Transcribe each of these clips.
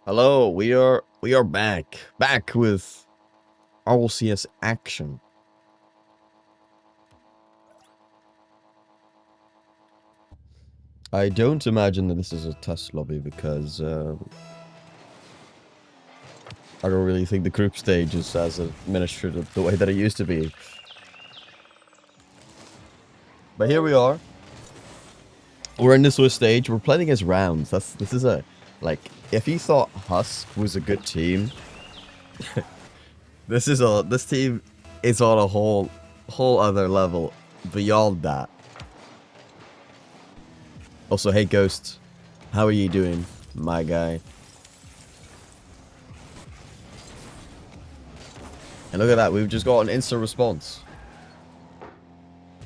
Hello, we are back with RLCS action. I don't imagine that this is a test lobby because I don't really think the group stage is as administrative the way that it used to be. But here we are. We're in this Swiss stage. We're playing against rounds. This is a like if you thought Husk was a good team, this team is on a whole other level beyond that. Also, hey Ghost, how are you doing, my guy? And look at that, we've just got an instant response.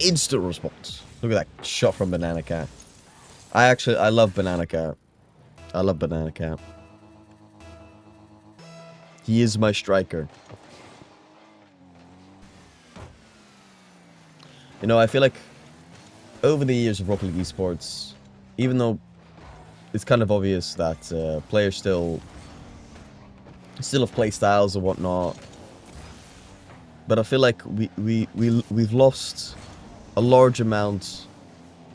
Instant response. Look at that shot from Banana Cat. I love Banana Cat. I love Banana Cat. He is my striker. You know, I feel like over the years of Rocket League Esports, even though it's kind of obvious that players still have play styles and whatnot, but I feel like we've lost a large amount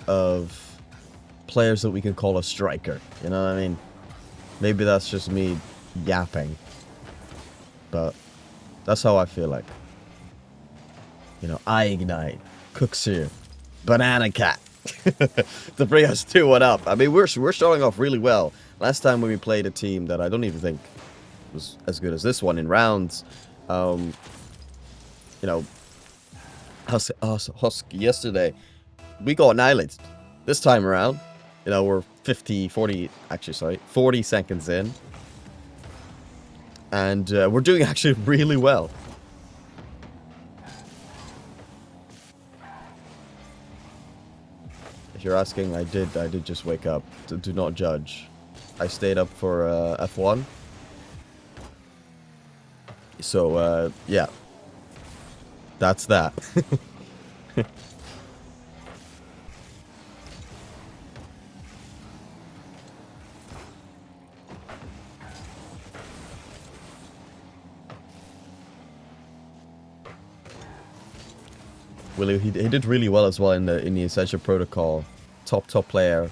of players that we can call a striker. You know what I mean? Maybe that's just me yapping, but that's how I feel like. You know, I Ignite, Cooks here, Banana Cat. To bring us 2-1 up. I mean, we're starting off really well. Last time when we played a team that I don't even think was as good as this one in rounds, you know, Husk yesterday, we got annihilated. This time around, you know, we're 40 seconds in, and we're doing actually really well. If you're asking, I did just wake up. Do not judge. I stayed up for F1. So yeah, that's that. Willie, he did really well as well in the Essential Protocol. Top player.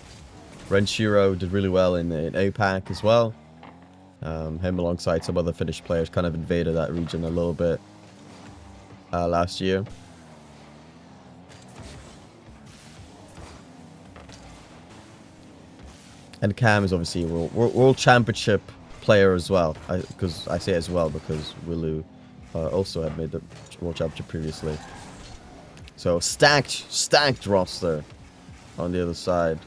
Renshiro did really well in APAC as well. Him alongside some other Finnish players kind of invaded that region a little bit last year. And Cam is obviously a World Championship player as well. Because I say as well because Willu also had made the World Championship previously. So stacked roster on the other side.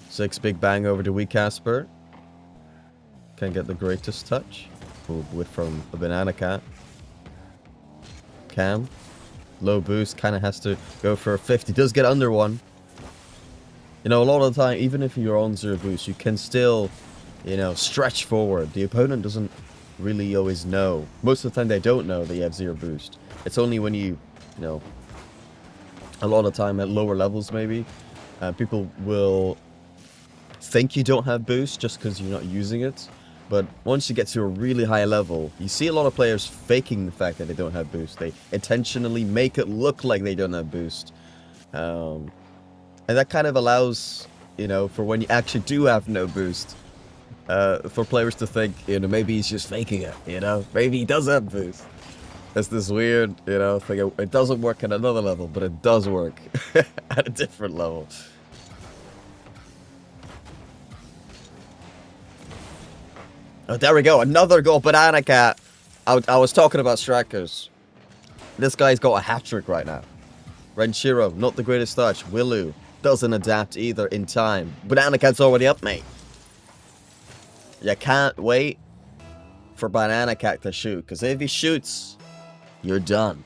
Six big bang over to Wee Casper. Can't get the greatest touch. Ooh, with from a Banana Cat. Cam. Low boost, kind of has to go for a 50. Does get under one. You know, a lot of the time, even if you're on 0 boost, you can still, you know, stretch forward. The opponent doesn't really always know. Most of the time, they don't know that you have 0 boost. It's only when you know, a lot of the time at lower levels, maybe, people will think you don't have boost just because you're not using it. But once you get to a really high level, you see a lot of players faking the fact that they don't have boost. They intentionally make it look like they don't have boost. And that kind of allows, you know, for when you actually do have no boost, for players to think, you know, maybe he's just faking it, you know? Maybe he does have boost. It's this weird, you know, thing. It doesn't work at another level, but it does work at a different level. Oh, there we go. Another goal. Banana Cat. I was talking about strikers. This guy's got a hat-trick right now. Renshiro, not the greatest touch. Willu doesn't adapt either in time. Banana Cat's already up, mate. You can't wait for Banana Cat to shoot, because if he shoots, you're done.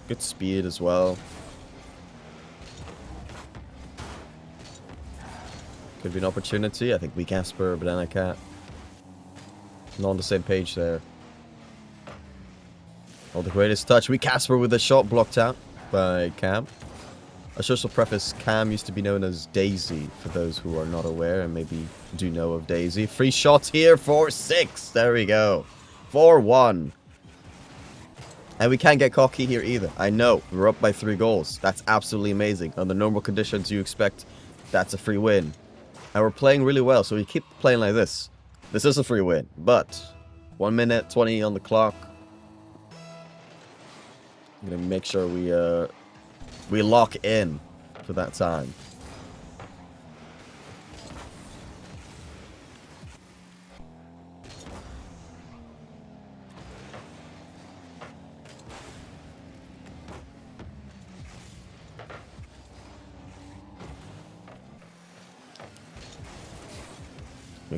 Good speed as well. Could be an opportunity. I think Wee Casper, Banana Cat. Not on the same page there. Oh, the greatest touch. Wee Casper with a shot blocked out by Cam. I should also preface, Cam used to be known as Daisy, for those who are not aware and maybe do know of Daisy. Free shots here for 6. There we go. 4-1. And we can't get cocky here either. I know, we're up by 3 goals. That's absolutely amazing. Under normal conditions, you expect that's a free win. And we're playing really well, so we keep playing like this. This is a free win, but 1 minute 20 on the clock. I'm gonna make sure we lock in for that time.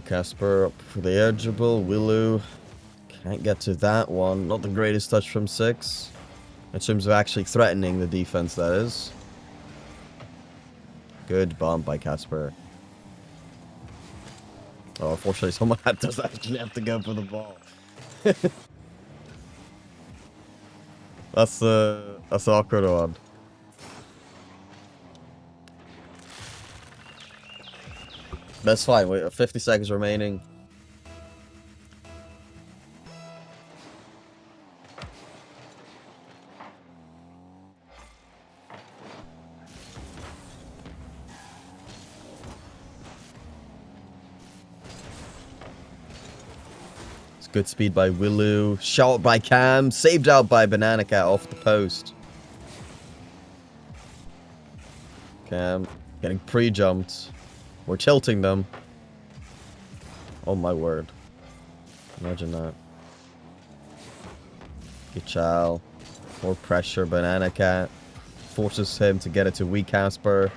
Casper up for the edgeable. Willu can't get to that one. Not the greatest touch from 6. In terms of actually threatening the defense, that is. Good bomb by Casper. Oh, unfortunately, someone does actually have to go for the ball. That's an awkward one. That's fine. Wait, 50 seconds remaining. It's good speed by Willu. Shot by Cam. Saved out by Banana Cat off the post. Cam getting pre-jumped. We're tilting them. Oh my word. Imagine that. Gichal. More pressure. Banana Cat. Forces him to get it to Wee Casper.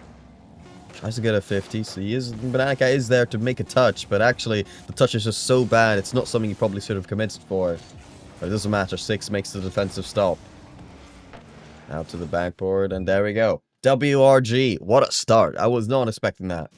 Tries to get a 50. So Banana Cat is there to make a touch. But actually, the touch is just so bad. It's not something you probably should have committed for. But it doesn't matter. 6 makes the defensive stop. Out to the backboard. And there we go. WRG. What a start. I was not expecting that.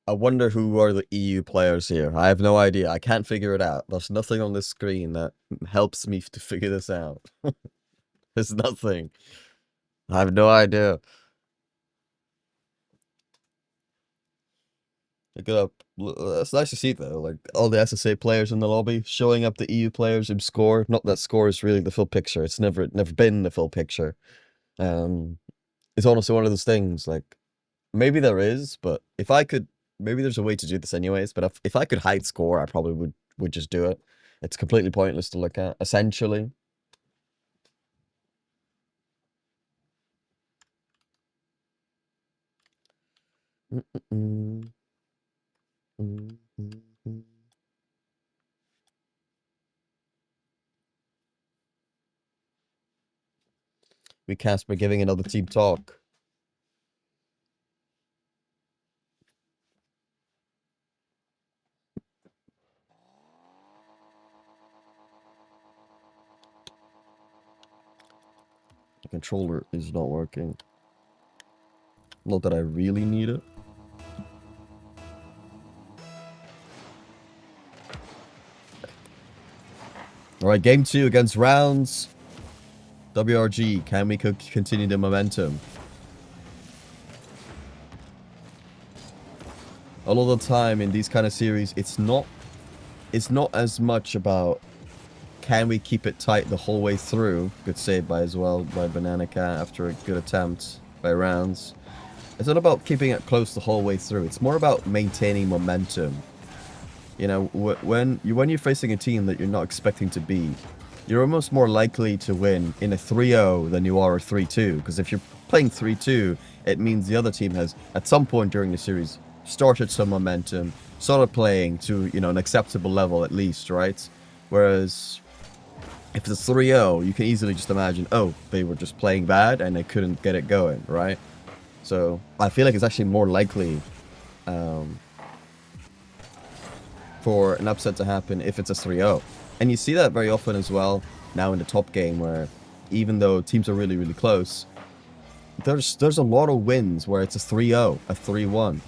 I wonder who are the EU players here. I have no idea. I can't figure it out. There's nothing on this screen that helps me to figure this out. There's nothing. I have no idea. Look it up. It's nice to see though. Like all the SSA players in the lobby showing up the EU players in score. Not that score is really the full picture. It's never been the full picture. It's honestly one of those things. Like maybe there is, but if I could Maybe there's a way to do this anyways, but if I could hide score, I probably would just do it. It's completely pointless to look at, essentially. We Casper giving another team talk. The controller is not working. Not that I really need it. Alright, game 2 against Rounds. WRG, can we continue the momentum? A lot of the time in these kind of series, it's not as much about can we keep it tight the whole way through. Good save by Banana Cat after a good attempt by Rounds. It's not about keeping it close the whole way through. It's more about maintaining momentum. You know, when you're facing a team that you're not expecting to beat, you're almost more likely to win in a 3-0 than you are a 3-2. Because if you're playing 3-2, it means the other team has, at some point during the series, started some momentum, started playing to, you know, an acceptable level at least, right? Whereas if it's a 3-0, you can easily just imagine, oh, they were just playing bad and they couldn't get it going, right? So I feel like it's actually more likely for an upset to happen if it's a 3-0. And you see that very often as well now in the top game, where even though teams are really, really close, there's a lot of wins where it's a 3-0, a 3-1.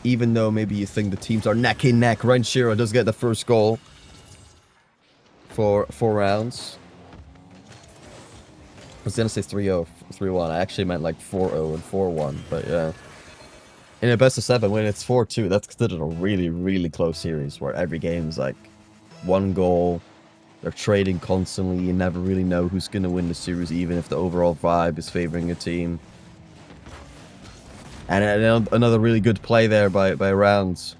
Even though maybe you think the teams are neck and neck. Renshiro does get the first goal for 4 rounds. I was going to say 3-0, 3-1. I actually meant like 4-0 and 4-1, but yeah. In a best of 7, when it's 4-2, that's considered a really, really close series where every game's like 1 goal. They're trading constantly. You never really know who's going to win the series, even if the overall vibe is favoring a team. And another really good play there by Rounds.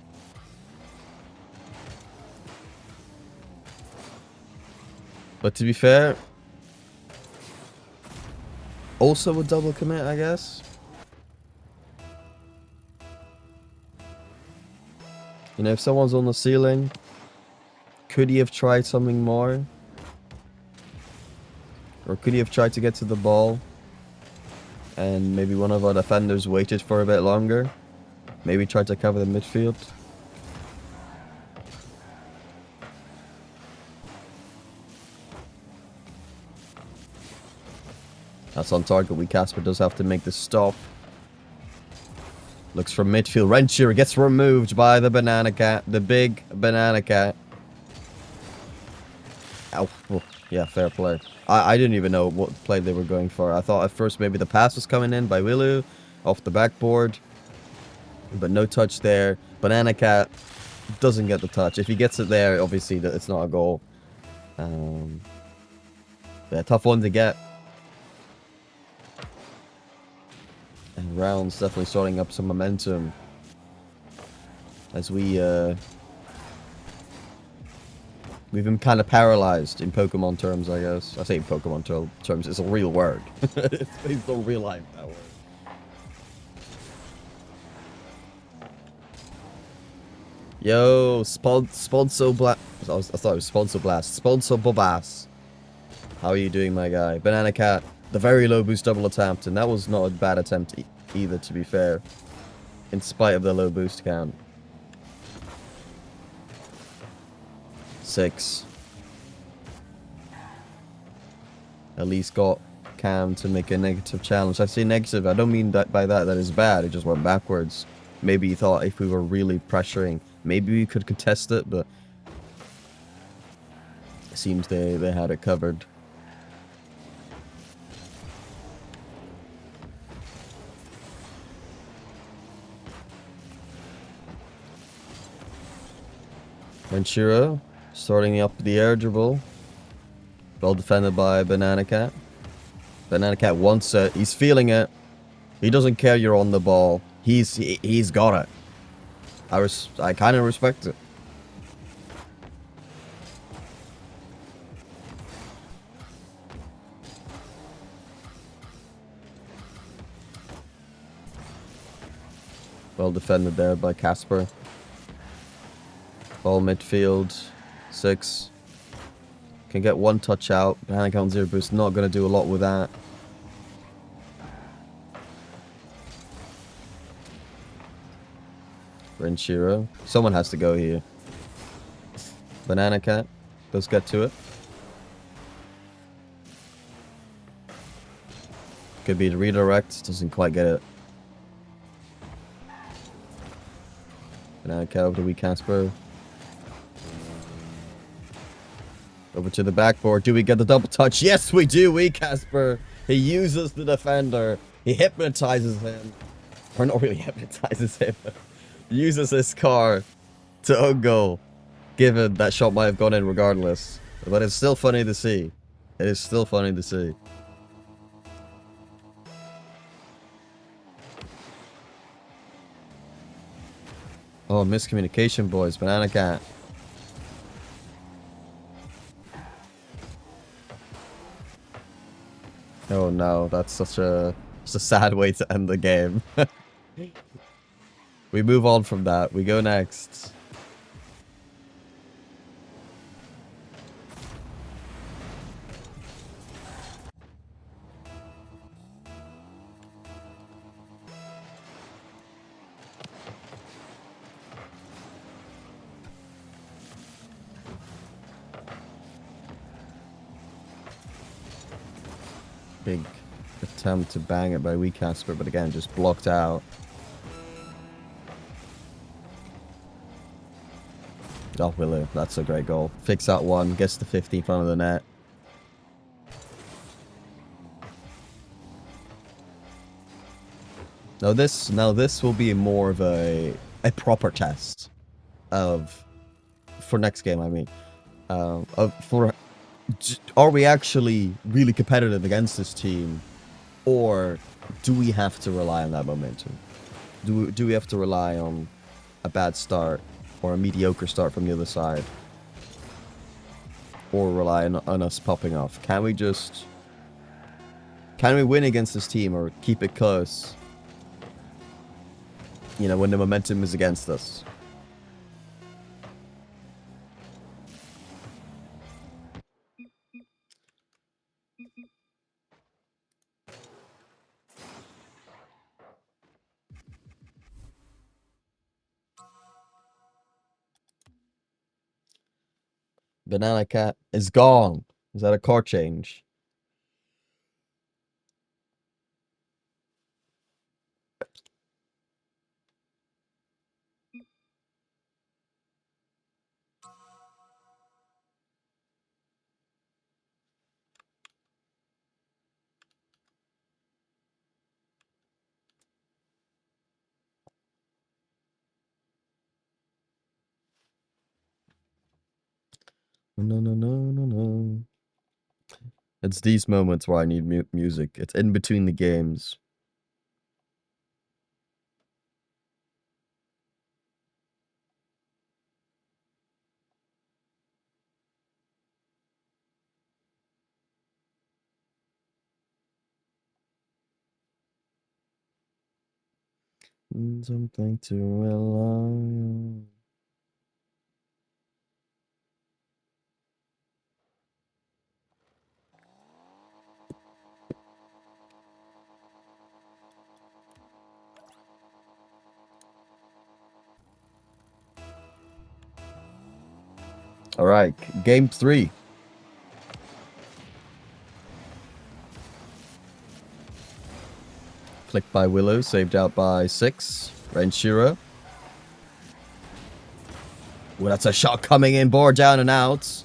But to be fair, also a double commit, I guess. You know, if someone's on the ceiling, could he have tried something more? Or could he have tried to get to the ball? And maybe one of our defenders waited for a bit longer? Maybe tried to cover the midfield? That's on target. Casper does have to make the stop. Looks from midfield. Renshiro gets removed by the Banana Cat. The big Banana Cat. Ow. Oh, yeah, fair play. I didn't even know what play they were going for. I thought at first maybe the pass was coming in by Willu off the backboard. But no touch there. Banana Cat doesn't get the touch. If he gets it there, obviously it's not a goal. Yeah, tough one to get. And Rounds definitely starting up some momentum as we've been kind of paralyzed in Pokemon terms, I guess. I say in Pokemon terms, it's a real word. Please don't real life that word. Yo, Sponsor Blast. I thought it was Sponsor Blast. Sponsor Bobass. How are you doing, my guy? Banana Cat. The very low boost double attempt, and that was not a bad attempt either, to be fair, in spite of the low boost count. 6. At least got Cam to make a negative challenge. I say negative, I don't mean that by that is bad, it just went backwards. Maybe he thought if we were really pressuring, maybe we could contest it, but it seems they had it covered. Renshiro starting up the air dribble. Well defended by Banana Cat. Banana Cat wants it. He's feeling it. He doesn't care you're on the ball. He's got it. I kind of respect it. Well defended there by Casper. Ball midfield. 6. Can get one touch out. Panic on 0 boost. Not going to do a lot with that. Renshiro. Someone has to go here. Banana Cat. Let's get to it. Could be the redirect. Doesn't quite get it. Banana Cat over to Wee Casper. Over to the backboard. Do we get the double touch? Yes, we do. Wee Casper. He uses the defender. He hypnotizes him. Or not really hypnotizes him. Uses his car to own goal. Given that shot might have gone in regardless. But it's still funny to see. It is still funny to see. Oh, miscommunication, boys. Banana Cat. Oh no, that's such a sad way to end the game. We move on from that. We go next. Big attempt to bang it by Wee Casper, but again, just blocked out. Oh, Willow, that's a great goal. Fix that one, gets the 50 in front of the net. Now this will be more of a proper test for next game. I mean, are we actually really competitive against this team, or do we have to rely on that momentum? Do we have to rely on a bad start or a mediocre start from the other side, or rely on us popping off? Can we win against this team or keep it close? You know, when the momentum is against us. Banana Cat is gone. Is that a car change? No. It's these moments where I need music. It's in between the games. Something to rely on. All right, game 3. Flicked by Willow, saved out by 6. Renshiro. Well, that's a shot coming in, bore down and out.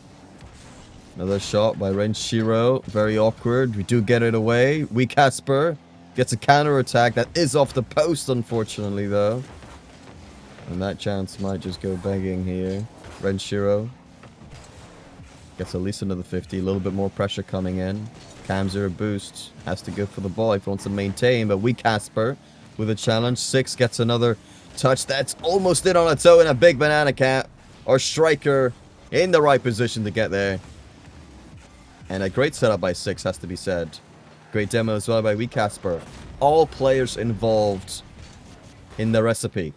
Another shot by Renshiro, very awkward. We do get it away. Wee Casper gets a counter attack that is off the post, unfortunately, though. And that chance might just go begging here. Renshiro gets at least another 50. A little bit more pressure coming in. Cam 0 boost. Has to go for the ball if he wants to maintain. But Wee Casper with a challenge. 6 gets another Touch that's almost in on its own. A big banana cat. Our striker in the right position to get there. And a great setup by Six, has to be said. Great demo as well by WeCasper. All players involved in the recipe.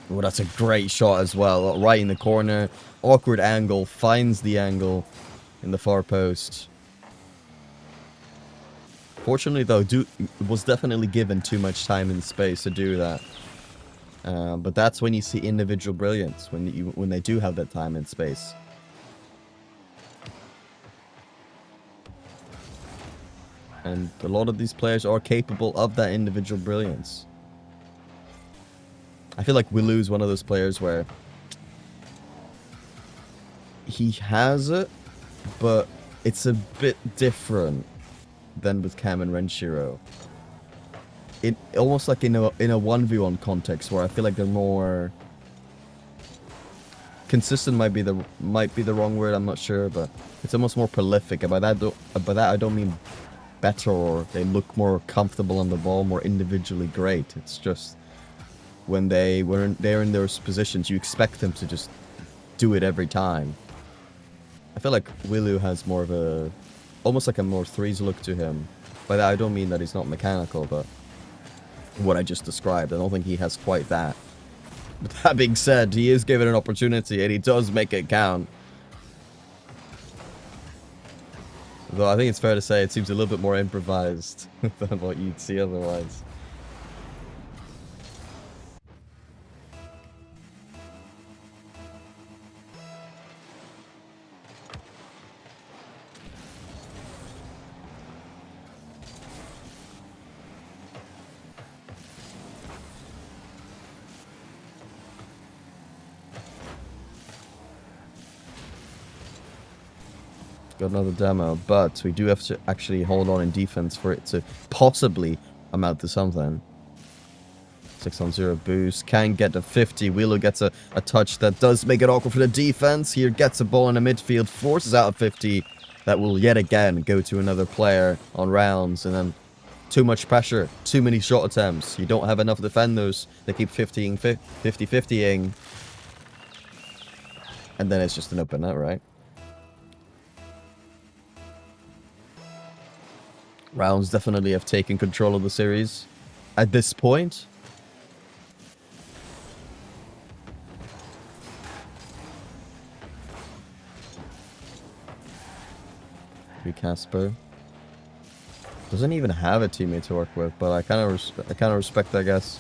Oh, that's a great shot as well. Right in the corner. Awkward angle. Finds the angle in the far post. Fortunately, though, was definitely given too much time and space to do that. But that's when you see individual brilliance, when they do have that time and space. And a lot of these players are capable of that individual brilliance. I feel like Willu is one of those players where he has it, but it's a bit different than with Cam and Renshiro. It almost like in a 1v1 context where I feel like they're more consistent. Might be the wrong word, I'm not sure, but it's almost more prolific. And by that I don't mean better or they look more comfortable on the ball, more individually great. It's just when they're in those positions, you expect them to just do it every time. I feel like Willu has more of a almost like a more threes look to him. By that I don't mean that he's not mechanical, but what I just described, I don't think he has quite that. But that being said, he is given an opportunity and he does make it count. Though I think it's fair to say it seems a little bit more improvised than what you'd see otherwise. Got another demo, but we do have to actually hold on in defense for it to possibly amount to something. 6-on-0 boost, can get to 50. Wheeler gets a touch that does make it awkward for the defense. Here gets a ball in the midfield, forces out a 50. That will yet again go to another player on rounds, and then too much pressure, too many shot attempts. You don't have enough defenders. They keep 50-50-ing. And then it's just an open net, right? Rounds definitely have taken control of the series at this point. Casper doesn't even have a teammate to work with, but I kind of respect, I guess.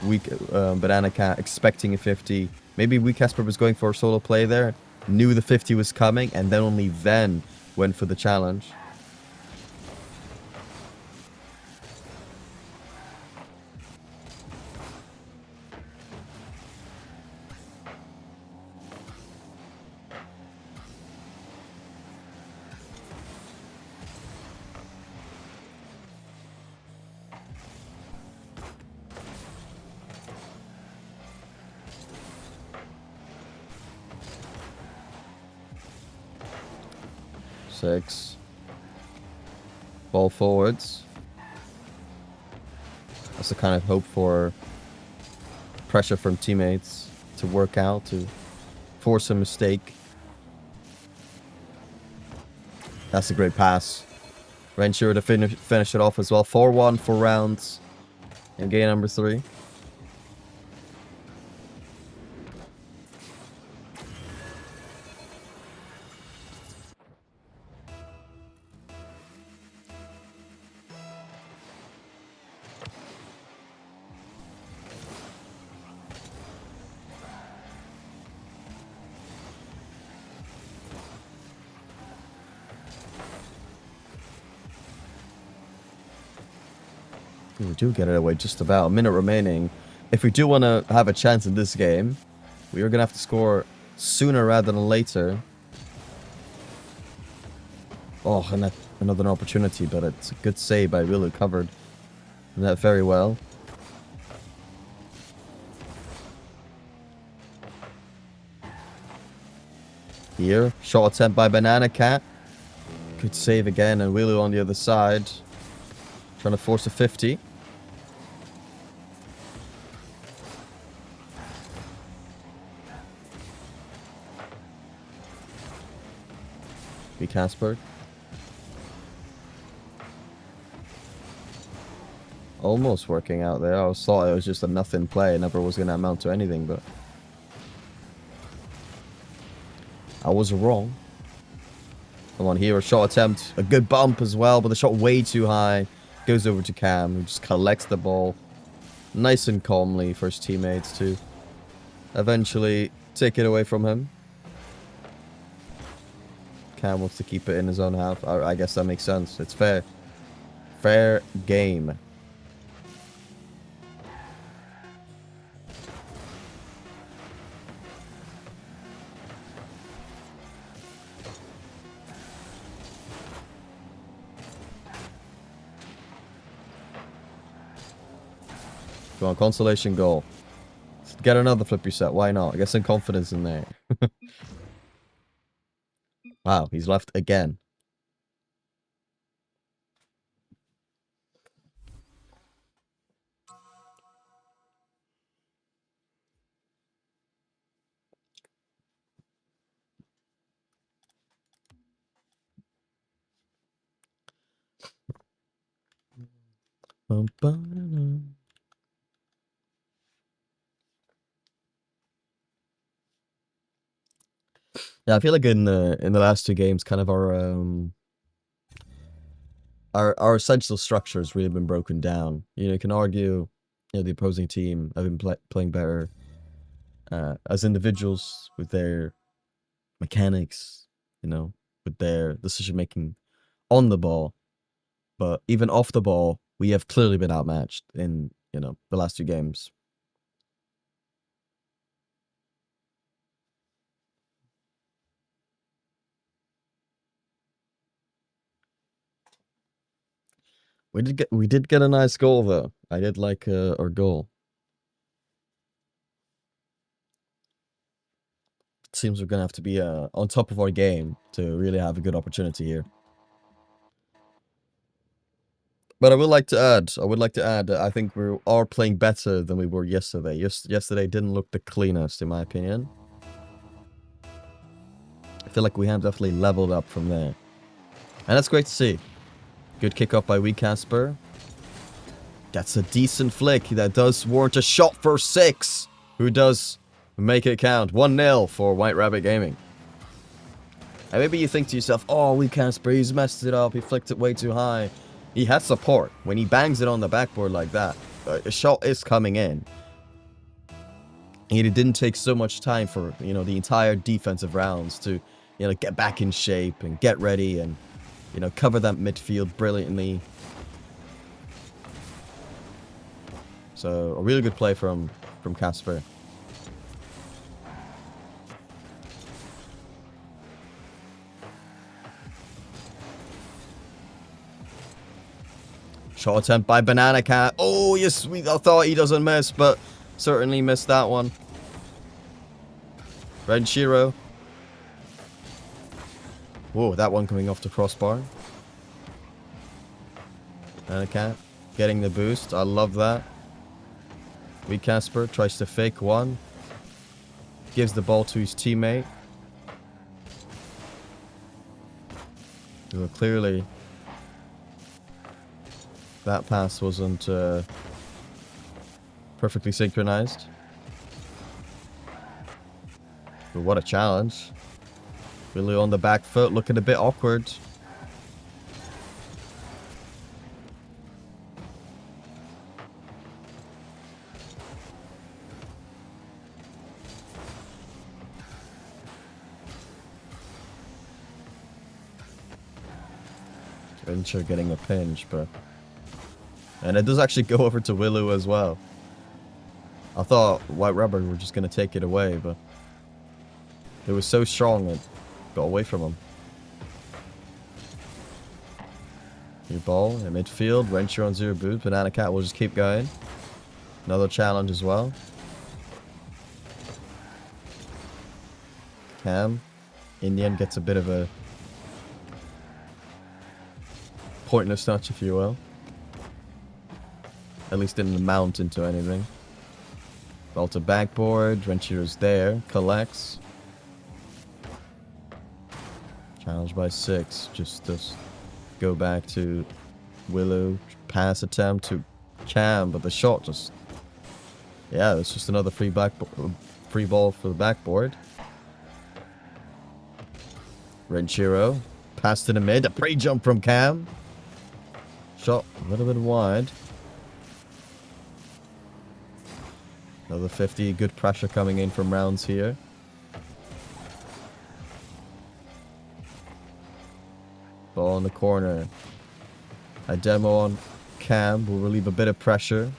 Banana Cat expecting a 50. Maybe Casper was going for a solo play there, knew the 50 was coming, and then only then went for the challenge. Six. Ball forwards. That's the kind of hope for pressure from teammates to work out, to force a mistake. That's a great pass. Renshiro to finish it off as well. 4-1 for rounds in game number 3. We do get it away just about. A minute remaining. If we do want to have a chance in this game, we are going to have to score sooner rather than later. Oh, and another opportunity, but it's a good save by Willu, covered that very well. Here, shot attempt by Banana Cat. Good save again, and Willow on the other side. Trying to force a 50. Be Casper. Almost working out there. I thought it was just a nothing play. It never was going to amount to anything, but I was wrong. Come on, here, a shot attempt. A good bump as well, but the shot way too high. Goes over to Cam, who just collects the ball nice and calmly for his teammates to eventually take it away from him. Cam wants to keep it in his own half. I guess that makes sense. It's fair. Fair game. Go on, consolation goal. Get another flip reset. Why not? Get some confidence in there. Wow, he's left again. Yeah, I feel like in the last two games, kind of our essential structure has really been broken down. You can argue, the opposing team have been playing better as individuals with their mechanics, with their decision making on the ball, but even off the ball, we have clearly been outmatched in the last two games. We did get a nice goal though. I did like our goal. It seems we're gonna have to be on top of our game to really have a good opportunity here. But I would like to add, that I think we are playing better than we were yesterday. Yesterday didn't look the cleanest, in my opinion. I feel like we have definitely leveled up from there. And that's great to see. Good kick up by Wee Casper. That's a decent flick. That does warrant a shot for 6. Who does make it count. 1-0 for White Rabbit Gaming. And maybe you think to yourself, oh, Wee Casper, he's messed it up. He flicked it way too high. He had support. When he bangs it on the backboard like that, a shot is coming in. And it didn't take so much time for, the entire defensive rounds to, get back in shape and get ready and, cover that midfield brilliantly. So, a really good play from Casper. Shot attempt by Banana Cat. Oh, yes, I thought he doesn't miss, but certainly missed that one. Red Shiro. Whoa, that one coming off the crossbar. Banana Cat getting the boost. I love that. Wee Casper tries to fake one. Gives the ball to his teammate. Well, clearly that pass wasn't perfectly synchronized. But what a challenge. Really on the back foot, looking a bit awkward. Venture getting a pinch, but... And it does actually go over to Willow as well. I thought White Rabbit were just going to take it away, but... It was so strong it got away from him. New ball in midfield. Venture on 0 boot. Banana Cat will just keep going. Another challenge as well. Cam in the end gets a bit of a pointless touch, if you will. At least didn't mount into anything. Ball to backboard. Renchiro's there. Collects. Challenged by 6. Just go back to Willow. Pass attempt to Cam, but the shot just... Yeah, it's just another free ball for the backboard. Renchiro. Pass to the mid. A pre-jump from Cam. Shot a little bit wide. Another 50. Good pressure coming in from rounds here. Ball in the corner. A demo on Cam will relieve a bit of pressure.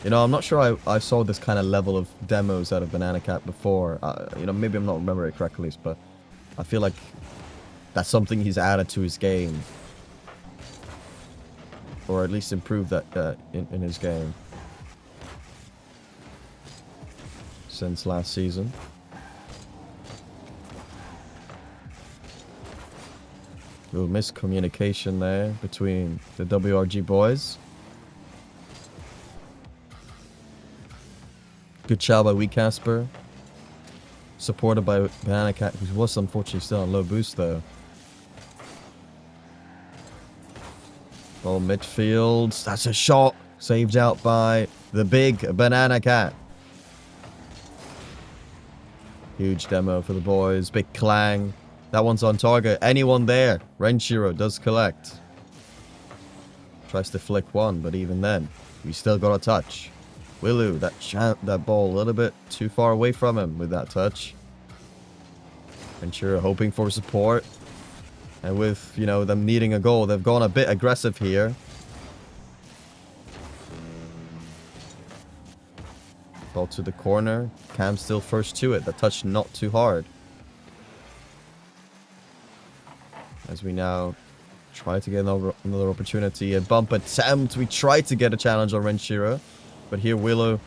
You know, I'm not sure I saw this kind of level of demos out of Banana Cat before. You know, maybe I'm not remembering it correctly, but I feel like that's something he's added to his game. Or at least improved that in his game. Since last season. Little miscommunication there between the WRG boys. Good shot by Wee Casper. Supported by Banana Cat, who was unfortunately still on low boost though. Ball midfield. That's a shot. Saved out by the big Banana Cat. Huge demo for the boys. Big clang. That one's on target. Anyone there? Renshiro does collect. Tries to flick one, but even then, we still got a touch. Willu, that ball a little bit too far away from him with that touch. Renshiro hoping for support. And with, you know, them needing a goal, they've gone a bit aggressive here. Ball to the corner. Cam still first to it. The touch not too hard. As we now try to get another opportunity. A bump attempt. We tried to get a challenge on Renshiro. But here Willow.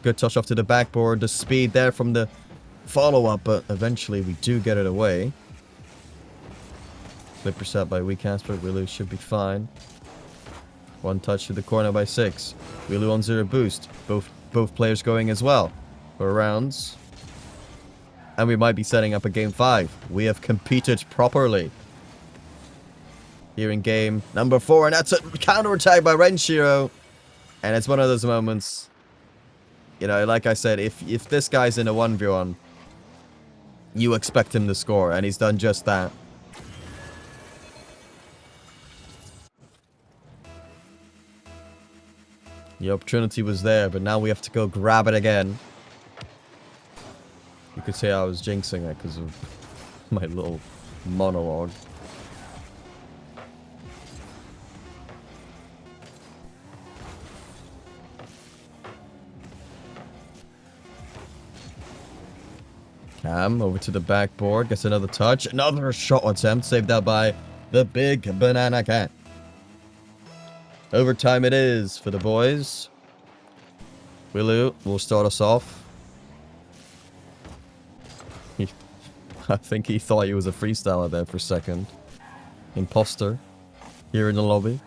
Good touch off to the backboard. The speed there from the follow-up. But eventually we do get it away. Flipper set by Wee Casper. Willow should be fine. One touch to the corner by 6. Willow on 0 boost. Both players going as well for rounds. And we might be setting up a game 5. We have competed properly. Here in game number 4. And that's a counter-attack by Renshiro. And it's one of those moments, you know, like I said, if this guy's in a 1v1, you expect him to score. And he's done just that. The opportunity was there, but now we have to go grab it again. You could say I was jinxing it because of my little monologue. Cam over to the backboard, gets another touch. Another shot attempt, saved out by the big Banana Cat. Overtime it is for the boys. Willu will start us off. I think he thought he was a freestyler there for a second. Imposter. Here in the lobby.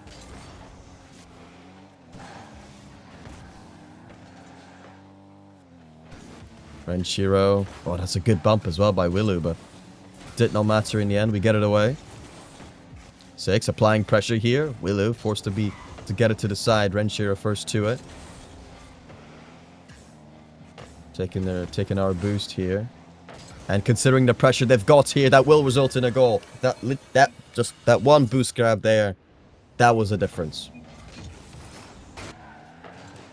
Renshiro. Oh, that's a good bump as well by Willu, but did not matter in the end. We get it away. 6, applying pressure here. Willu forced to get it to the side. Renshiro first to it. Taking our boost here. And considering the pressure they've got here, that will result in a goal. That one boost grab there, that was a difference.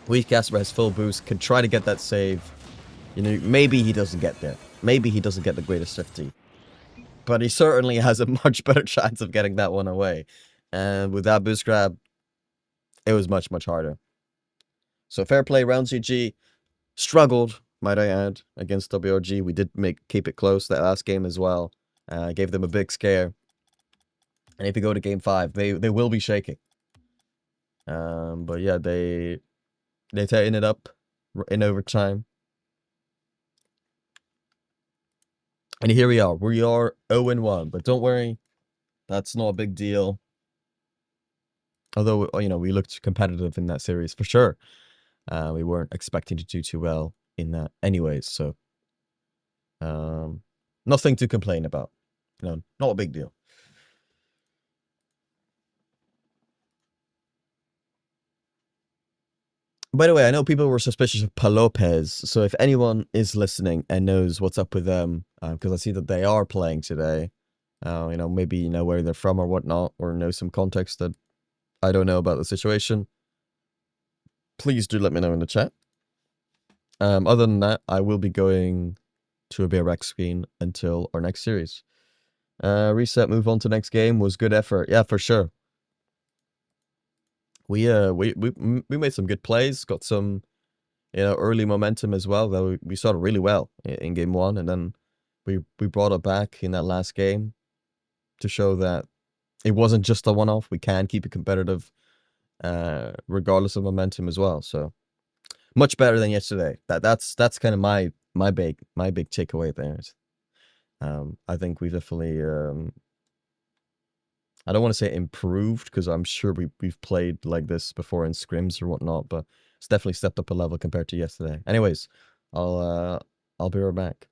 Wee Casper has full boost, can try to get that save. You know, maybe he doesn't get there. Maybe he doesn't get the greatest 50. But he certainly has a much better chance of getting that one away. And with that boost grab, it was much, much harder. So fair play, Round GG struggled, might I add, against WRG. We did keep it close that last game as well. Gave them a big scare. And if you go to game 5, they will be shaking. But yeah, they tighten it up in overtime. And here we are. We are 0-1, but don't worry, that's not a big deal. Although, you know, we looked competitive in that series for sure. We weren't expecting to do too well in that anyways, so nothing to complain about. You know, not a big deal. By the way, I know people were suspicious of Palopez, so if anyone is listening and knows what's up with them, because I see that they are playing today, you know, maybe you know where they're from or whatnot, or know some context that I don't know about the situation, please do let me know in the chat. Other than that, I will be going to a WRG screen until our next series. Reset, move on to next game was good effort. Yeah, for sure. We made some good plays, got some, you know, early momentum as well. That we started really well in game one, and then we brought it back in that last game to show that it wasn't just a one-off. We can keep it competitive, regardless of momentum as well. So much better than yesterday. That's kind of my big takeaway there. I think we definitely I don't want to say improved, because I'm sure we've played like this before in scrims or whatnot, but it's definitely stepped up a level compared to yesterday. Anyways, I'll be right back.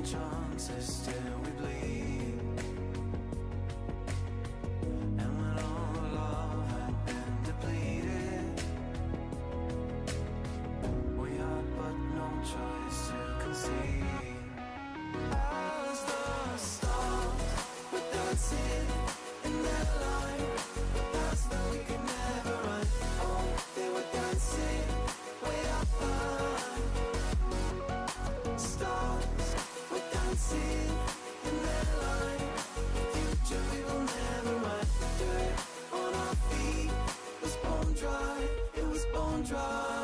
chances still we bleed. And when all love had been depleted, we had but no choice to concede. As the stars were dancing in their line, past that we could never run. Oh, they were dancing way up high. Stars were dancing in their line. Future we will never run. Dirt on our feet was bone dry. It was bone dry.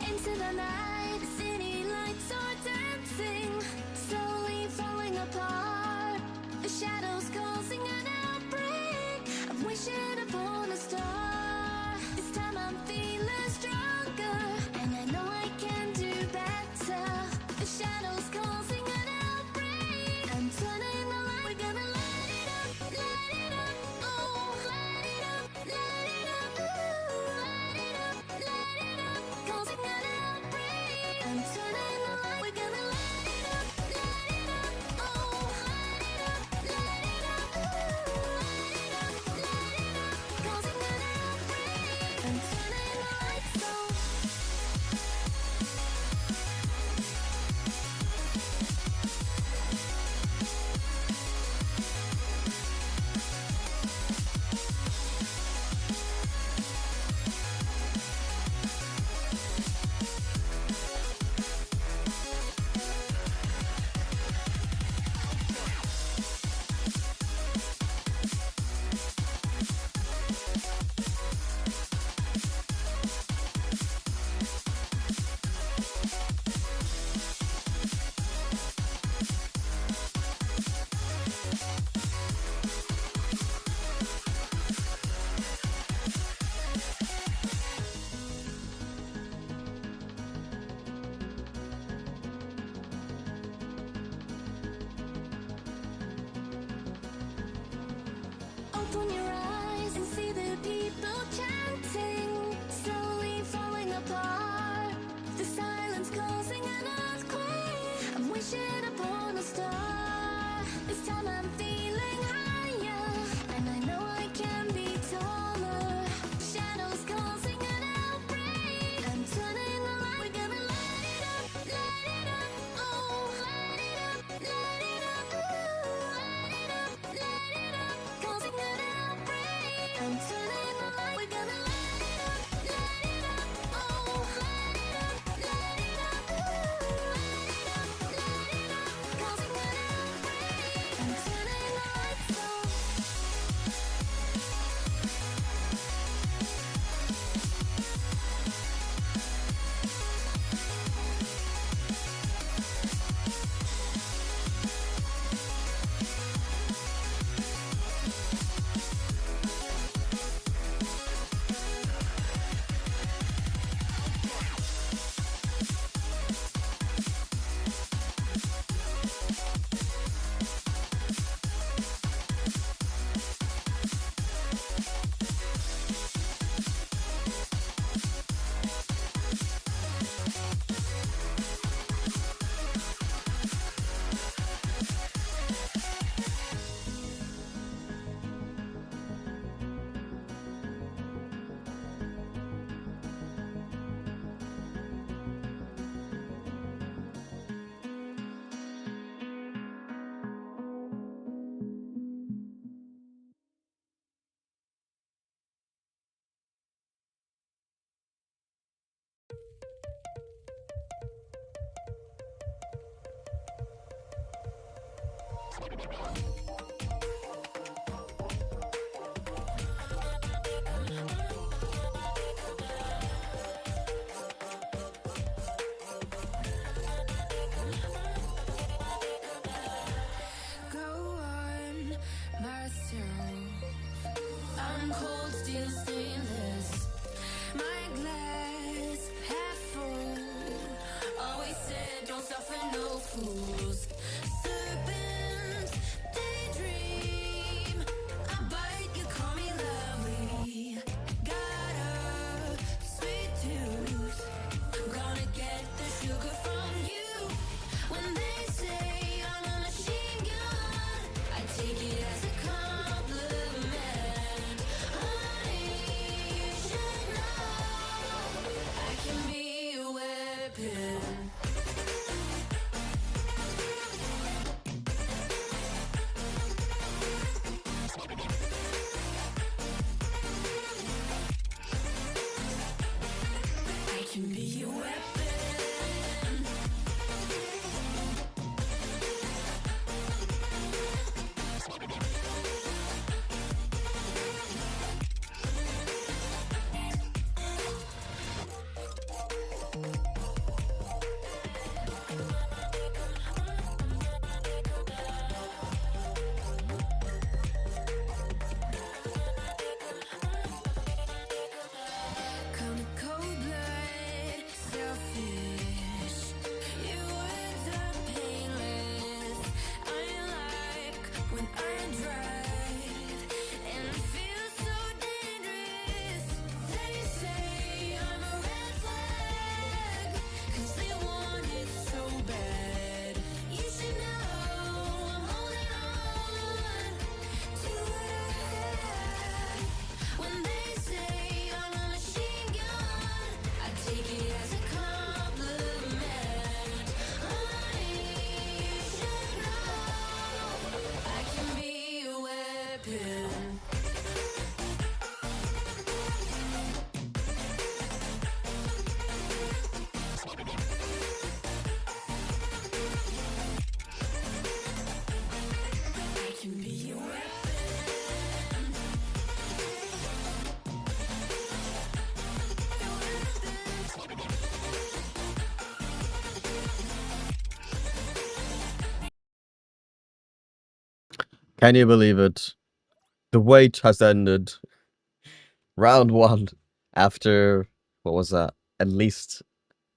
into the night, city lights are dancing, slowly falling apart. The shadows causing an outbreak. I'm wishing upon a star. This time I'm feeling stronger, and Go on myself. I'm cold, steel stainless. My glass half full. Always said don't suffer no fools. Serpents, daydream. I bite, you call me lovely. Got a sweet tooth. Gonna get the sugar from you. When they say I'm a machine gun, I take it as a compliment. Honey, you should know I can be a weapon. I can be a weapon. Come cold blood, selfish. Your words are painless. I like when I drive and feel so dangerous. They say I'm a red flag, 'cause they want it so bad. You should know I'm holding on to what I have. When they say I'm a machine gun, I take it as a compliment. Honey, you should know I can be a weapon. I can be a weapon. Can you believe it? The wait has ended. Round 1 after, what was that? At least,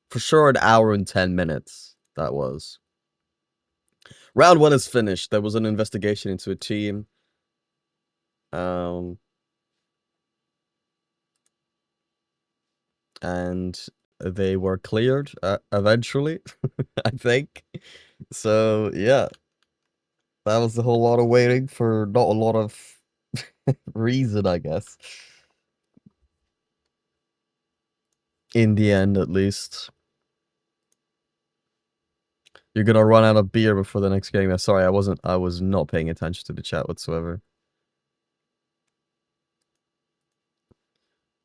for sure, an hour and 10 minutes. That was. Round 1 is finished. There was an investigation into a team. And they were cleared eventually, I think. So, yeah. That was a whole lot of waiting for not a lot of reason, I guess. In the end, at least. You're gonna run out of beer before the next game. Sorry, I was not paying attention to the chat whatsoever.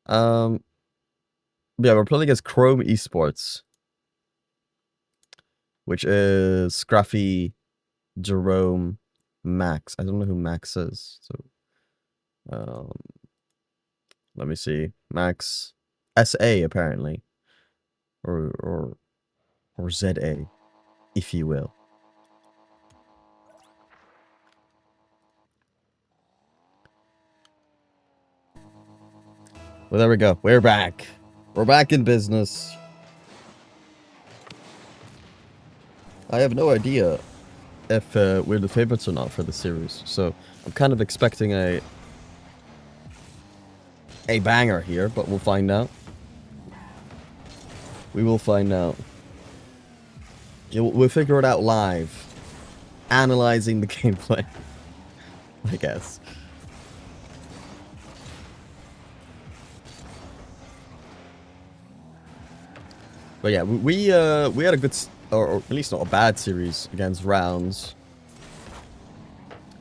Yeah, we're playing against Chrome Esports, which is Scruffy, Jerome, Max. I don't know who Max is. So, let me see. Max, SA apparently, or ZA, if you will. Well, there we go. We're back. We're back in business. I have no idea if we're the favorites or not for the series, so I'm kind of expecting a banger here, but we'll find out. We will find out. We'll figure it out live, analyzing the gameplay, I guess. But yeah, we had a good, or at least not a bad series against Rounds.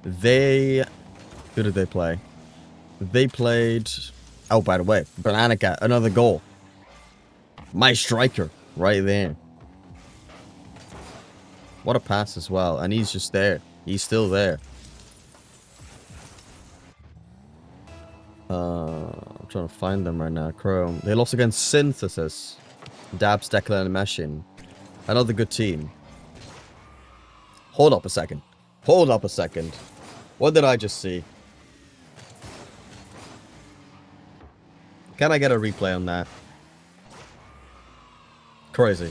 Who did they play? They played, oh, by the way, Banana Cat, another goal. My striker, right there. What a pass as well, and he's just there. He's still there. I'm trying to find them right now. Chrome. They lost against Synthesis. Dabs, Declan, and Machine. Another good team. Hold up a second. Hold up a second. What did I just see? Can I get a replay on that? Crazy.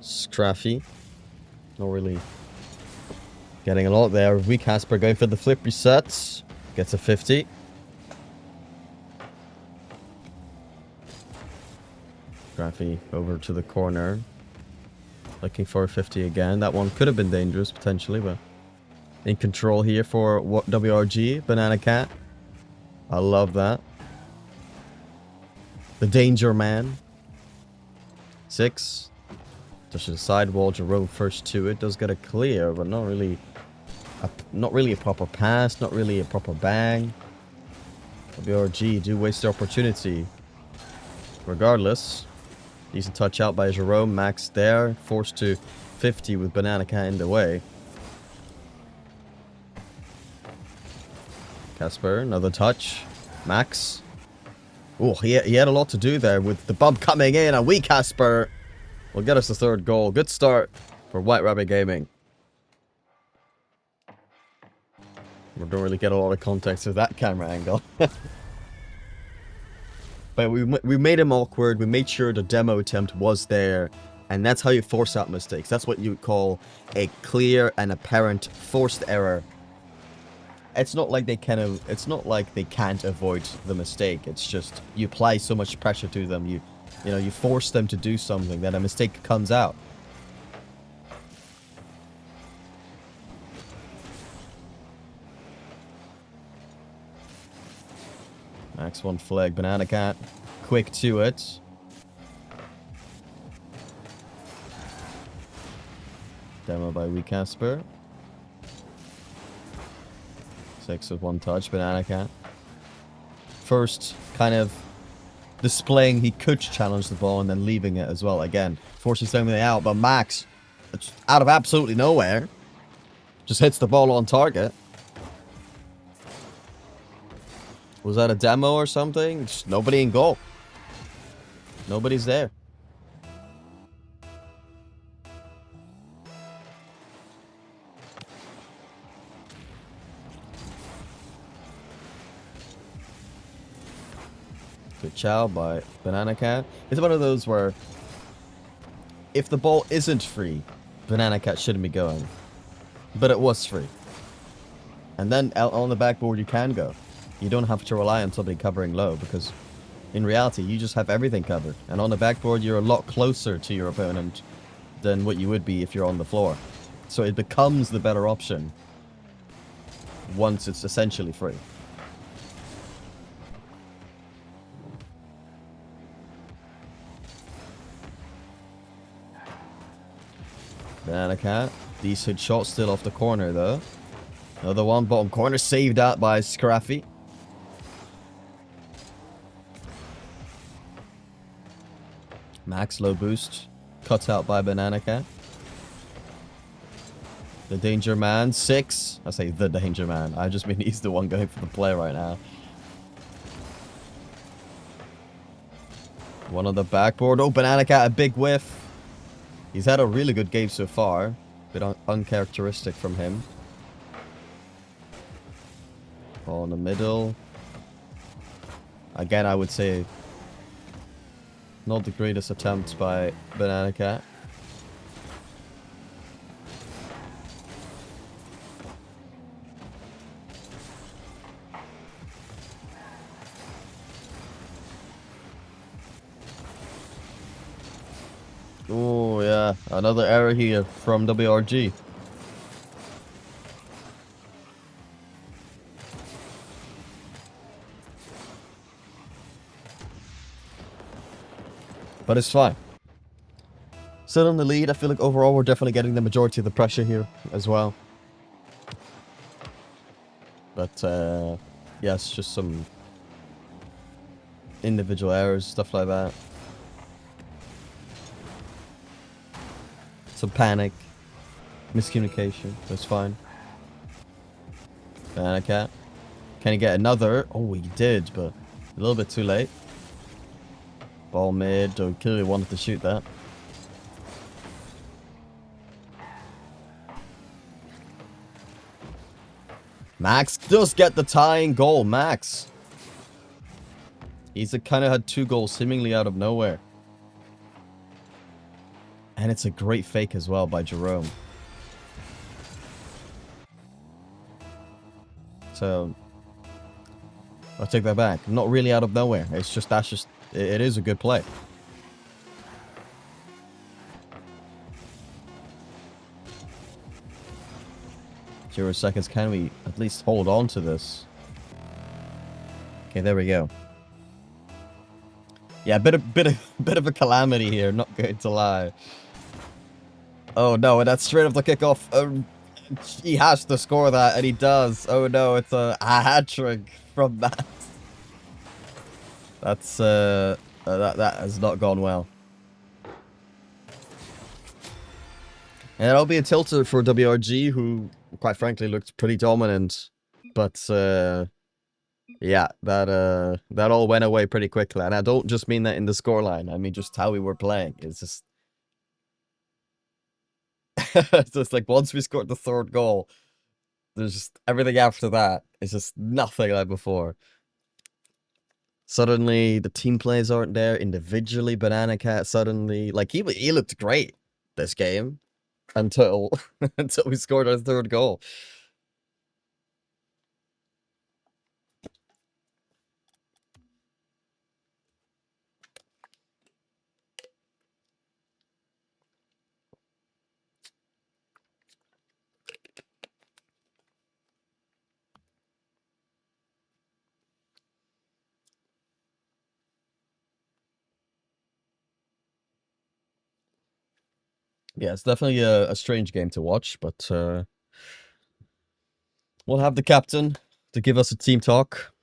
Scraffy. Not really getting a lot there. Weak Casper going for the flip resets. Gets a 50. Scraffy over to the corner. Looking for a 50 again. That one could have been dangerous potentially, but in control here for WRG. Banana Cat. I love that. The Danger Man. 6. Touch the sidewall. Jerome first to it. Does get a clear, but not really a proper pass. Not really a proper bang. WRG do waste the opportunity. Regardless. Decent touch out by Jerome. Max there. Forced to 50 with Banana Cat in the way. Casper, another touch. Max. Oh, he had a lot to do there with the bump coming in. And we, Casper, will get us the third goal. Good start for White Rabbit Gaming. We don't really get a lot of context with that camera angle. But we made him awkward. We made sure the demo attempt was there. And that's how you force out mistakes. That's what you would call a clear and apparent forced error. It's not like they can't avoid the mistake. It's just you apply so much pressure to them. You force them to do something that a mistake comes out. Max one flag, Banana Cat. Quick to it. Demo by Wee Casper. 6 with one touch, Banana Cat. First, kind of displaying he could challenge the ball and then leaving it as well. Again, forcing something out, but Max, it's out of absolutely nowhere, just hits the ball on target. Was that a demo or something? Just nobody in goal. Nobody's there. Good chow by Banana Cat. It's one of those where if the ball isn't free, Banana Cat shouldn't be going. But it was free. And then out on the backboard you can go. You don't have to rely on somebody covering low because in reality you just have everything covered. And on the backboard you're a lot closer to your opponent than what you would be if you're on the floor. So it becomes the better option once it's essentially free. Banana Cat. Decent shot still off the corner though. Another one bottom corner saved out by Scraffy. Max low boost. Cut out by Banana Cat. The Danger Man. 6. I say the Danger Man. I just mean he's the one going for the play right now. One on the backboard. Oh, Banana Cat, a big whiff. He's had a really good game so far. Bit uncharacteristic from him. Ball in the middle. Again, I would say not the greatest attempt by Banana Cat. Oh yeah, another error here from WRG. But it's fine. Still in the lead. I feel like overall we're definitely getting the majority of the pressure here as well. But, yeah, it's just some individual errors, stuff like that. Some panic. Miscommunication. That's fine. Cat. Can he get another? Oh, he did, but a little bit too late. Ball mid. Oh, clearly wanted to shoot that. Max does get the tying goal. Max. He's kind of had 2 goals seemingly out of nowhere. And it's a great fake as well by Jerome. So, I'll take that back. Not really out of nowhere. It's just, it is a good play. Zero seconds. Can we at least hold on to this? Okay, there we go. Yeah, bit of a calamity here. Not going to lie. Oh no, and that's straight off the kickoff. He has to score that, and he does. Oh no, it's a hat trick from that. That's that has not gone well. And it'll be a tilter for WRG, who, quite frankly, looked pretty dominant. But, yeah, that all went away pretty quickly. And I don't just mean that in the scoreline. I mean just how we were playing. It's just... it's just like, once we scored the 3rd goal, there's just... everything after that is just nothing like before. Suddenly, the team plays aren't there. Individually, Banana Cat suddenly... like, he looked great this game. Until we scored our 3rd goal. Yeah, it's definitely a strange game to watch, but we'll have the captain to give us a team talk.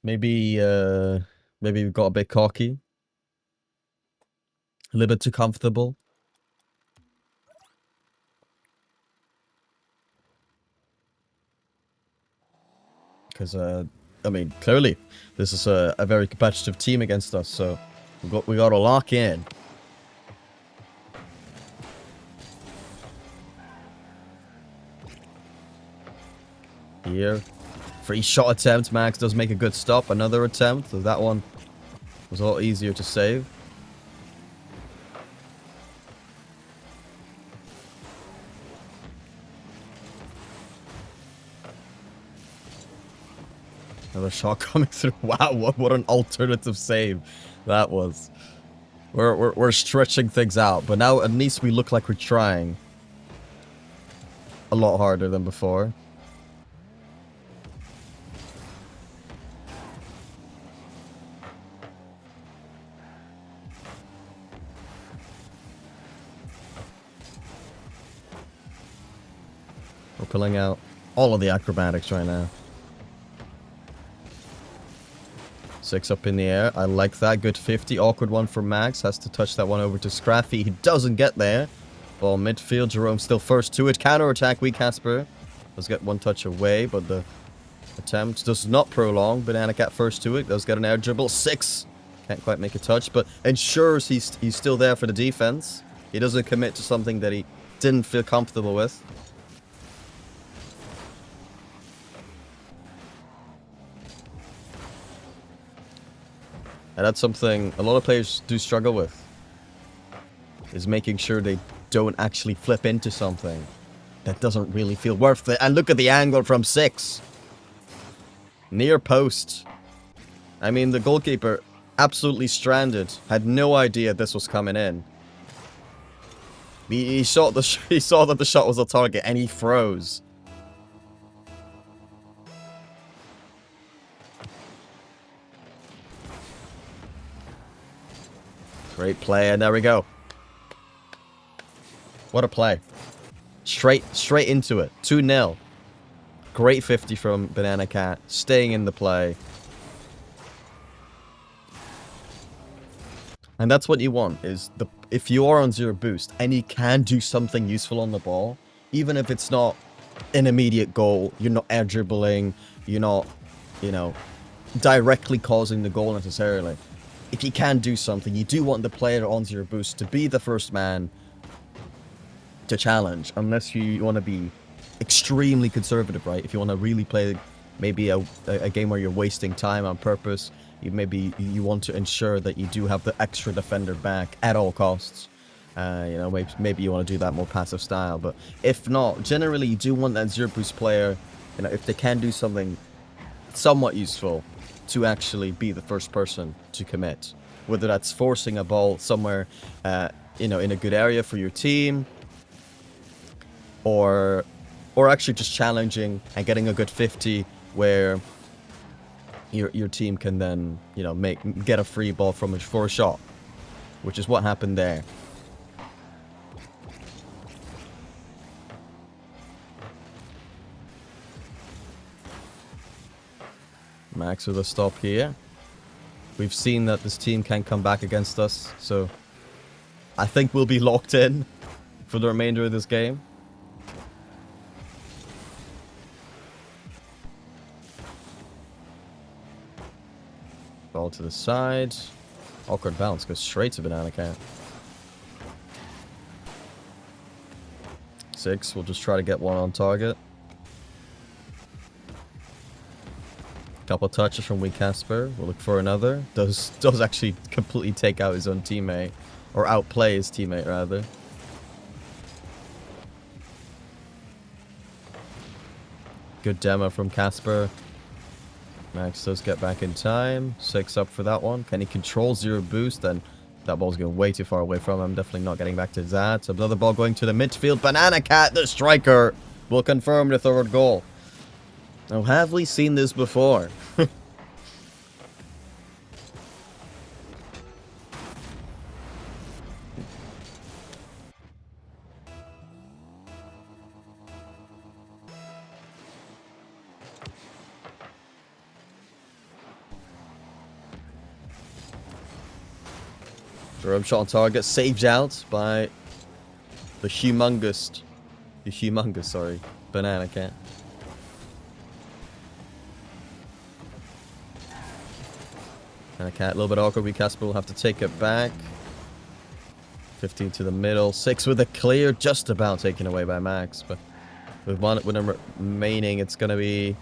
Maybe we got a bit cocky. A little bit too comfortable. Because, I mean, clearly, this is a very competitive team against us, so we got to lock in. Here. Free shot attempt. Max does make a good stop. Another attempt. So that one was a lot easier to save. Another shot coming through. Wow, what an alternative save that was. We're stretching things out, but now at least we look like we're trying. A lot harder than before. We're pulling out all of the acrobatics right now. 6 up in the air. I like that. Good 50. Awkward one for Max. Has to touch that one over to Scraffy. He doesn't get there. Ball midfield. Jerome still first to it. Counter attack. We Casper. Does get one touch away, but the attempt does not prolong. Banana Cat first to it. Does get an air dribble. 6. Can't quite make a touch, but ensures he's still there for the defense. He doesn't commit to something that he didn't feel comfortable with. And that's something a lot of players do struggle with. Is making sure they don't actually flip into something that doesn't really feel worth it. And look at the angle from 6. Near post. I mean, the goalkeeper absolutely stranded. Had no idea this was coming in. He saw that the shot was a target and he froze. Great play, and there we go. What a play. Straight into it. 2-0. Great 50 from Banana Cat. Staying in the play. And that's what you want, is if you are on 0 boost and you can do something useful on the ball, even if it's not an immediate goal, you're not air dribbling, you're not, you know, directly causing the goal necessarily. If you can do something, you do want the player on 0 boost to be the first man to challenge, unless you want to be extremely conservative, right? If you want to really play maybe a game where you're wasting time on purpose, you want to ensure that you do have the extra defender back at all costs. You know, maybe you want to do that more passive style, but if not, generally you do want that 0 boost player, you know, if they can do something somewhat useful, to actually be the first person to commit. Whether that's forcing a ball somewhere, you know, in a good area for your team, or actually just challenging and getting a good 50 where your team can then, you know, get a free ball for a shot, which is what happened there. Max with a stop here. We've seen that this team can come back against us, so I think we'll be locked in for the remainder of this game. Ball to the side. Awkward bounce, goes straight to Banana Cat. 6, we'll just try to get one on target. Couple touches from Wee Casper. We'll look for another. Does actually completely take out his own teammate. Or outplay his teammate, rather. Good demo from Casper. Max does get back in time. 6 up for that one. Can he control 0 boost? Then that ball's going way too far away from him. Definitely not getting back to that. So another ball going to the midfield. Banana Cat, the striker, will confirm the 3rd goal. Now, have we seen this before? Jerome shot on target, saved out by the humongous, Banana Cat. Banana Cat, a little bit awkward. Casper will have to take it back. 15 to the middle. 6 with a clear, just about taken away by Max. But with one remaining, it's going to be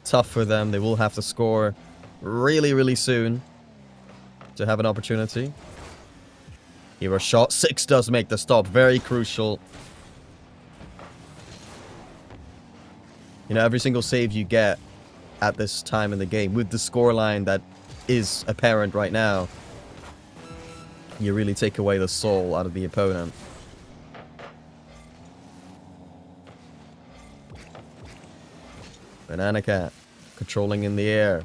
tough for them. They will have to score really, really soon to have an opportunity. Hero shot. 6 does make the stop. Very crucial. You know, every single save you get at this time in the game, with the scoreline that is apparent right now, you really take away the soul out of the opponent. Banana Cat controlling in the air,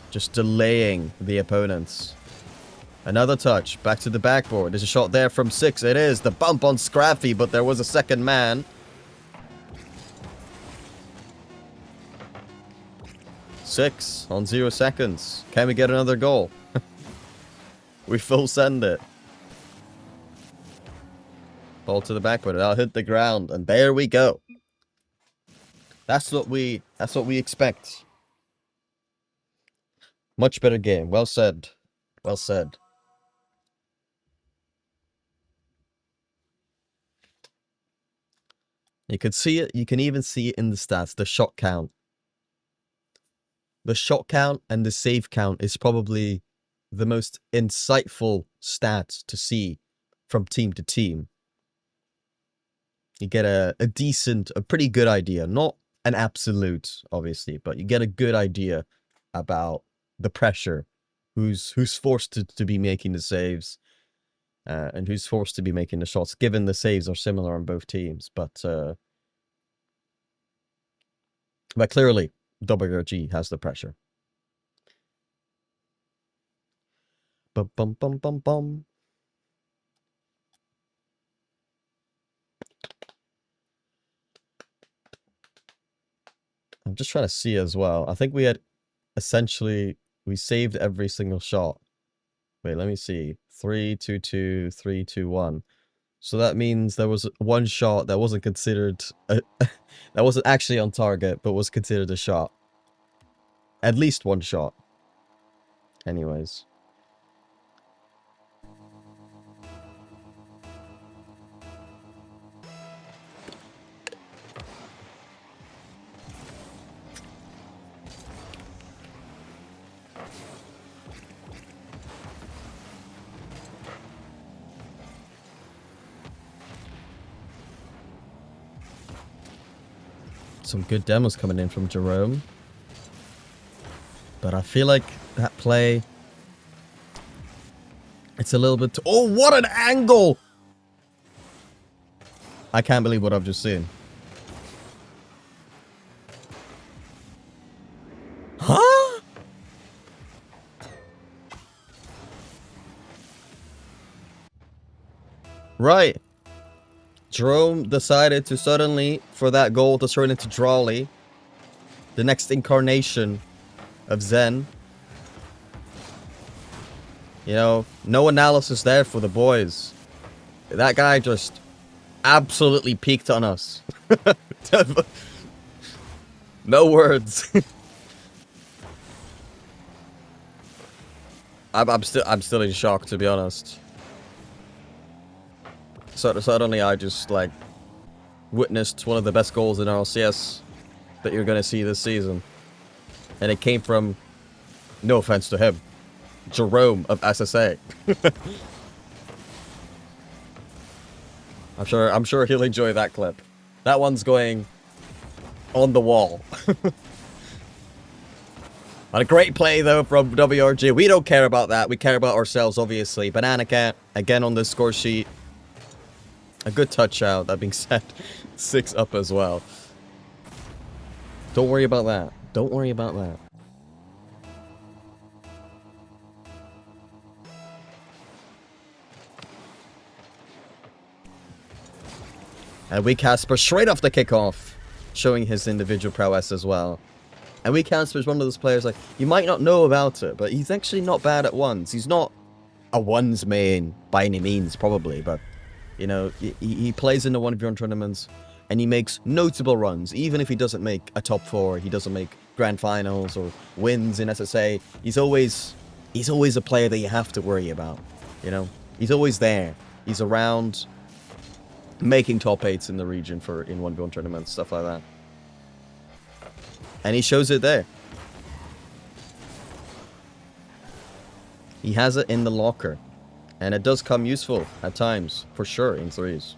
just delaying the opponents. Another touch, back to the backboard. There's a shot there from 6. It is the bump on Scraffy, but there was a second man. 6 on 0 seconds. Can we get another goal? We full send it. Ball to the backboard. I'll hit the ground, and there we go. That's what we expect. Much better game. Well said. Well said. You can see it. You can even see it in the stats. The shot count. The shot count and the save count is probably the most insightful stats to see from team to team. You get a pretty good idea. Not an absolute, obviously, but you get a good idea about the pressure. Who's forced to be making the saves, and who's forced to be making the shots, given the saves are similar on both teams. But clearly, WRG has the pressure. Bum bum bum bum bum. I'm just trying to see as well. I think we had essentially we saved every single shot. Wait, let me see. 3, 2, 2, 3, 2, 1. So that means there was one shot that wasn't considered that wasn't actually on target, but was considered a shot. At least one shot. Anyways. Some good demos coming in from Jerome. But I feel like that play... It's a little bit... Oh, what an angle! I can't believe what I've just seen. Huh? Right. Jerome decided to suddenly, for that goal, to turn into Drawley. The next incarnation of Zen. You know, no analysis there for the boys. That guy just absolutely peaked on us. No words. I'm still in shock, to be honest. So suddenly I just like witnessed one of the best goals in RLCS that you're gonna see this season, and it came from, no offense to him, Jerome of SSA. I'm sure he'll enjoy that clip. That one's going on the wall. What a great play though from WRG. We don't care about that. We care about ourselves, obviously. Banana Cat again on the score sheet. A good touch out, that being said. 6 up as well. Don't worry about that. Don't worry about that. And we Casper straight off the kickoff, showing his individual prowess as well. And we Casper is one of those players, like, you might not know about it, but he's actually not bad at ones. He's not a ones main by any means, probably, but you know, he plays in the 1v1 tournaments, and he makes notable runs. Even if he doesn't make a top 4, he doesn't make grand finals or wins in SSA. He's always a player that you have to worry about. You know, he's always there. He's around, making top 8s in the region in 1v1 tournaments, stuff like that. And he shows it there. He has it in the locker. And it does come useful at times, for sure, in 3s.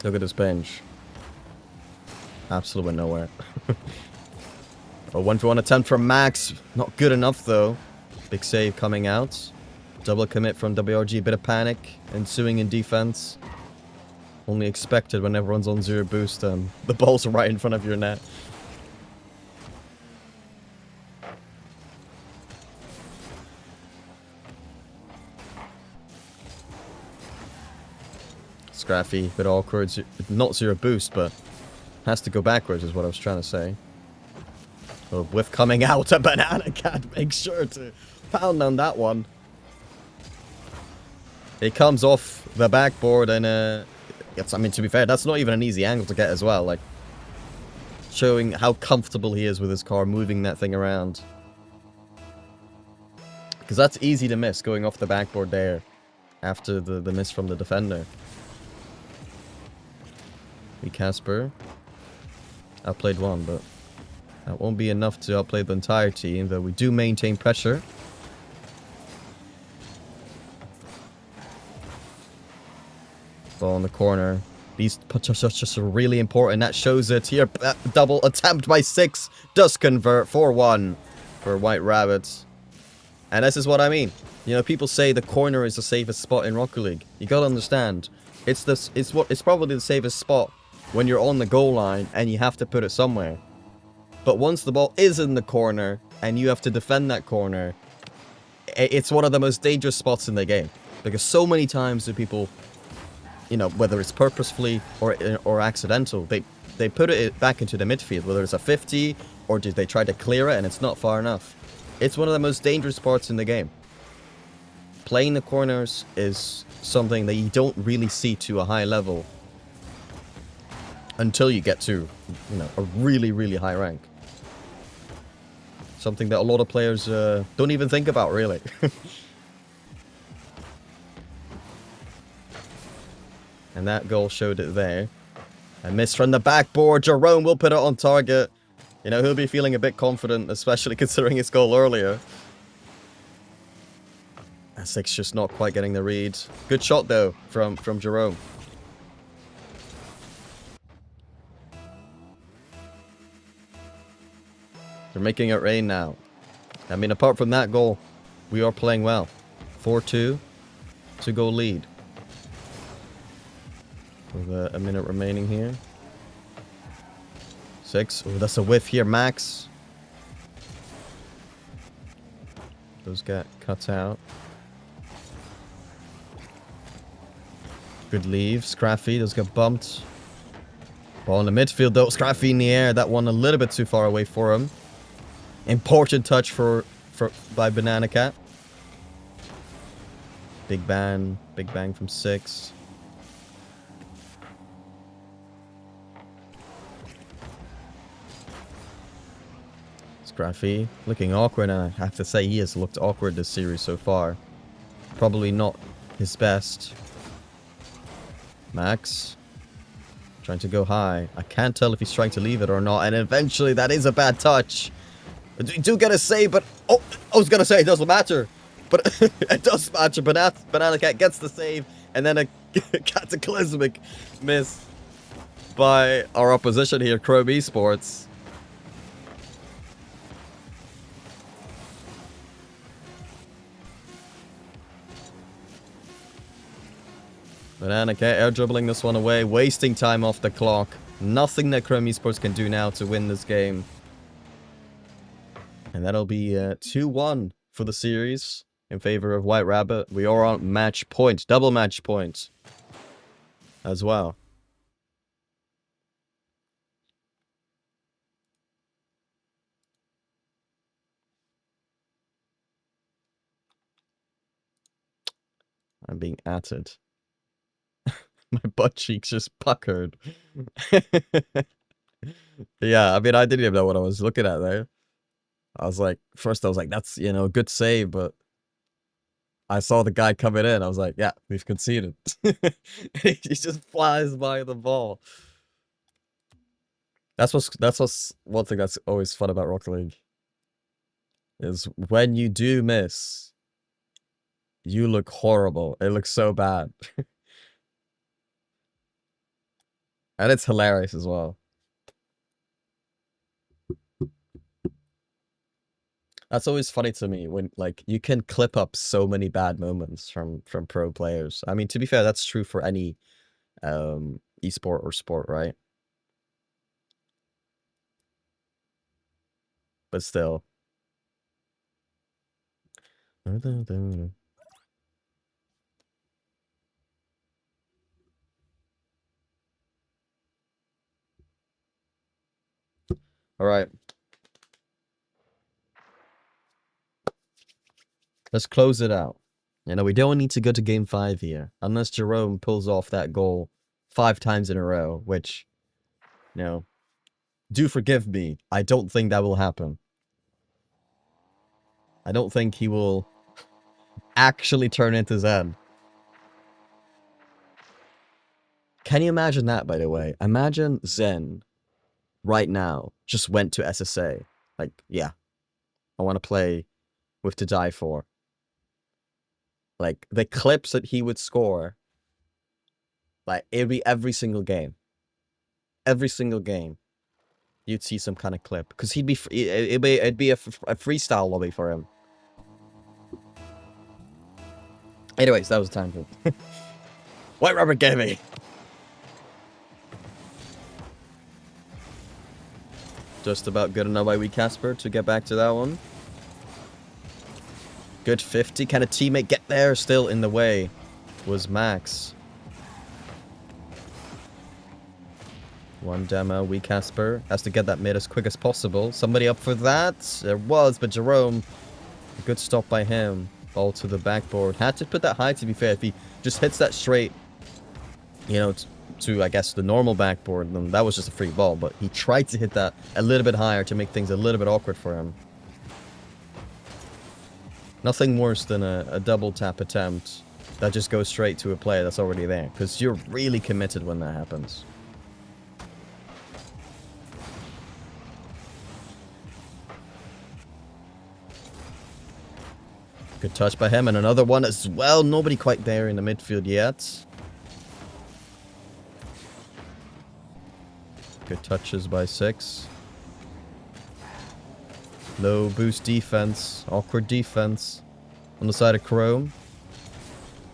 Look at this bench. Absolutely nowhere. A 1v1 attempt from Max. Not good enough, though. Big save coming out. Double commit from WRG, bit of panic ensuing in defense. Only expected when everyone's on 0 boost and the ball's right in front of your net. Scraffy, bit awkward. Not 0 boost, but has to go backwards is what I was trying to say. So with coming out, a Banana Cat makes sure to pound on that one. It comes off the backboard and, I mean, to be fair, that's not even an easy angle to get as well. Like, showing how comfortable he is with his car, moving that thing around. Because that's easy to miss, going off the backboard there, after the miss from the defender. We Casper. Outplayed one, but that won't be enough to outplay the entire team, though we do maintain pressure. Ball in the corner. These touches are just really important. That shows it here. Double attempt by 6 does convert 4-1 for White Rabbits. And this is what I mean. You know, people say the corner is the safest spot in Rocket League. You gotta understand, it's probably the safest spot when you're on the goal line and you have to put it somewhere. But once the ball is in the corner and you have to defend that corner, it's one of the most dangerous spots in the game. Because so many times do people, you know, whether it's purposefully or accidental, they put it back into the midfield, whether it's a 50 or did they try to clear it and it's not far enough. It's one of the most dangerous parts in the game. Playing the corners is something that you don't really see to a high level until you get to, you know, a really, really high rank. Something that a lot of players don't even think about, really. And that goal showed it there. A miss from the backboard. Jerome will put it on target. You know, he'll be feeling a bit confident, especially considering his goal earlier. Essex just not quite getting the read. Good shot, though, from Jerome. They're making it rain now. I mean, apart from that goal, we are playing well. 4-2. 2-goal lead. With a minute remaining here. 6. Oh, that's a whiff here, Max. Those get cut out. Good leave. Scraffy, those get bumped. Ball in the midfield, though. Scraffy in the air. That one a little bit too far away for him. Important touch by Banana Cat. Big bang from 6. Scraffy looking awkward, and I have to say he has looked awkward this series so far. Probably not his best. Max trying to go high. I can't tell if he's trying to leave it or not, and eventually that is a bad touch. You do get a save, but oh, I was gonna say it doesn't matter, but it does matter. Banana Cat gets the save, and then a cataclysmic miss by our opposition here, Chrome Esports. Banana Cat air dribbling this one away, wasting time off the clock. Nothing that Chrome Esports can do now to win this game. And that'll be 2-1 for the series in favor of White Rabbit. We are on match point, double match point as well. I'm being atted. My butt cheeks just puckered. Yeah, I mean, I didn't even know what I was looking at there. I was like, first I was like, that's, you know, a good save, but I saw the guy coming in. I was like, yeah, we've conceded. He just flies by the ball. That's what's one thing that's always fun about Rocket League. Is when you do miss, you look horrible. It looks so bad. And it's hilarious as well. That's always funny to me when, like, you can clip up so many bad moments from pro players. I mean, to be fair, that's true for any esport or sport, right? But still. All right. Let's close it out. You know, we don't need to go to game 5 here. Unless Jerome pulls off that goal 5 times in a row, which, you know, do forgive me. I don't think that will happen. I don't think he will actually turn into Zen. Can you imagine that, by the way? Imagine Zen right now just went to SSA. Like, yeah, I want to play with To Die For. Like, the clips that he would score, like, it'd be every single game. Every single game, you'd see some kind of clip. Because he'd be, it'd be a freestyle lobby for him. Anyways, that was a tangent. White Robert gave me. Just about good enough by Wee Casper to get back to that one. Good 50. Can a teammate get there? Still in the way was Max. One demo. Wee Casper has to get that mid as quick as possible. Somebody up for that? There was, but Jerome, a good stop by him. Ball to the backboard. Had to put that high, to be fair. If he just hits that straight, you know, to I guess the normal backboard, then that was just a free ball. But he tried to hit that a little bit higher to make things a little bit awkward for him. Nothing worse than a double tap attempt that just goes straight to a player that's already there, because you're really committed when that happens. Good touch by him, and another one as well. Nobody quite there in the midfield yet. Good touches by 6. Low boost defense. Awkward defense. On the side of Chrome.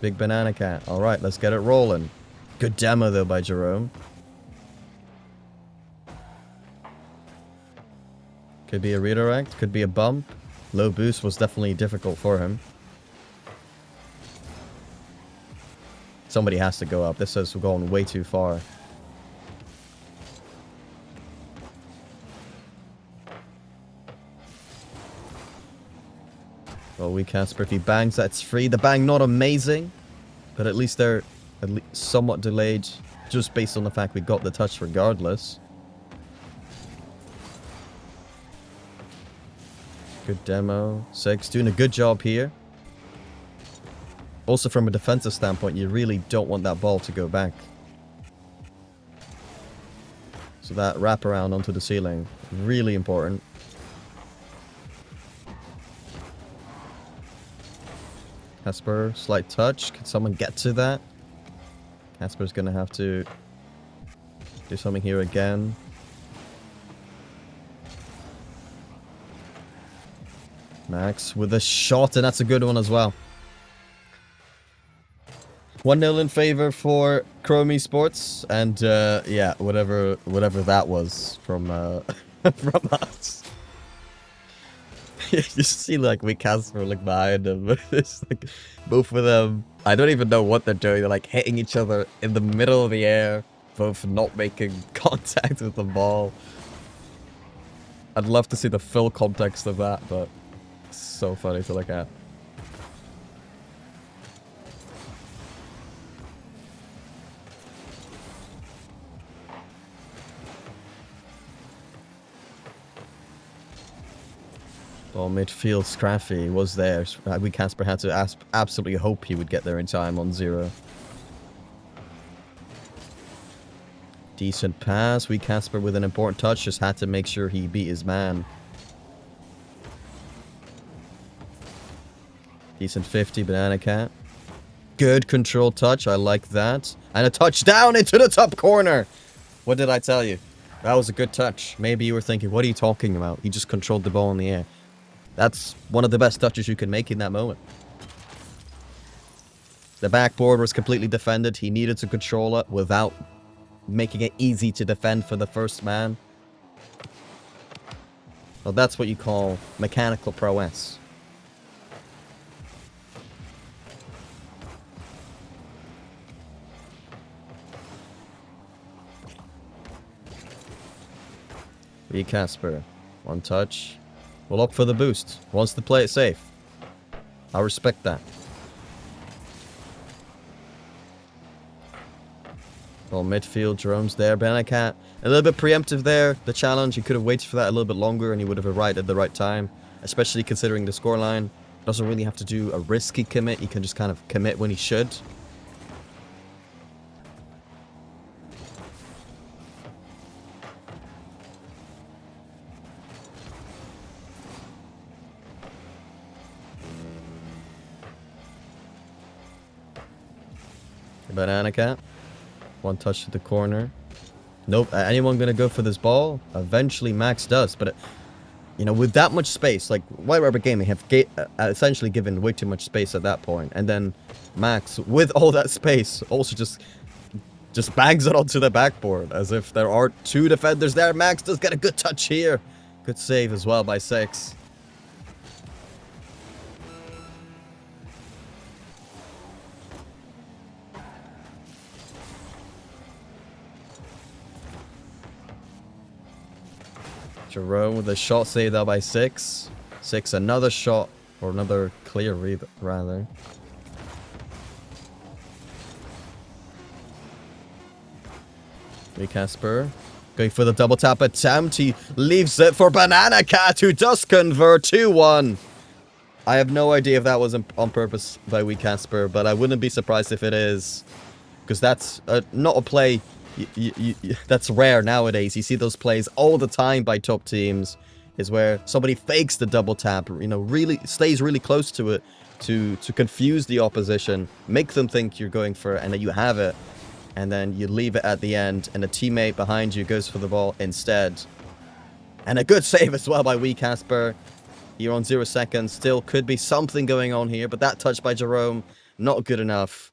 Big banana cat. Alright, let's get it rolling. Good demo though by Jerome. Could be a redirect. Could be a bump. Low boost was definitely difficult for him. Somebody has to go up. This is going way too far. Well, Wee Casper, if he bangs, that's free. The bang not amazing, but at least they're somewhat delayed, just based on the fact we got the touch regardless. Good demo. 6 doing a good job here. Also, from a defensive standpoint, you really don't want that ball to go back. So that wraparound onto the ceiling, really important. Casper, slight touch. Can someone get to that? Casper's gonna have to do something here again. Max with a shot, and that's a good one as well. 1-0 in favor for Chrome Esports, and yeah, whatever that was from from us. You just see like Wee Casper look behind them. It's like both of them. I don't even know what they're doing. They're like hitting each other in the middle of the air, both not making contact with the ball. I'd love to see the full context of that, but it's so funny to look at. Well, midfield Scraffy was there. Wee Casper had to absolutely hope he would get there in time on 0. Decent pass. Wee Casper with an important touch. Just had to make sure he beat his man. Decent 50, Banana Cat. Good control touch. I like that. And a touchdown into the top corner. What did I tell you? That was a good touch. Maybe you were thinking, what are you talking about? He just controlled the ball in the air. That's one of the best touches you can make in that moment. The backboard was completely defended. He needed to control it without making it easy to defend for the first man. Well, that's what you call mechanical prowess. Wee Casper. One touch. We'll opt for the boost. Wants to play it safe. I respect that. Well, midfield, Jerome's there. Benacat, a little bit preemptive there. The challenge, he could have waited for that a little bit longer and he would have arrived at the right time. Especially considering the scoreline. Doesn't really have to do a risky commit. He can just kind of commit when he should. Banana Cat. One touch to the corner. Nope. Anyone gonna go for this ball? Eventually Max does, but You know, with that much space, like White Rabbit Gaming have essentially given way too much space at that point, and then Max, with all that space, also just bangs it onto the backboard as if there are two defenders there. Max does get a good touch here. Good save as well by 6. Jerome with a shot saved out by 6. 6, another shot, or another clear read, rather. Casper going for the double tap attempt. He leaves it for Banana Cat, who does convert 2-1. I have no idea if that was on purpose by Casper, but I wouldn't be surprised if it is. Because that's not a play that's rare nowadays. You see those plays all the time by top teams, is where somebody fakes the double tap, you know, really stays really close to it to confuse the opposition, make them think you're going for it, and that you have it, and then you leave it at the end, and a teammate behind you goes for the ball instead. And a good save as well by Casper. You're on 0 seconds. Still could be something going on here, but that touch by Jerome, not good enough.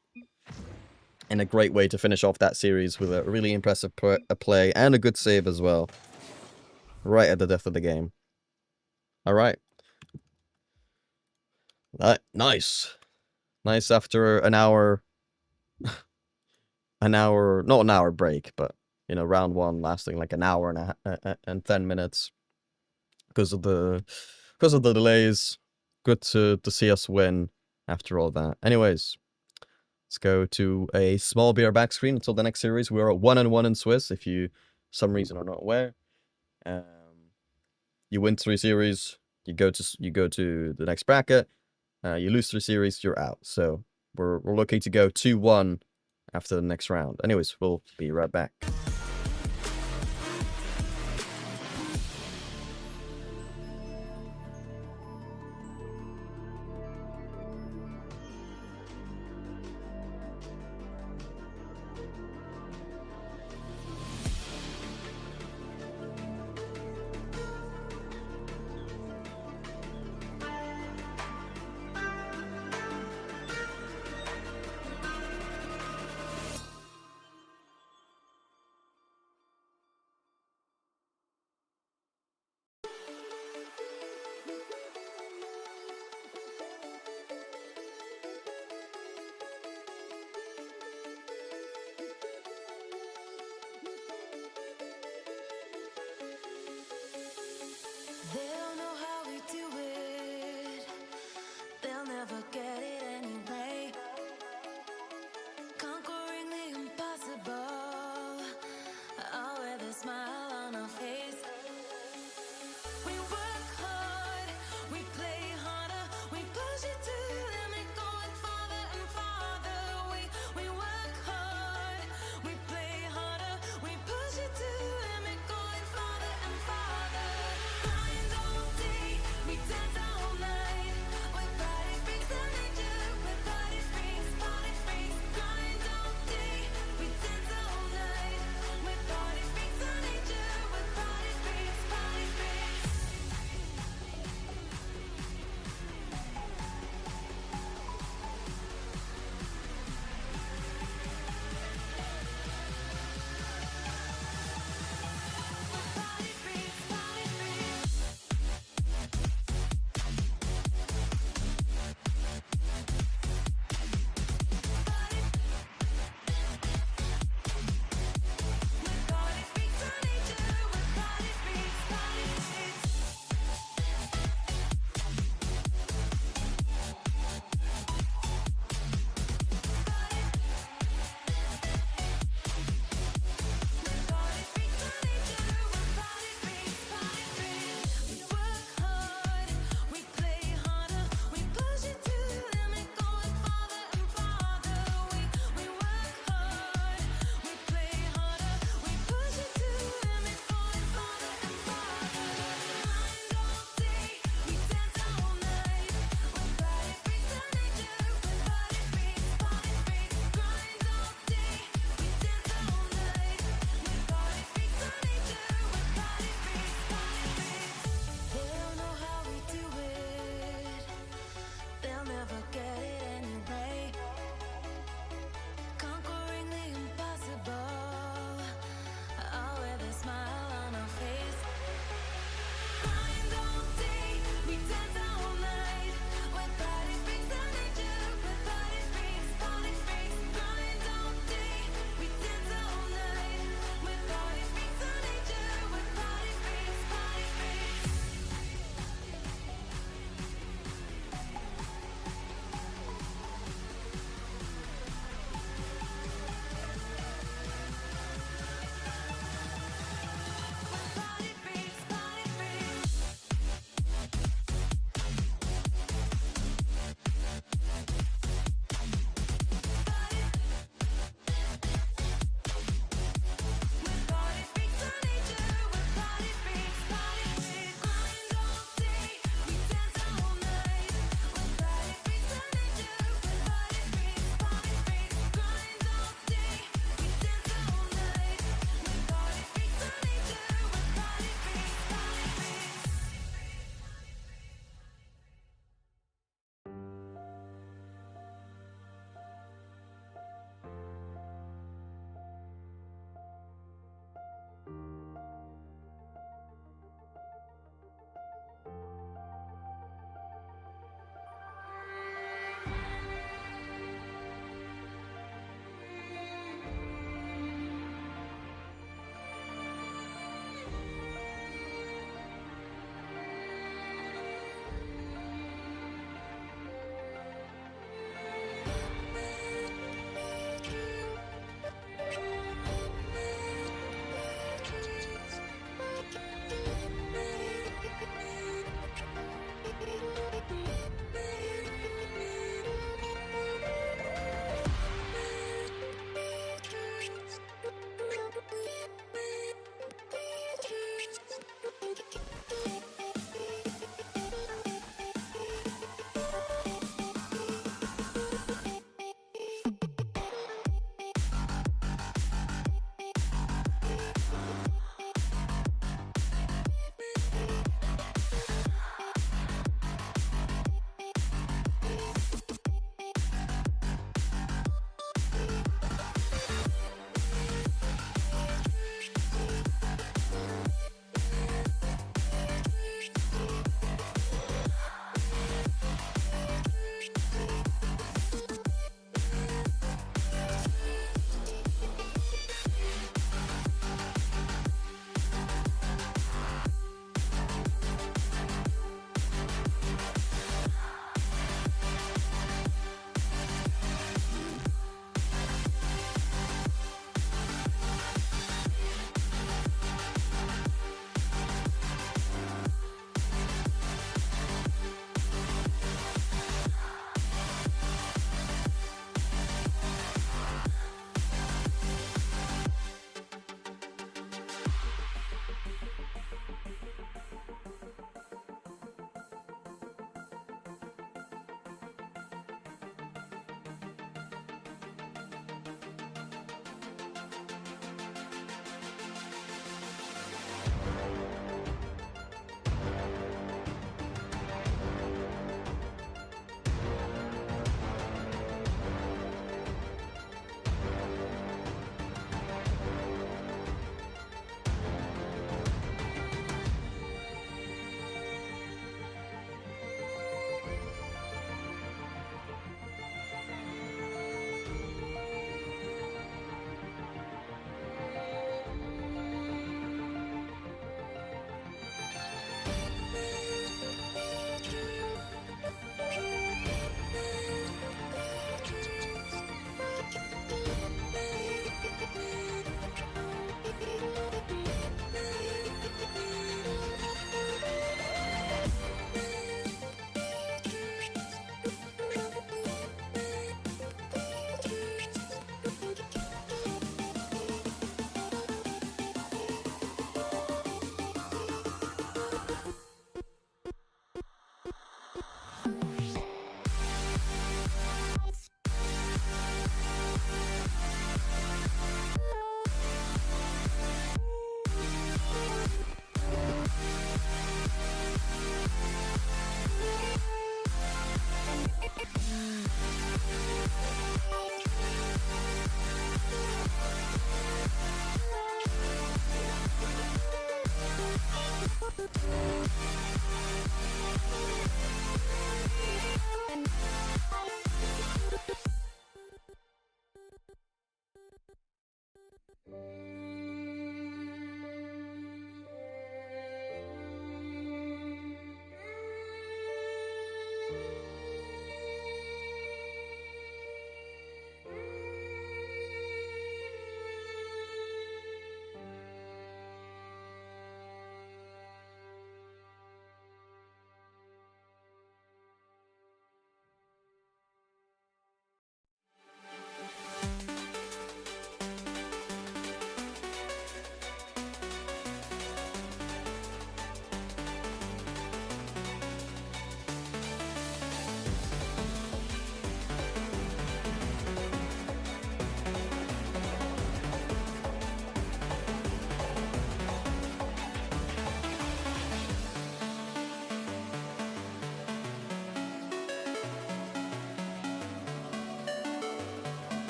And a great way to finish off that series with a really impressive play and a good save as well. Right at the death of the game. Alright. Nice. Nice after an hour... not an hour break, but, you know, round 1 lasting like an hour and 10 minutes. Because of the delays. Good to see us win after all that. Anyways. Let's go to a small BR back screen until the next series. We are at 1-1 in Swiss, if you, some reason, are not aware. You win 3 series, you go to the next bracket. You lose 3 series, you're out. So we're looking to go 2-1 after the next round. Anyways, we'll be right back.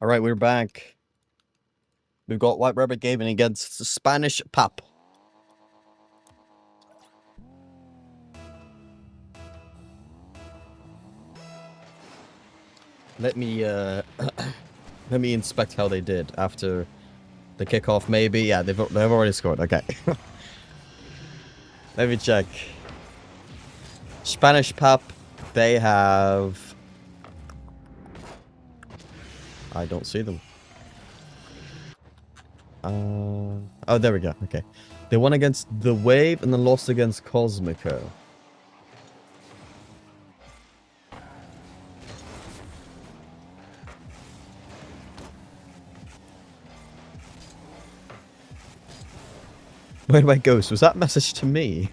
All right, we're back. We've got White Rabbit Gaming against Spanish Pap. Let me let me inspect how they did after the kickoff. Maybe, yeah, they've already scored. Okay. Let me check. Spanish Pap, they have. I don't see them. Oh, there we go. Okay. They won against The Wave and then lost against Cosmico. Wait, my ghost. Was that message to me?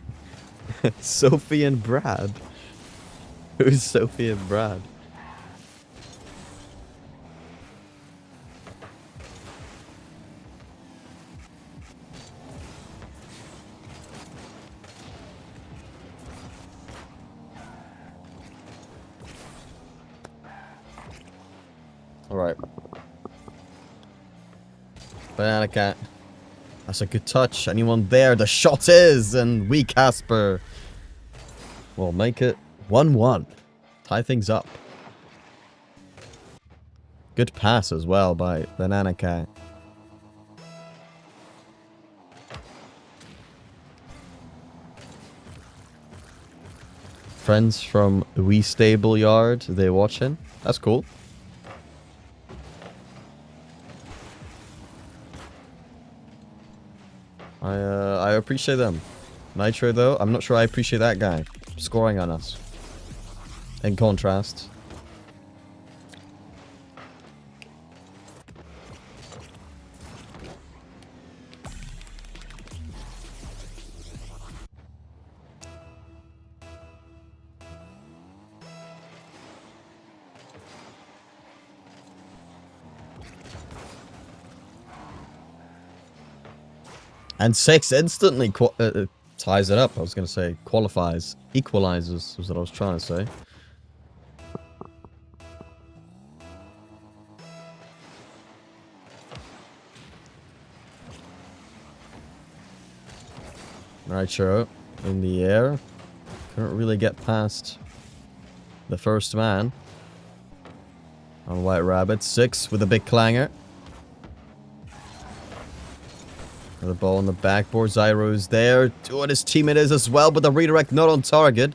Sophie and Brad. Who's Sophie and Brad? Alright. Banana Cat. That's a good touch. Anyone there? The shot is! And we, Casper, will make it 1-1. Tie things up. Good pass as well by Banana Cat. Friends from Wee Stable Yard, they watching? That's cool. I appreciate them. Nitro, though, I'm not sure I appreciate that guy scoring on us. In contrast. And 6 instantly ties it up. I was going to say qualifies. Equalizes was what I was trying to say. Nitro in the air. Couldn't really get past the first man. on White Rabbit. 6 with a big clanger. The ball on the backboard. Zyro's there. Oh, and his teammate is as well, but the redirect not on target.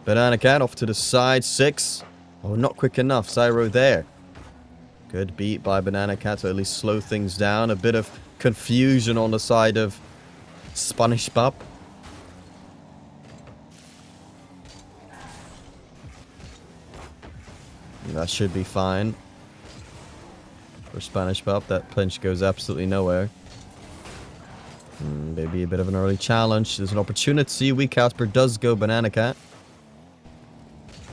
Banana Cat off to the side. 6. Oh, not quick enough. Zyro there. Good beat by Banana Cat to at least slow things down. A bit of confusion on the side of Spanish Pup. That should be fine. For Spanish Pup, that pinch goes absolutely nowhere. Maybe a bit of an early challenge. There's an opportunity. Wee Casper does go Banana Cat.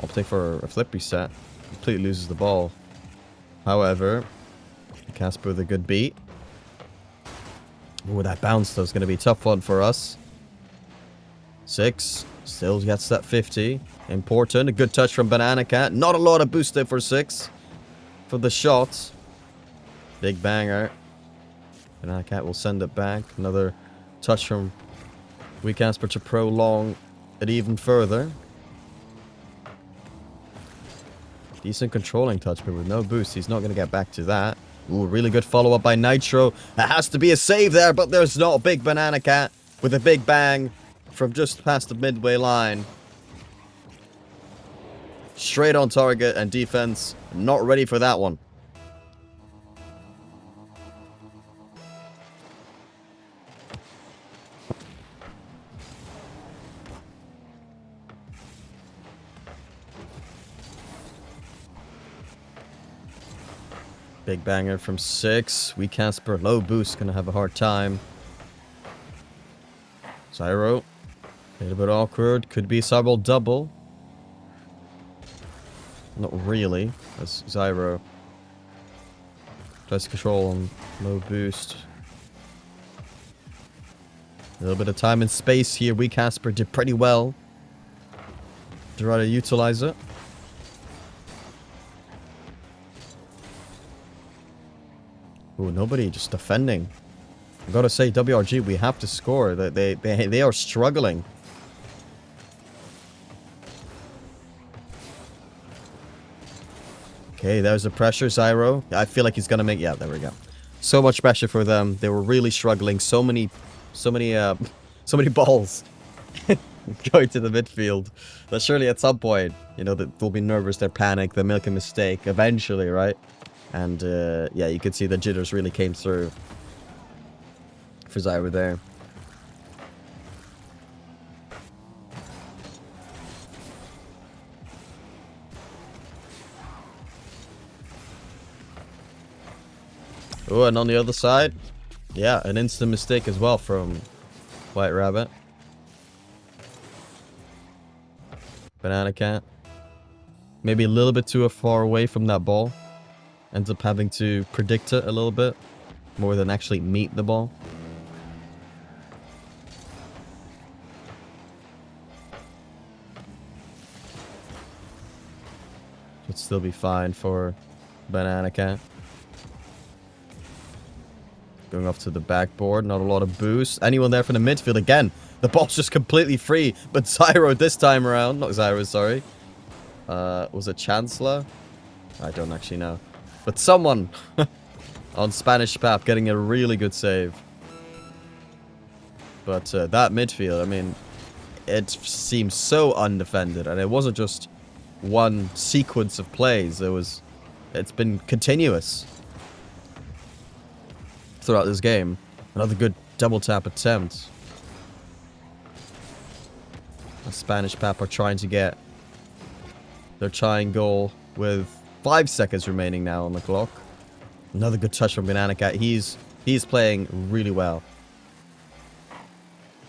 Opting for a flip reset. Completely loses the ball. However, Casper with a good beat. Oh, that bounce though is going to be a tough one for us. 6. Still gets that 50. Important. A good touch from Banana Cat. Not a lot of boost there for 6. For the shot. Big banger. Banana Cat will send it back. Another touch from Wee Casper to prolong it even further. Decent controlling touch, but with no boost, he's not going to get back to that. Ooh, really good follow-up by Nitro. That has to be a save there, but there's not a big Banana Cat with a big bang from just past the midway line. Straight on target, and defense not ready for that one. Big banger from 6. Wee Casper, low boost, gonna have a hard time. Zyro, a little bit awkward. Could be a Cyber double. Not really, as Zyro tries to control on low boost. A little bit of time and space here. Wee Casper did pretty well to try to utilize it. Ooh, nobody just defending. I've got to say, WRG, we have to score. They are struggling. Okay, there's the pressure, Zyro. I feel like he's gonna make. Yeah, there we go. So much pressure for them. They were really struggling. So many balls going to the midfield. That surely at some point, you know, they'll be nervous. They'll panic. They'll make a mistake eventually, right? And yeah, you could see the jitters really came through for Zyro there. Oh, and on the other side, yeah, an instant mistake as well from White Rabbit. Banana Cat. Maybe a little bit too far away from that ball. Ends up having to predict it a little bit more than actually meet the ball. Should still be fine for Banana Cat. Going off to the backboard, not a lot of boost. Anyone there from the midfield again? The ball's just completely free, but Zyro this time around, not Zyro, sorry. Was it Chancellor? I don't actually know. But someone on Spanish Pap getting a really good save. But that midfield, I mean, it seems so undefended. And it wasn't just one sequence of plays. It's been continuous throughout this game. Another good double tap attempt. The Spanish Pap are trying to get their tying goal with 5 seconds remaining now on the clock. Another good touch from Banana Cat. He's playing really well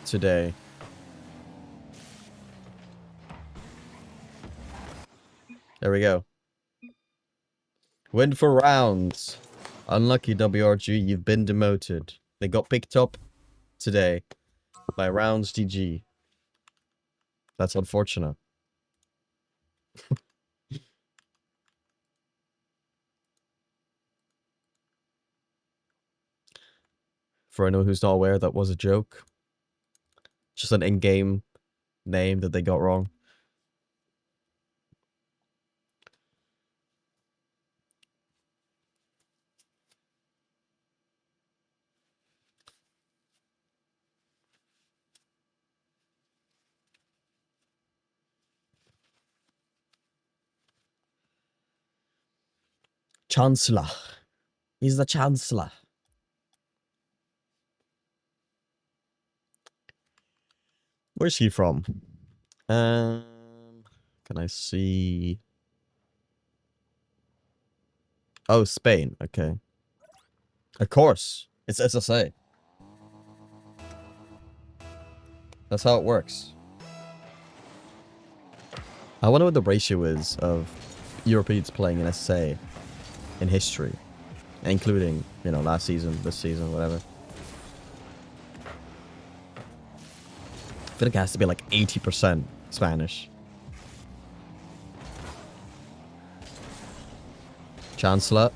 today. There we go. Win for rounds. Unlucky WRG, you've been demoted. They got picked up today by Rounds GG. That's unfortunate. For anyone who's not aware, that was a joke. Just an in-game name that they got wrong. Chancellor. He's the Chancellor. Where's he from? Can I see? Oh, Spain. Okay. Of course. It's SSA. That's how it works. I wonder what the ratio is of Europeans playing in SSA in history. Including, you know, last season, this season, whatever. I feel like it has to be like 80% Spanish. Chancellor.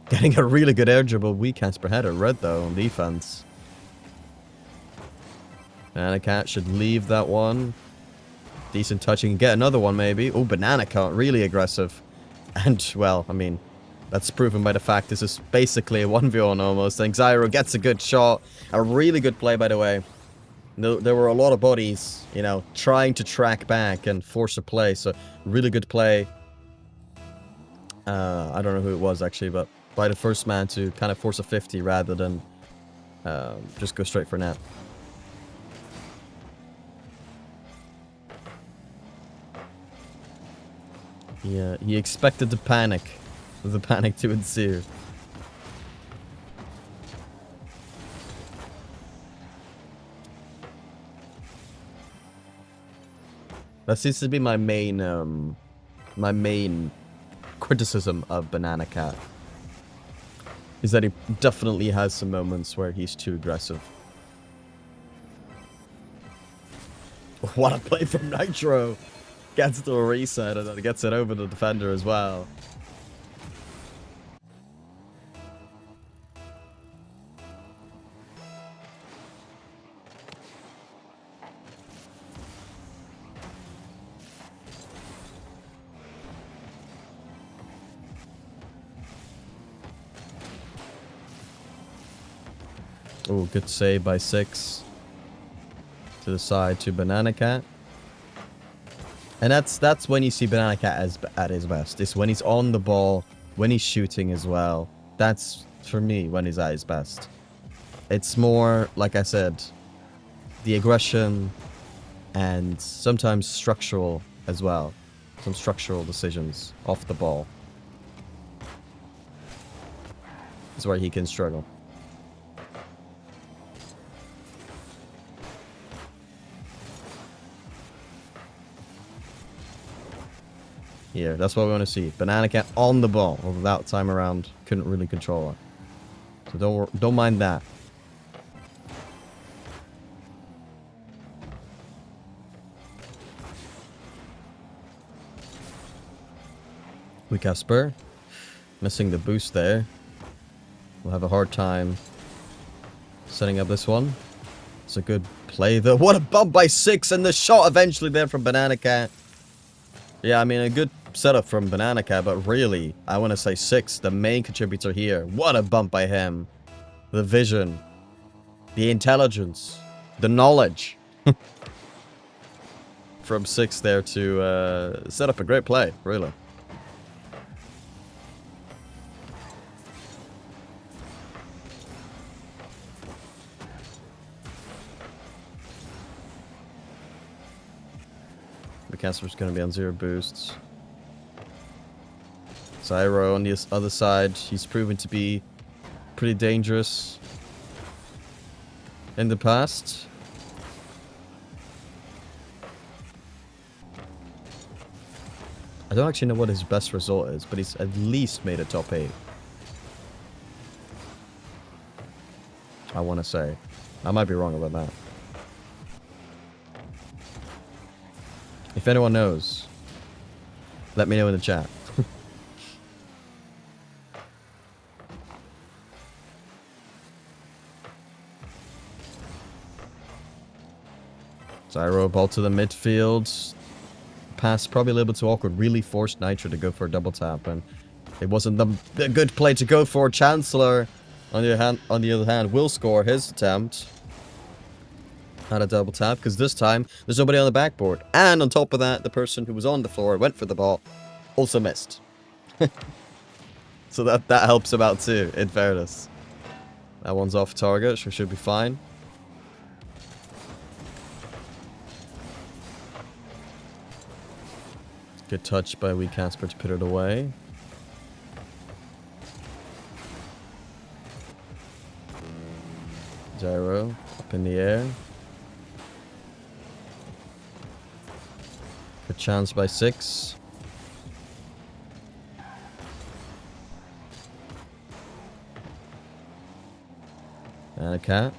Getting a really good air dribble. Weak hands per header. Red though on defense. Banana Cat should leave that one. Decent touching. Get another one maybe. Oh, Banana Cat. Really aggressive. And, well, I mean, that's proven by the fact this is basically a 1v1 almost. And Xyro gets a good shot. A really good play, by the way. There were a lot of bodies, you know, trying to track back and force a play. So, really good play. I don't know who it was, actually, but by the first man to kind of force a 50 rather than just go straight for net. Yeah, he expected the panic to ensue. That seems to be my main criticism of Banana Cat. Is that he definitely has some moments where he's too aggressive. What a play from Nitro! Gets to a reset and then gets it over the defender as well. Oh, good save by 6. To the side to Banana Cat. And that's when you see Banana Cat at his best. It's when he's on the ball, when he's shooting as well. That's, for me, when he's at his best. It's more, like I said, the aggression and sometimes structural as well. Some structural decisions off the ball. Is where he can struggle. Here, that's what we want to see. Banana Cat on the ball. Although that time around, couldn't really control it. So don't mind that. Weak Casper. Missing the boost there. We'll have a hard time setting up this one. It's a good play though. What a bump by 6 and the shot eventually there from Banana Cat. Yeah, I mean, a good setup from Banana Cat, but really, I want to say 6, the main contributor here. What a bump by him. The vision. The intelligence. The knowledge. From 6 there to set up a great play, really. The Casper's going to be on 0 boosts. Zyro on the other side, he's proven to be pretty dangerous in the past. I don't actually know what his best result is, but he's at least made a top 8. I want to say. I might be wrong about that. If anyone knows, let me know in the chat. Zyro ball to the midfield. Pass probably a little bit too awkward. Really forced Nitro to go for a double tap, and it wasn't the good play to go for. Chancellor, on the other hand, will score his attempt at a double tap because this time there's nobody on the backboard, and on top of that, the person who was on the floor went for the ball, also missed. So that helps him out too, in fairness. That one's off target, so should be fine. Good touch by wee Casper to put it away. Gyro up in the air. Good chance by 6. And a cat.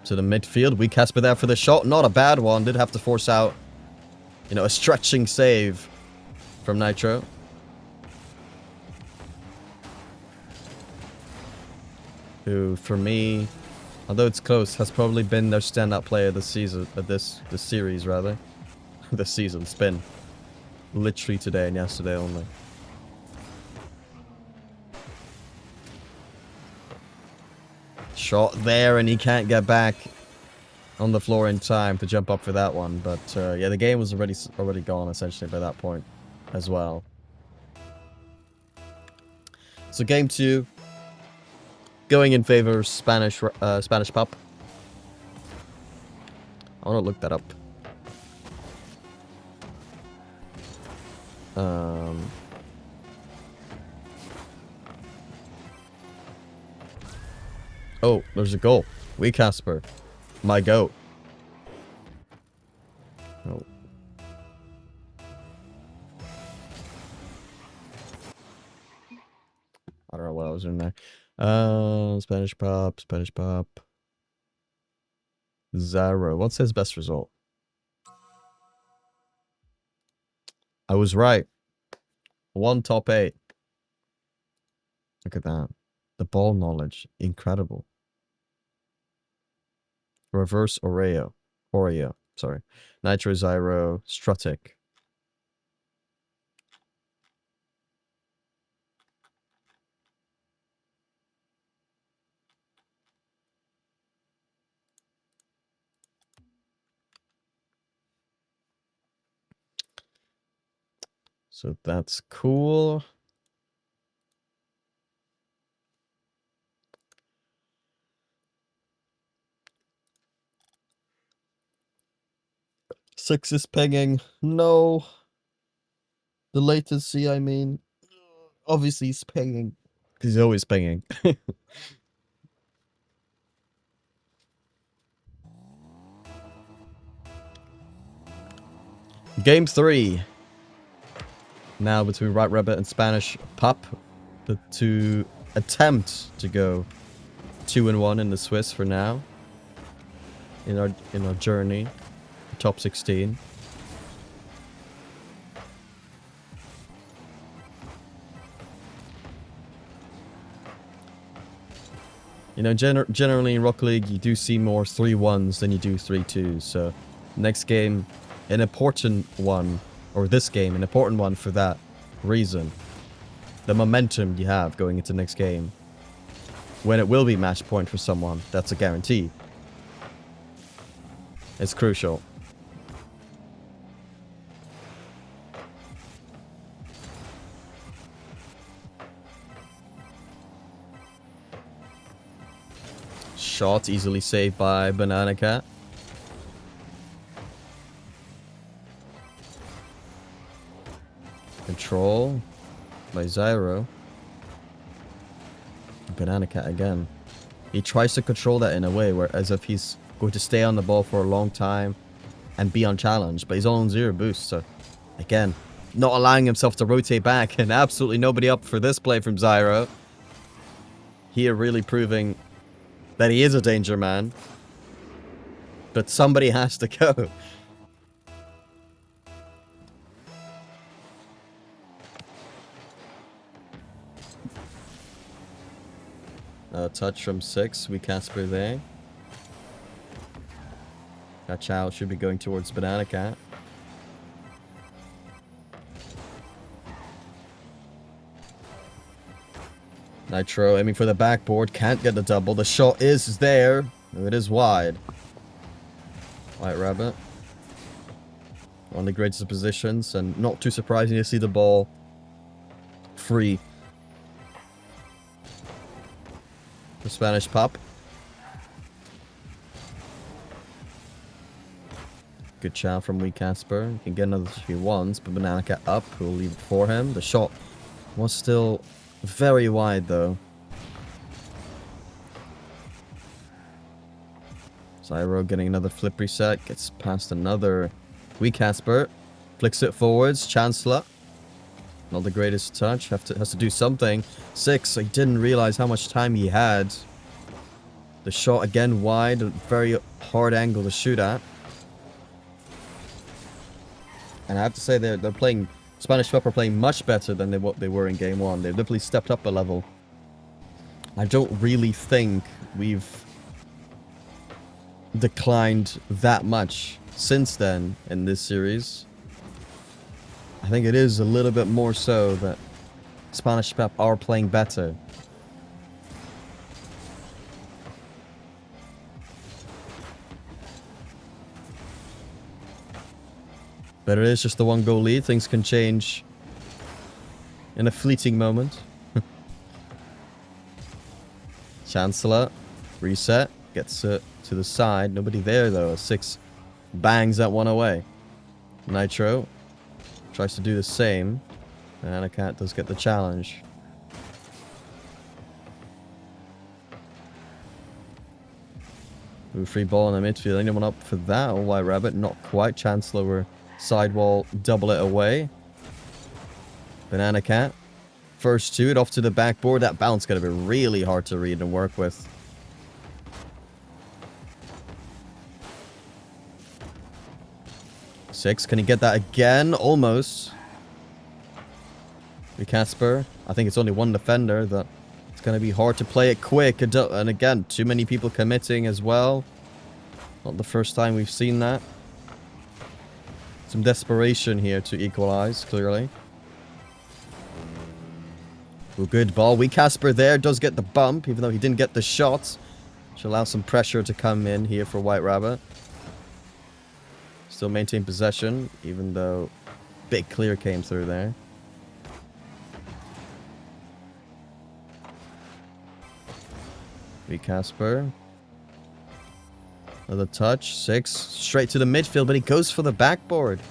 To the midfield. Wee Casper there for the shot. Not a bad one. Did have to force out, you know, a stretching save from Nitro. Who, for me, although it's close, has probably been their standout player this season, this series rather. This season, it's been literally today and yesterday only. Shot there, and he can't get back on the floor in time to jump up for that one. But yeah, the game was already gone essentially by that point as well. So game 2, going in favor of Spanish Pup. I want to look that up. Oh, there's a goal. Wee Casper. My goat. Oh. I don't know what I was in there. Spanish Pop. Zyro. What's his best result? I was right. 1 top 8. Look at that. The ball knowledge. Incredible. Reverse Oreo. Sorry. Nitro Zyro. Strutic. So that's cool. Six is pinging. No. The latency, I mean. Obviously he's pinging. He's always pinging. Game 3. Now between White Rabbit and Spanish Pup. To attempt to go 2-1 in the Swiss for now. In our journey. Top 16. You know, generally in Rocket League, you do see more 3-1s than you do 3-2s. So, next game, an important one, or this game, an important one for that reason. The momentum you have going into next game, when it will be match point for someone, that's a guarantee. It's crucial. Shot easily saved by Banana Cat. Control by Zyro. Banana Cat again. He tries to control that in a way where as if he's going to stay on the ball for a long time and be unchallenged, but he's all on 0 boost, so again, not allowing himself to rotate back, and absolutely nobody up for this play from Zyro. Here really proving that he is a danger man. But somebody has to go. Touch from 6. Wee Casper there. That child should be going towards Banana Cat. Nitro aiming for the backboard. Can't get the double. The shot is there. It is wide. White Rabbit. One of the greatest positions. And not too surprising to see the ball free The Spanish pop. Good shot from Wee Casper. He can get another if he wants, but Banana Cat up. Who will leave it for him. The shot was still very wide though. Zyro getting another flip reset. Gets past another Wee Casper. Flicks it forwards. Chancellor. Not the greatest touch. Has to do something. 6. He didn't realize how much time he had. The shot again wide. A very hard angle to shoot at. And I have to say they're playing... Spanish Pep are playing much better than what they were in game 1. They've definitely stepped up a level. I don't really think we've declined that much since then in this series. I think it is a little bit more so that Spanish Pep are playing better. But it is just the 1 goal lead. Things can change in a fleeting moment. Chancellor. Reset. Gets it to the side. Nobody there though. 6 bangs that one away. Nitro tries to do the same. And Anacat does get the challenge. Ooh, free ball in the midfield. Anyone up for that? Oh, White Rabbit. Not quite. Chancellor were sidewall, double it away. Banana Cat. First 2, it off to the backboard. That bounce going to be really hard to read and work with. Six, can he get that again? Almost. Casper. I think it's only 1 defender. That it's going to be hard to play it quick. And again, too many people committing as well. Not the first time we've seen that. Some desperation here to equalize, clearly. Ooh, good ball. Wee Casper there does get the bump, even though he didn't get the shot. Which allows some pressure to come in here for White Rabbit. Still maintain possession, even though big clear came through there. Wee Casper. Another touch. 6. Straight to the midfield, but he goes for the backboard.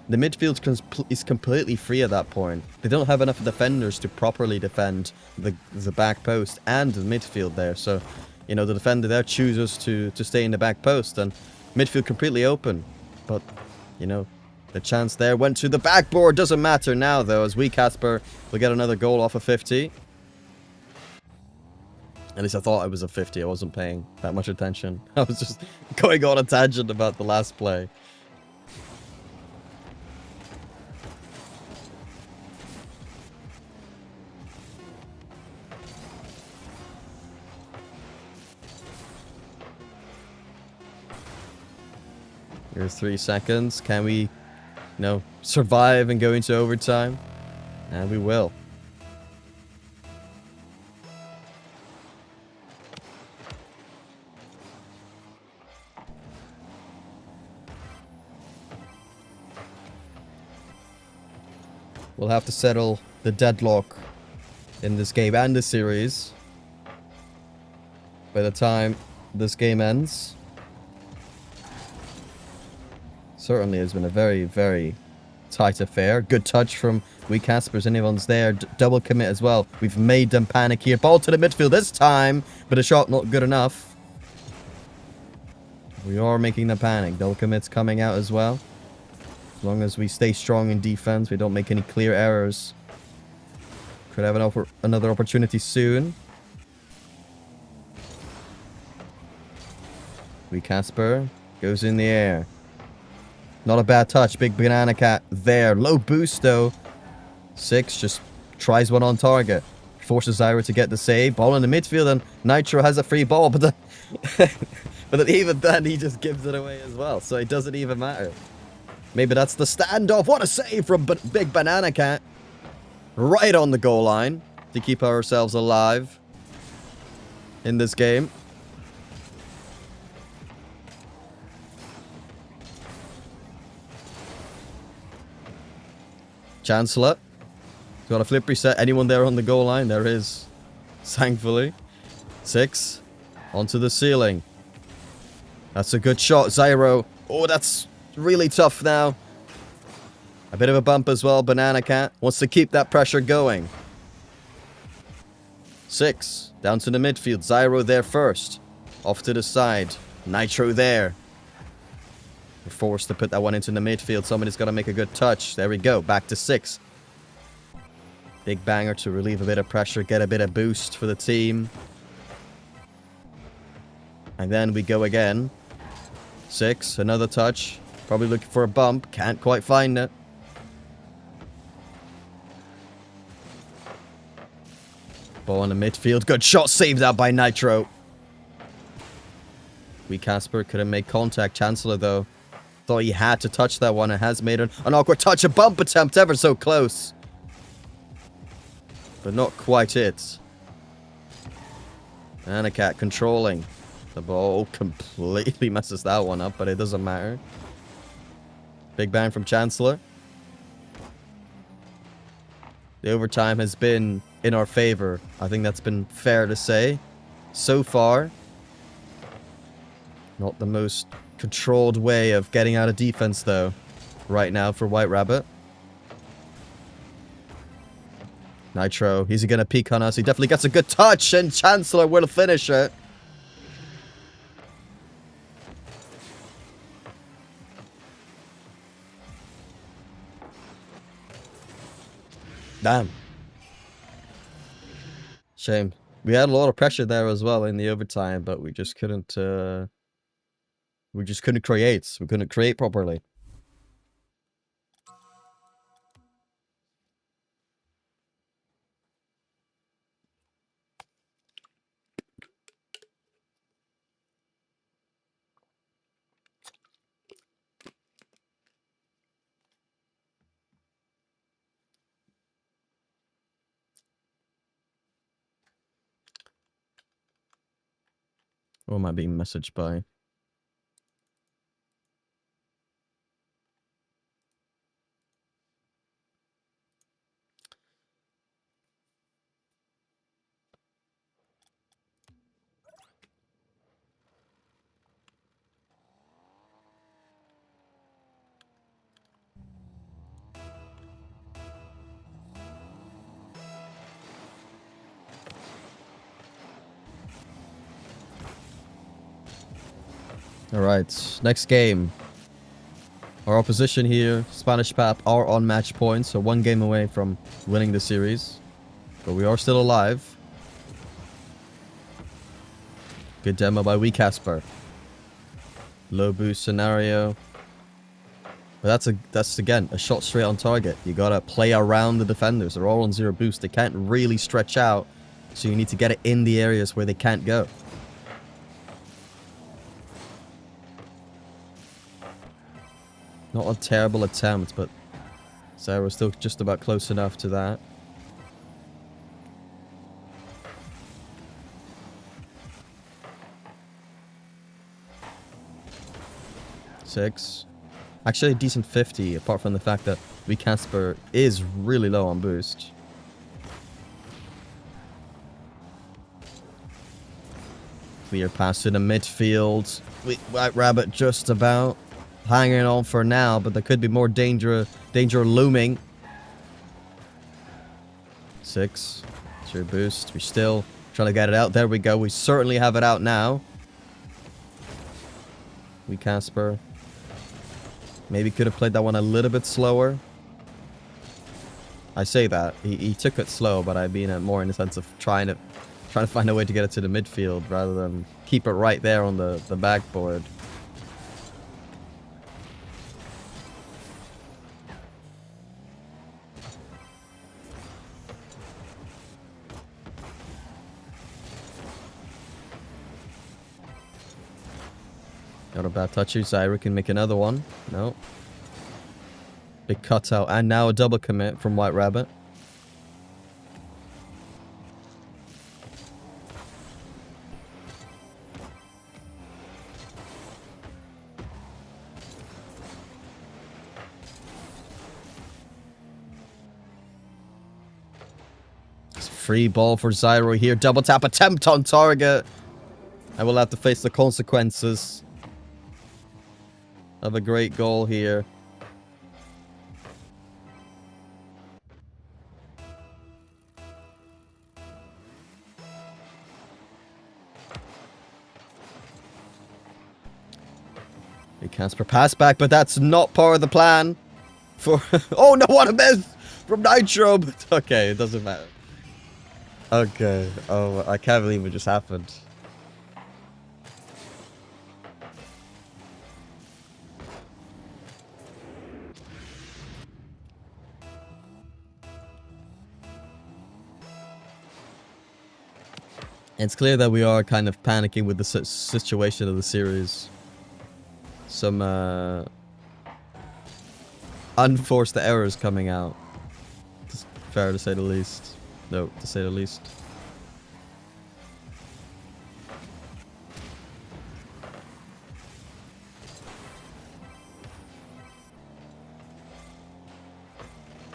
The midfield is completely free at that point. They don't have enough defenders to properly defend the back post and the midfield there. So, you know, the defender there chooses to stay in the back post. And midfield completely open. But, you know, the chance there went to the backboard. Doesn't matter now, though, as Wee Casper will get another goal off of 50. At least I thought it was a 50. I wasn't paying that much attention. I was just going on a tangent about the last play. Here's 3 seconds. Can we, survive and go into overtime? And we will. We'll have to settle the deadlock in this game and the series by the time this game ends. Certainly has been a very, very tight affair. Good touch from Wee Casper's. Anyone's there. Double commit as well. We've made them panic here. Ball to the midfield this time, but a shot not good enough. We are making them panic. Double commits coming out as well. As long as we stay strong in defense, we don't make any clear errors. Could have another opportunity soon. Wee Casper goes in the air. Not a bad touch. Big Banana Cat there. Low boost, though. 6 just tries one on target. Forces Zyra to get the save. Ball in the midfield, and Nitro has a free ball. But then even then, he just gives it away as well. So it doesn't even matter. Maybe that's the standoff. What a save from Big Banana Cat. Right on the goal line to keep ourselves alive in this game. Chancellor. Got a flip reset. Anyone there on the goal line? There is. Thankfully. 6. Onto the ceiling. That's a good shot, Zyro. Oh, that's really tough now. A bit of a bump as well. Banana Cat wants to keep that pressure going. 6. Down to the midfield. Zyro there first. Off to the side. Nitro there. We're forced to put that one into the midfield. Somebody's got to make a good touch. There we go. Back to 6. Big banger to relieve a bit of pressure. Get a bit of boost for the team. And then we go again. 6. Another touch. Probably looking for a bump. Can't quite find it. Ball in the midfield. Good shot. Saved out by Nitro. Wee Casper couldn't make contact. Chancellor, though, thought he had to touch that one. It has made an awkward touch. A bump attempt ever so close. But not quite it. Anacat controlling. The ball completely messes that one up, but it doesn't matter. Big bang from Chancellor. The overtime has been in our favor. I think that's been fair to say. So far, not the most controlled way of getting out of defense, though, right now for White Rabbit. Nitro, he's going to peek on us. He definitely gets a good touch, and Chancellor will finish it. Damn. Shame. We had a lot of pressure there as well in the overtime, but we just couldn't create. We couldn't create properly. Who am I being messaged by? Alright, next game. Our opposition here, Spanish Pap, are on match points, so 1 game away from winning the series. But we are still alive. Good demo by Wee Casper. Low boost scenario. But that's again a shot straight on target. You gotta play around the defenders. They're all on 0 boost. They can't really stretch out, so you need to get it in the areas where they can't go. Not a terrible attempt, but Sarah's still just about close enough to that. Six. Actually a decent 50, apart from the fact that Wee Casper is really low on boost. Clear pass to the midfield. White Rabbit just about hanging on for now, but there could be more danger looming. 6. It's your boost. We're still trying to get it out. There we go. We certainly have it out now. Wee Casper. Maybe could have played that one a little bit slower. I say that. He took it slow, but I mean it more in the sense of trying to find a way to get it to the midfield rather than keep it right there on the backboard. Not a bad touch. Zyra can make another one. No. Big cutout. And now a double commit from White Rabbit. Free ball for Zyro here. Double tap attempt on target. I will have to face the consequences of a great goal here. Hey, Casper pass back, but that's not part of the plan. For oh no, what a miss from Nitro. But okay, it doesn't matter. Okay. Oh, I can't believe it just happened. It's clear that we are kind of panicking with the situation of the series. Some unforced errors coming out. It's fair to say the least. No, to say the least.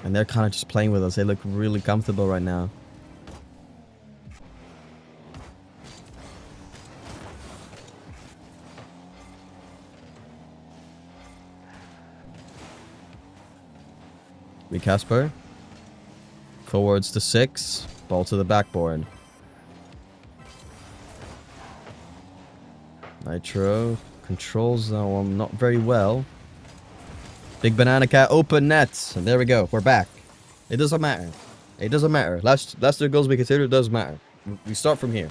And they're kind of just playing with us. They look really comfortable right now. Casper. Forwards to 6. Ball to the backboard. Nitro controls that one not very well. Big Banana Cat open nets. And there we go. We're back. It doesn't matter. It doesn't matter. Last 2 goals we consider, it does matter. We start from here.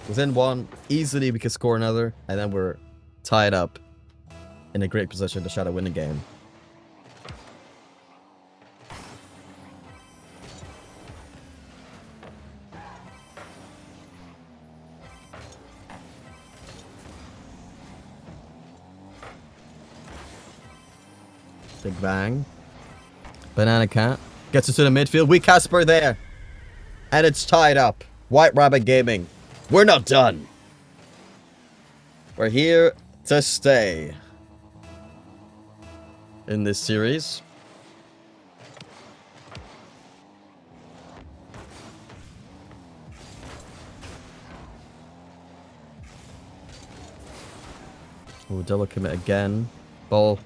Within 1, easily we can score another. And then we're tied up in a great position to try to win the game. Big bang. Banana Cat gets it to the midfield. We Casper there. And it's tied up. White Rabbit Gaming. We're not done. We're here to stay in this series. Oh, double commit again. Ball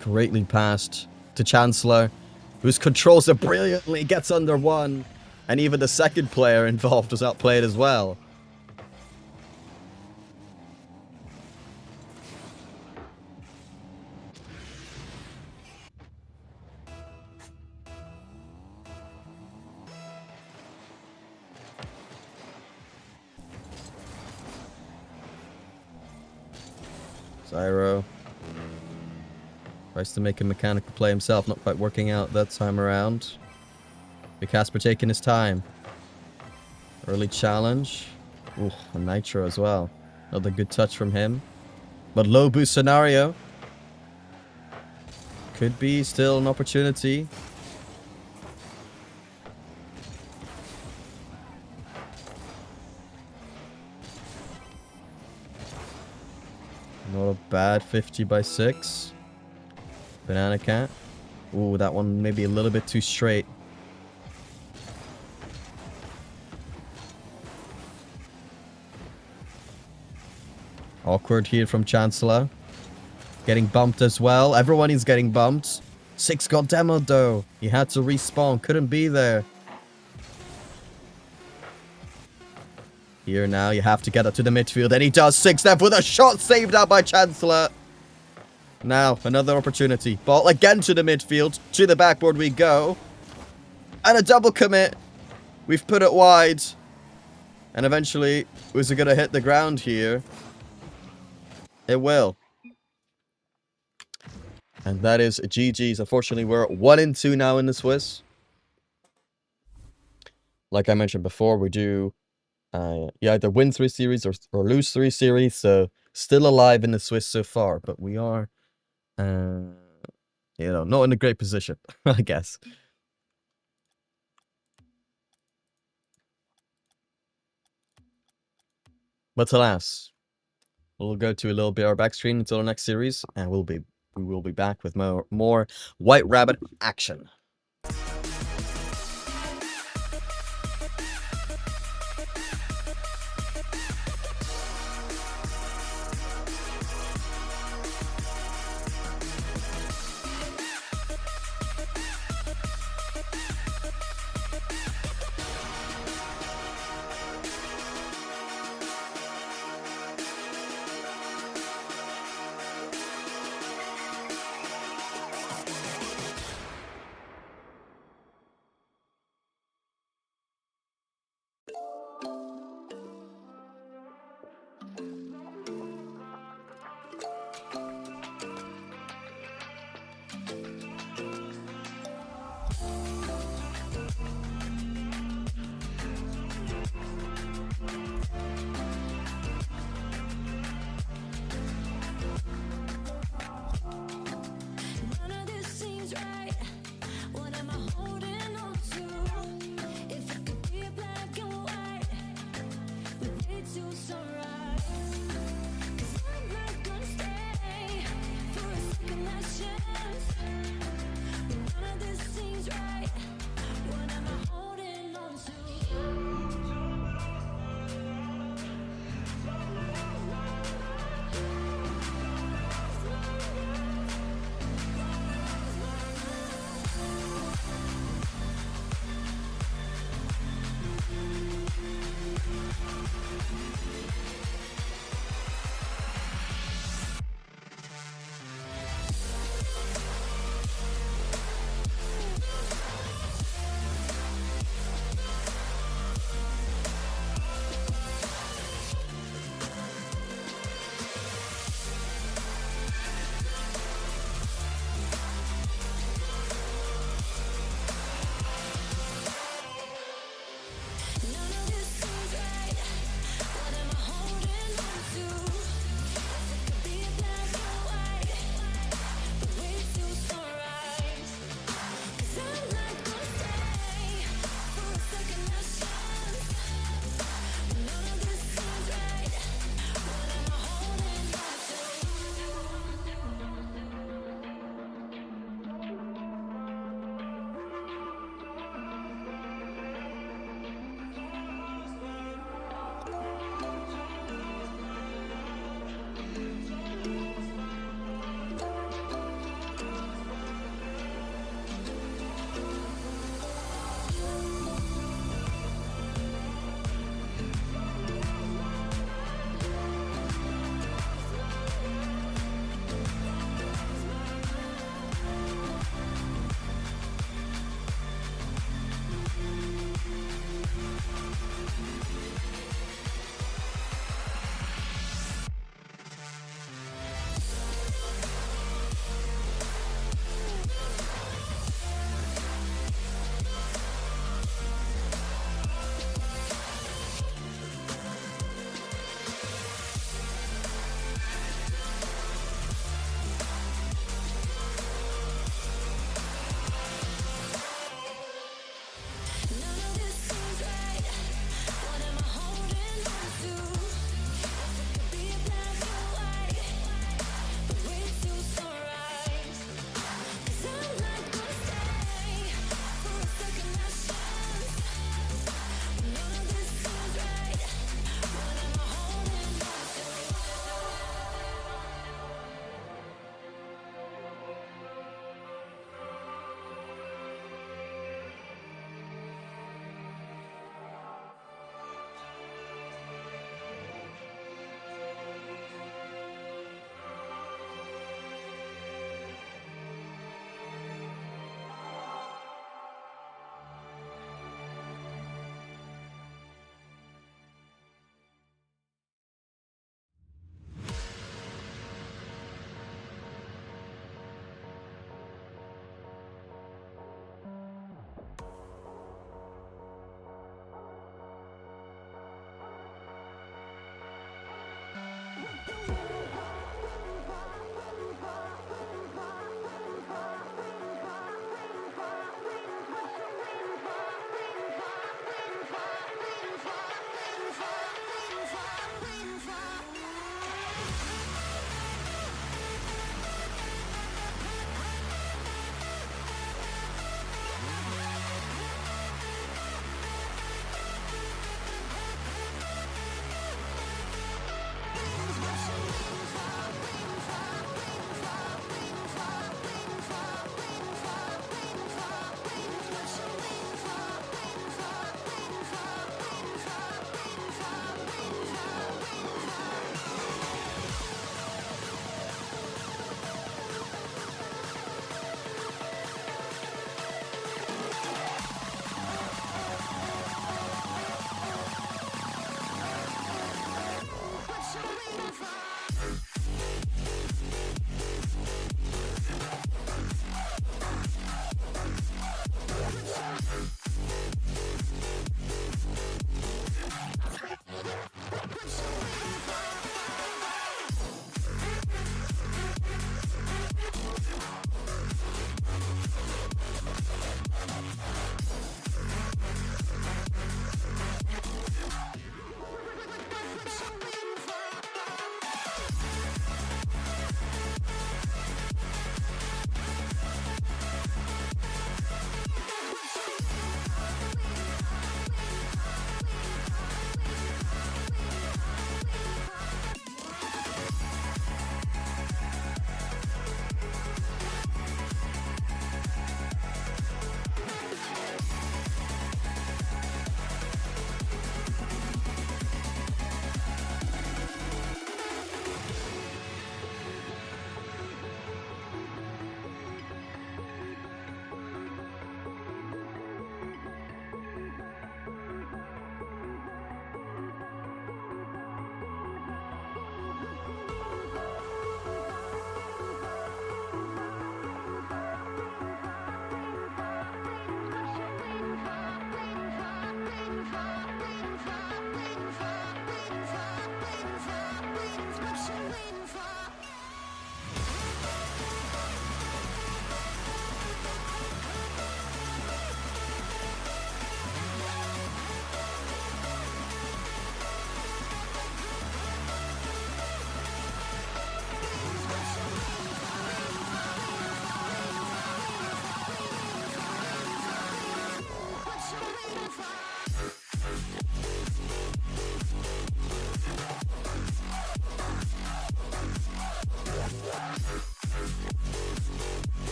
greatly passed to Chancellor, who controls it brilliantly, gets under 1, and even the second player involved was outplayed as well. Zyro tries to make a mechanical play himself, not quite working out that time around. Casper taking his time. Early challenge. Ooh, a Nitro as well. Another good touch from him. But low boost scenario. Could be still an opportunity. Not a bad 50 by 6. Banana Cat. Ooh, that one maybe a little bit too straight. Awkward here from Chancellor. Getting bumped as well. Everyone is getting bumped. 6 got demoed though. He had to respawn. Couldn't be there. Here now, you have to get up to the midfield. And he does. 6 step with a shot saved out by Chancellor. Now, another opportunity. Ball again to the midfield. To the backboard we go. And a double commit. We've put it wide. And eventually, was it going to hit the ground here? It will. And that is GG's. Unfortunately, we're 1-2 now in the Swiss. Like I mentioned before, we do you either win 3 series or lose 3 series. So, still alive in the Swiss so far. But we are... not in a great position, I guess. But alas, we'll go to a little bit our back screen until our next series, and we will be back with more White Rabbit action.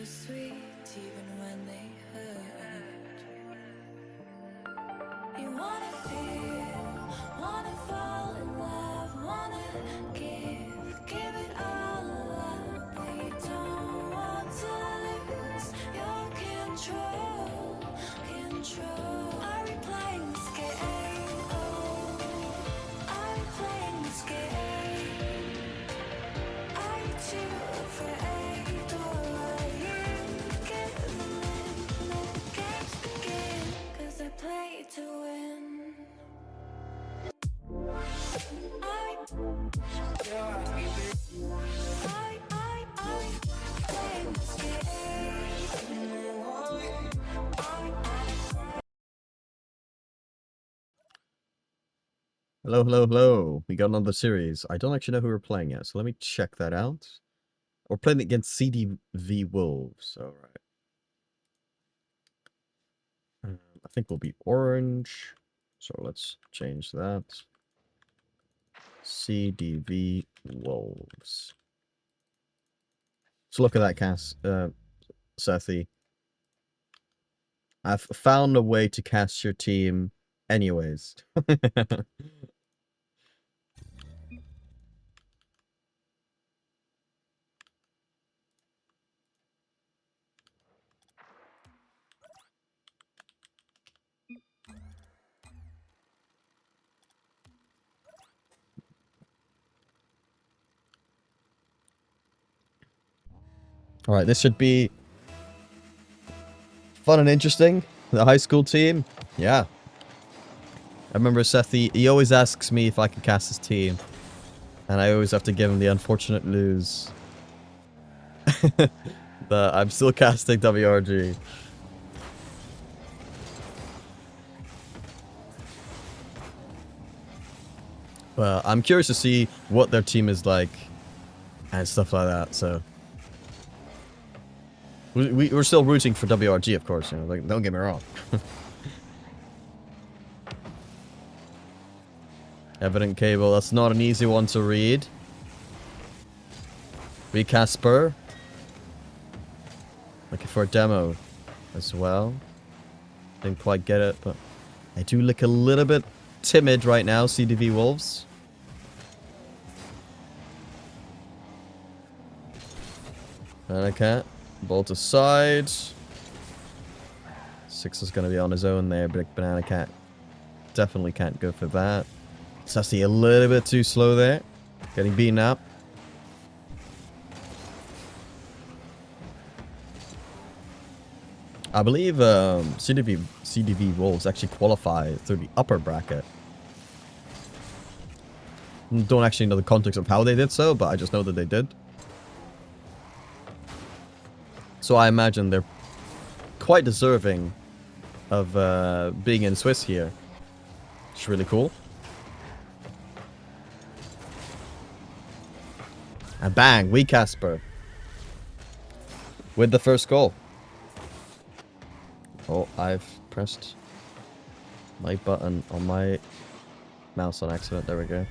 sweet even when they hurt. You wanna feel, wanna fall in love, wanna give it all up, but you don't want to lose your control. Are we playing this game? Oh, are we playing this game? Are you too afraid, or are you giving in? Let the games begin, 'cause I play to win. Are we playing this game? Hello, hello, hello. We got another series. I don't actually know who we're playing yet, so let me check that out. We're playing against CDV Wolves. All right. I think we'll be orange. So let's change that. CDV Wolves. So look at that, Sethi. I've found a way to cast your team anyways. Alright, this should be fun and interesting. The high school team. Yeah. I remember Sethi, he always asks me if I can cast his team. And I always have to give him the unfortunate news that I'm still casting WRG. Well, I'm curious to see what their team is like and stuff like that, so. We're still rooting for WRG, of course, you know, like, don't get me wrong. Evident cable, that's not an easy one to read. Casper. Looking for a demo as well. Didn't quite get it, but I do look a little bit timid right now, CDV Wolves. Banana Cat. Bolt aside. 6 is going to be on his own there, but Banana Cat definitely can't go for that. Sassy a little bit too slow there. Getting beaten up. I believe CDV Wolves actually qualify through the upper bracket. Don't actually know the context of how they did so, but I just know that they did. So I imagine they're quite deserving of being in Swiss here. It's really cool. And bang, we Casper. With the first goal. Oh, I've pressed my button on my mouse on accident. There we go.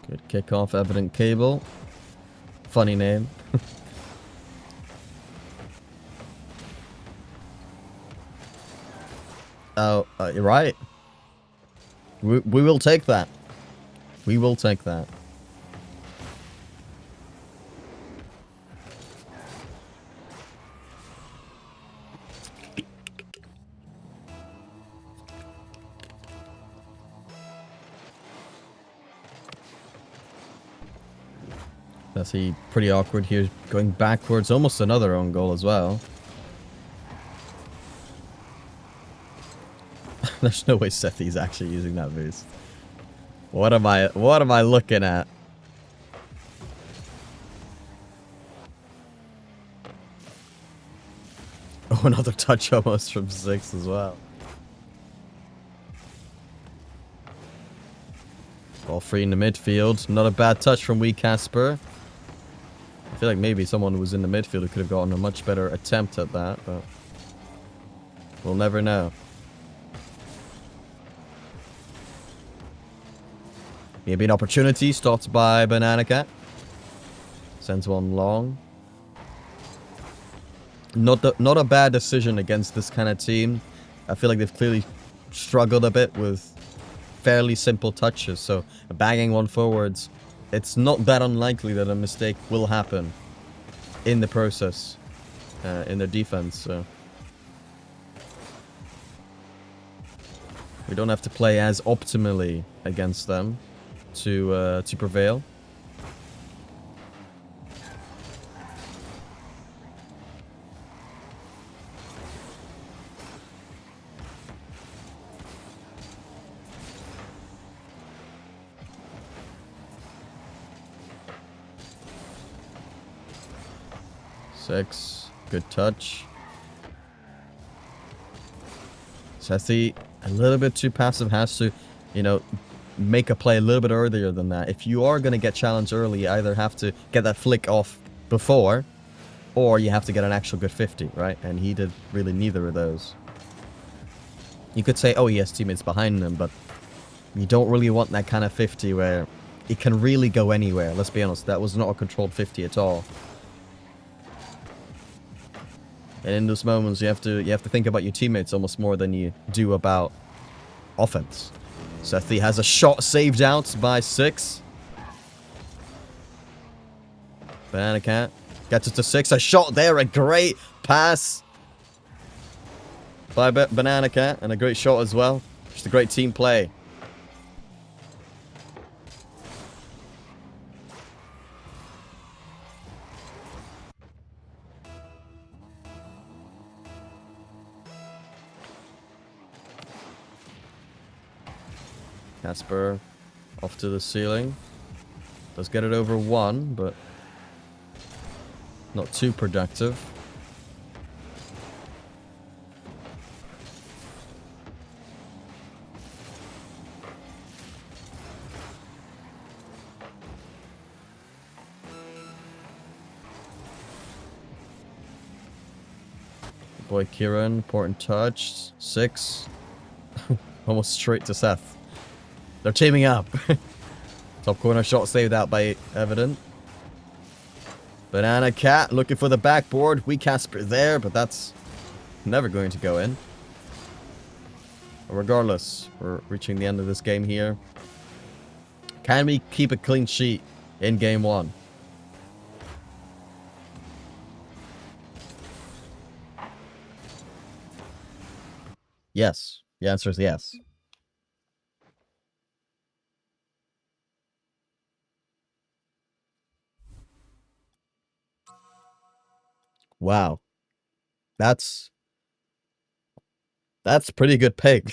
Good kickoff, Evident Cable. Funny name. Oh, you're right. We will take that. We will take that. That's pretty awkward here, going backwards. Almost another own goal as well. There's no way Sethi's actually using that boost. What am I looking at? Oh, another touch almost from 6 as well. Ball free in the midfield. Not a bad touch from wee Casper. I feel like maybe someone who was in the midfield who could have gotten a much better attempt at that, but we'll never know. Maybe an opportunity stopped by Banana Cat. Sends one long. Not a bad decision against this kind of team. I feel like they've clearly struggled a bit with fairly simple touches. So banging one forwards, it's not that unlikely that a mistake will happen in the process, in their defense. So we don't have to play as optimally against them to prevail. Six. Good touch. Sethi, a little bit too passive, has to, you know, make a play a little bit earlier than that. If you are going to get challenged early, you either have to get that flick off before, or you have to get an actual good 50, right? And he did really neither of those. You could say, oh, he has teammates behind him, but you don't really want that kind of 50 where it can really go anywhere. Let's be honest, that was not a controlled 50 at all. And in those moments, you have to think about your teammates almost more than you do about offense. Sethi has a shot saved out by 6. Banana Cat gets it to 6. A shot there, a great pass by Banana Cat, and a great shot as well. Just a great team play. Casper off to the ceiling. Does get it over 1, but not too productive. Boy Kieran, important touch. 6. Almost straight to Seth. They're teaming up. Top corner shot saved out by Evident. Banana Cat looking for the backboard. We Casper there, but that's never going to go in. Regardless, we're reaching the end of this game here. Can we keep a clean sheet in game 1? Yes. The answer is yes. Wow. That's pretty good ping.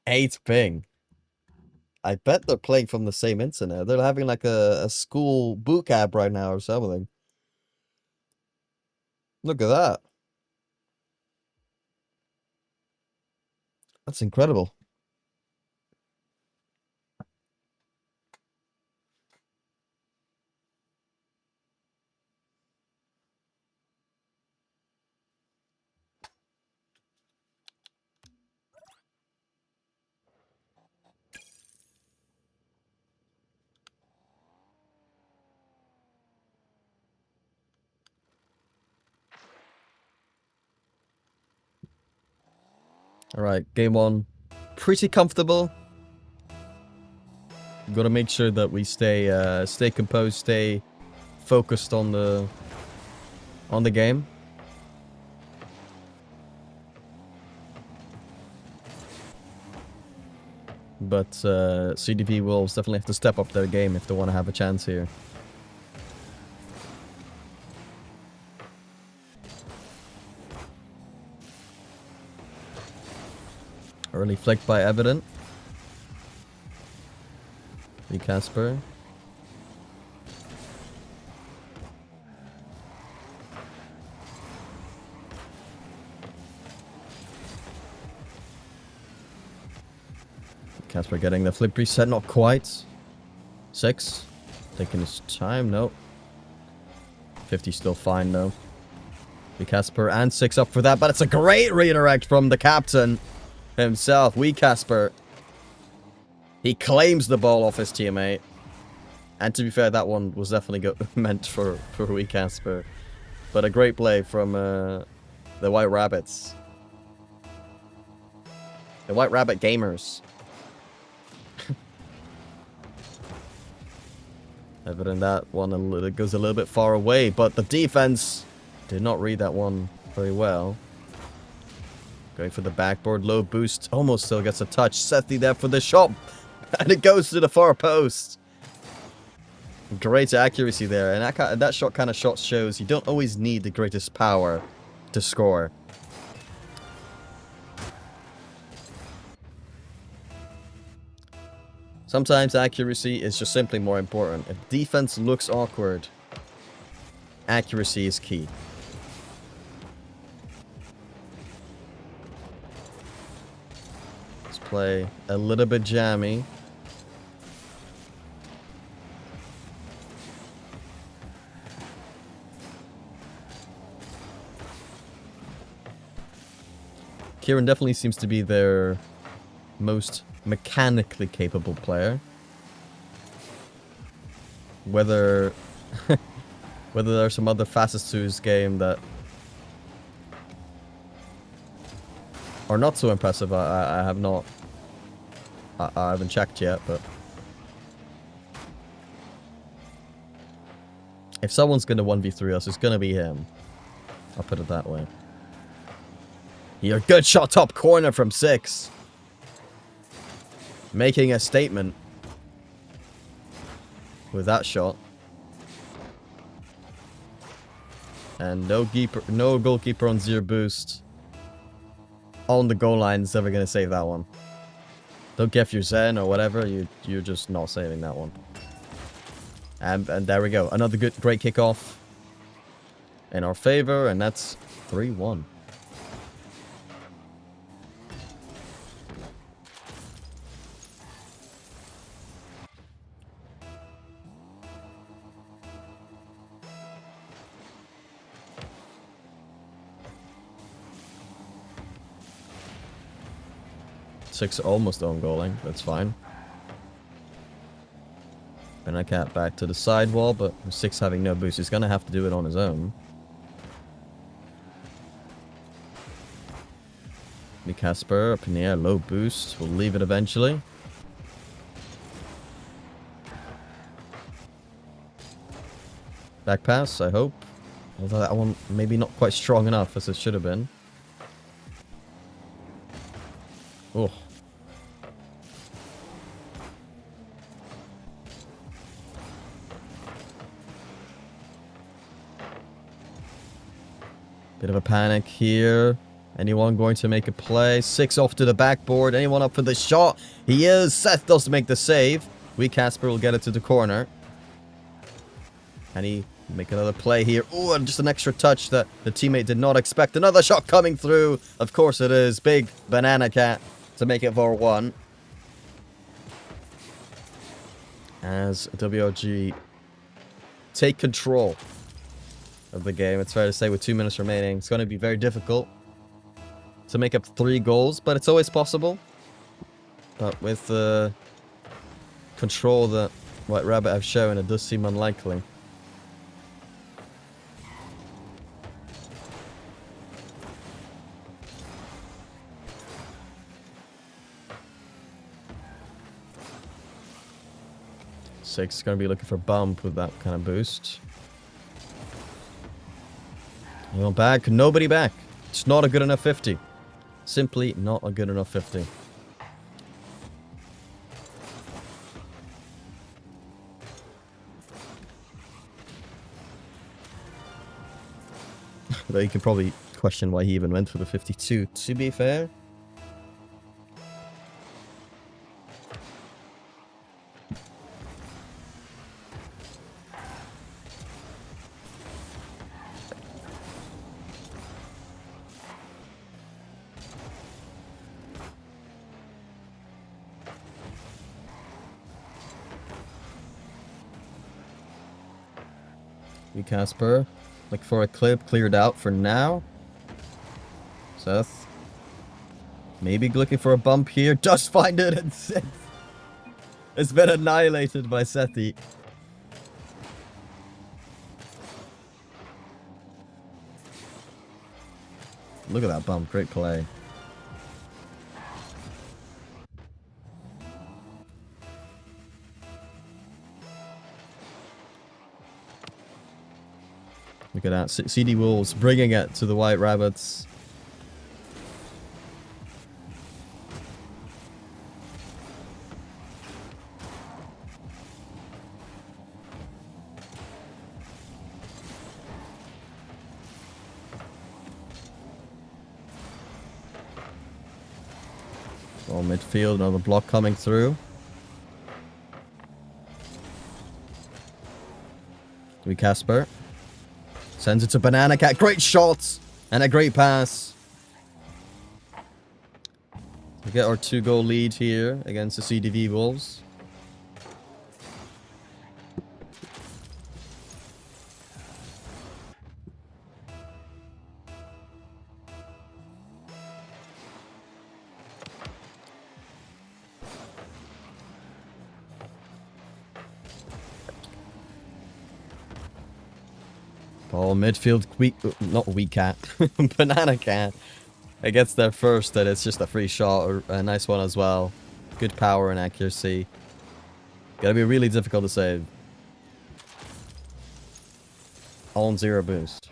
8 ping. I bet they're playing from the same internet. They're having like a school boot camp right now or something. Look at that. That's incredible. All right, game 1, pretty comfortable. Got to make sure that we stay composed, stay focused on the game. But CDP will definitely have to step up their game if they want to have a chance here. Early flick by Evident. The Casper. Casper getting the flip reset, not quite. 6. Taking his time, no. 50 still fine though. The Casper and 6 up for that, but it's a great redirect from the captain himself. Casper. He claims the ball off his teammate. And to be fair, that one was definitely meant for Wee Casper. But a great play from the White Rabbits. The White Rabbit gamers. Evident that one goes a little bit far away, but the defense did not read that one very well. Going for the backboard, low boost, almost still gets a touch. Sethi there for the shot, and it goes to the far post. Great accuracy there, and that shot kind of shows you don't always need the greatest power to score. Sometimes accuracy is just simply more important. If defense looks awkward, accuracy is key. Let's play a little bit jammy. Kieran definitely seems to be their most mechanically capable player. Whether there are some other facets to his game that are not so impressive, I have not. I haven't checked yet, but if someone's gonna 1v3 us, it's gonna be him. I'll put it that way. Here, good shot top corner from 6. Making a statement with that shot. And no goalkeeper on 0 boost. On the goal line is never going to save that one. Don't get your Zen or whatever, you're just not saving that one. And there we go. Another great kickoff in our favor, and that's 3-1. Six almost own goaling, that's fine. Benacat back to the sidewall, but 6 having no boost, he's gonna have to do it on his own. Casper up in the air, low boost, we'll leave it eventually. Back pass, I hope. Although that one maybe not quite strong enough as it should have been. Oh. Bit of a panic here. Anyone going to make a play? 6 off to the backboard. Anyone up for the shot? He is. Seth does make the save. Wee Casper will get it to the corner. And he make another play here. Oh, and just an extra touch that the teammate did not expect. Another shot coming through. Of course it is. Big Banana Cat to make it 4-1. As WRG take control of the game. It's fair to say with 2 minutes remaining, it's going to be very difficult to make up 3 goals, but it's always possible. But with the control that White Rabbit have shown, it does seem unlikely. Six is going to be looking for bump with that kind of boost. Anyone back? Nobody back. It's not a good enough 50. Simply not a good enough 50. Though you can probably question why he even went for the 52, to be fair. Casper, look for a clip cleared out for now. Seth, maybe looking for a bump here. Just find it at 6. It's been annihilated by Sethi. Look at that bump. Great play. Look at that. CD Wolves bringing it to the White Rabbits. Well, midfield, another block coming through. We Casper. Sends it to Banana Cat. Great shot! And a great pass. We get our 2-goal lead here against the CDV Wolves. Oh, midfield, not weak cat, Banana Cat. It gets there first, and it's just a free shot, a nice one as well. Good power and accuracy. Gotta be really difficult to save. All on 0 boost.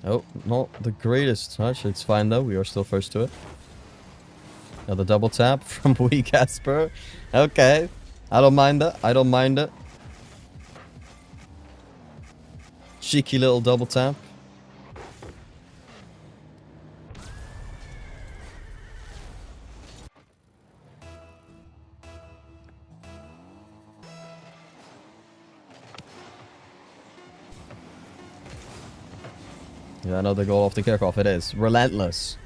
Oh, not the greatest touch. It's fine though. We are still first to it. Another double tap from Wee Casper. Okay. I don't mind it. I don't mind it. Cheeky little double tap. Yeah, another goal off the kickoff. It is. Relentless.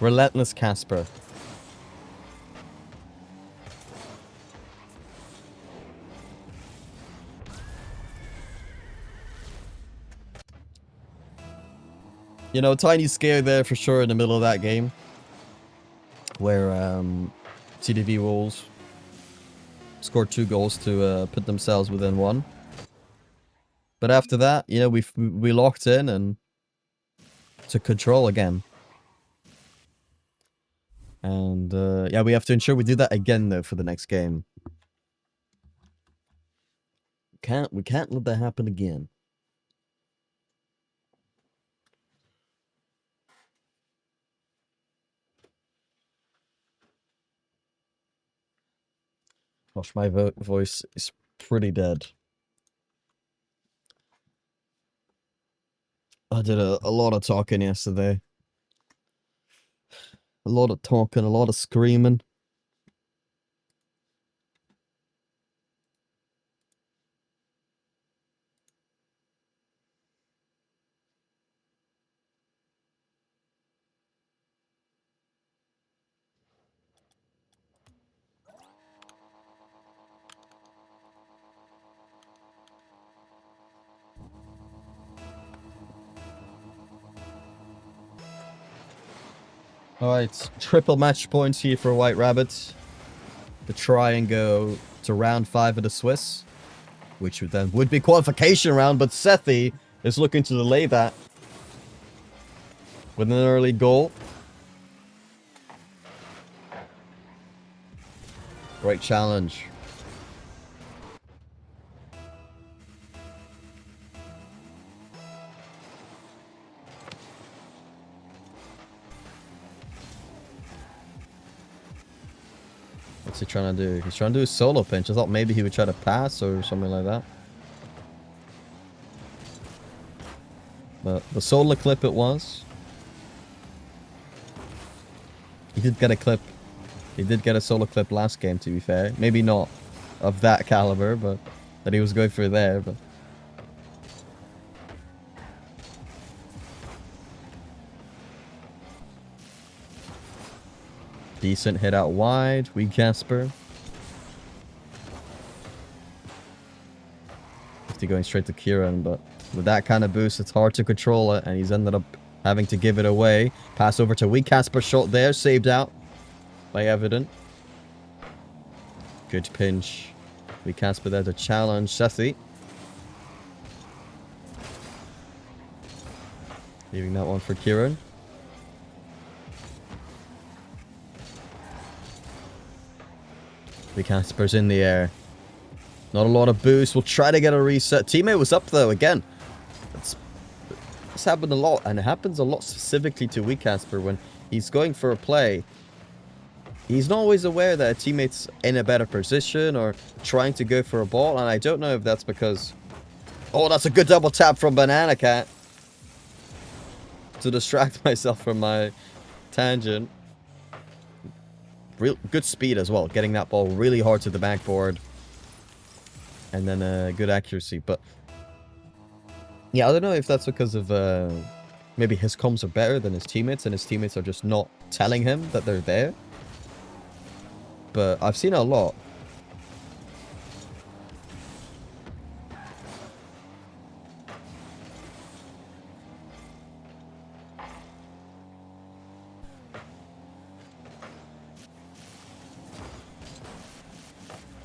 Relentless Casper. You know, tiny scare there for sure in the middle of that game. Where CDV Wolves scored 2 goals to put themselves within 1. But after that, you know, we locked in and took control again. And yeah, we have to ensure we do that again though for the next game. We can't let that happen again. Gosh, my voice is pretty dead. I did a lot of talking yesterday. A lot of talking, a lot of screaming. Alright, triple match points here for White Rabbits. To try and go to round 5 of the Swiss. Which then would be qualification round, but Sethi is looking to delay that. With an early goal. Great challenge. What's he trying to do? He's trying to do a solo pinch. I thought maybe he would try to pass or something like that. But the solo clip it was. He did get a clip. He did get a solo clip last game, to be fair. Maybe not of that caliber, but that he was going for there. But decent hit out wide. We Casper. 50 going straight to Kieran, but with that kind of boost, it's hard to control it, and he's ended up having to give it away. Pass over to Wee Casper, shot there, saved out by Evident. Good pinch. Wee Casper there to challenge Sethi. Leaving that one for Kieran. Wee Casper's in the air. Not a lot of boost. We'll try to get a reset. Teammate was up though, again. This happened a lot, and it happens a lot specifically to Wee Casper when he's going for a play. He's not always aware that a teammate's in a better position or trying to go for a ball, and I don't know if that's because... Oh, that's a good double tap from Banana Cat. To distract myself from my tangent. Real good speed as well, getting that ball really hard to the backboard. And then good accuracy, but... Yeah, I don't know if that's because of... maybe his comms are better than his teammates, and his teammates are just not telling him that they're there. But I've seen it a lot.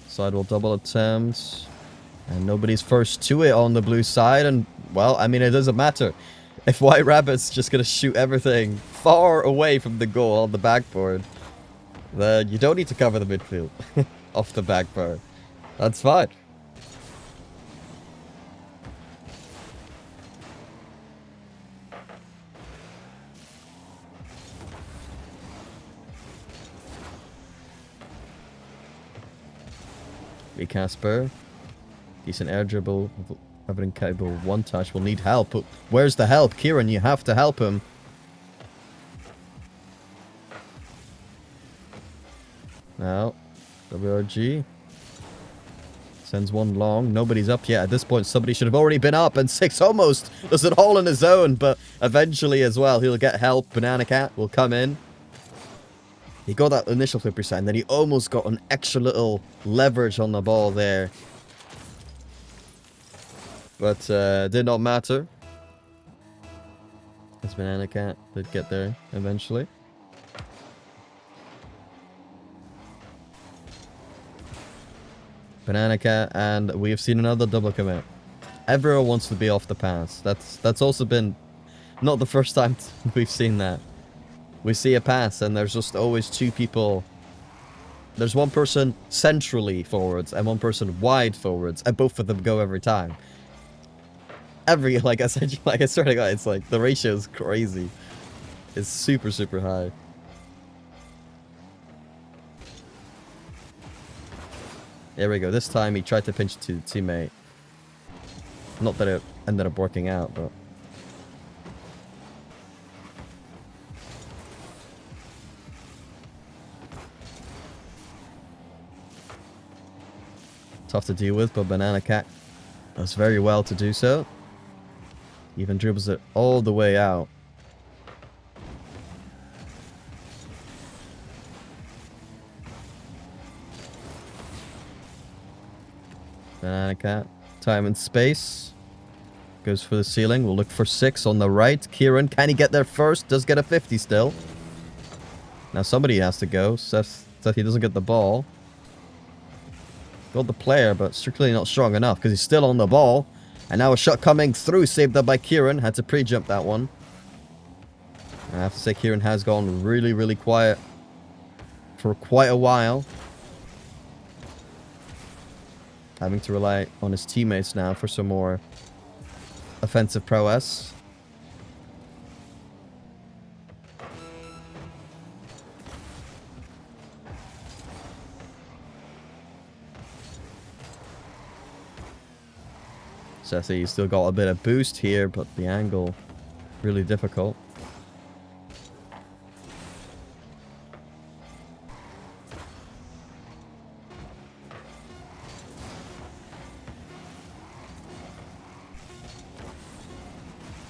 Sidewall double attempt. And nobody's first to it on the blue side. And, well, I mean, it doesn't matter. If White Rabbit's just going to shoot everything far away from the goal on the backboard, then you don't need to cover the midfield off the backboard. That's fine. Wee Casper. Decent air dribble. Evident capable one touch. Will need help. But where's the help? Kieran, you have to help him. Now, WRG sends one long. Nobody's up yet. At this point, somebody should have already been up. And Six almost does it all on his own. But eventually as well, he'll get help. Banana Cat will come in. He got that initial flip reset, and then he almost got an extra little leverage on the ball there. But did not matter. As Banana Cat did get there eventually. Banana Cat, and we have seen another double commit. Everyone wants to be off the pass. That's also been not the first time we've seen that. We see a pass and there's just always two people. There's one person centrally forwards and one person wide forwards, and both of them go every time. Like I said, like I swear to God, it's like the ratio is crazy. It's super, super high. There we go. This time he tried to pinch to the teammate. Not that it ended up working out, but... Tough to deal with, but Banana Cat does very well to do so. Even dribbles it all the way out. Banana Cat. Time and space. Goes for the ceiling. We'll look for 6 on the right. Kieran, can he get there first? Does get a 50 still. Now somebody has to go. Seth he doesn't get the ball. Got the player, but strictly not strong enough because he's still on the ball. And now a shot coming through, saved up by Kieran. Had to pre-jump that one. I have to say Kieran has gone really, really quiet for quite a while. Having to rely on his teammates now for some more offensive prowess. Sethi still got a bit of boost here, but the angle really difficult.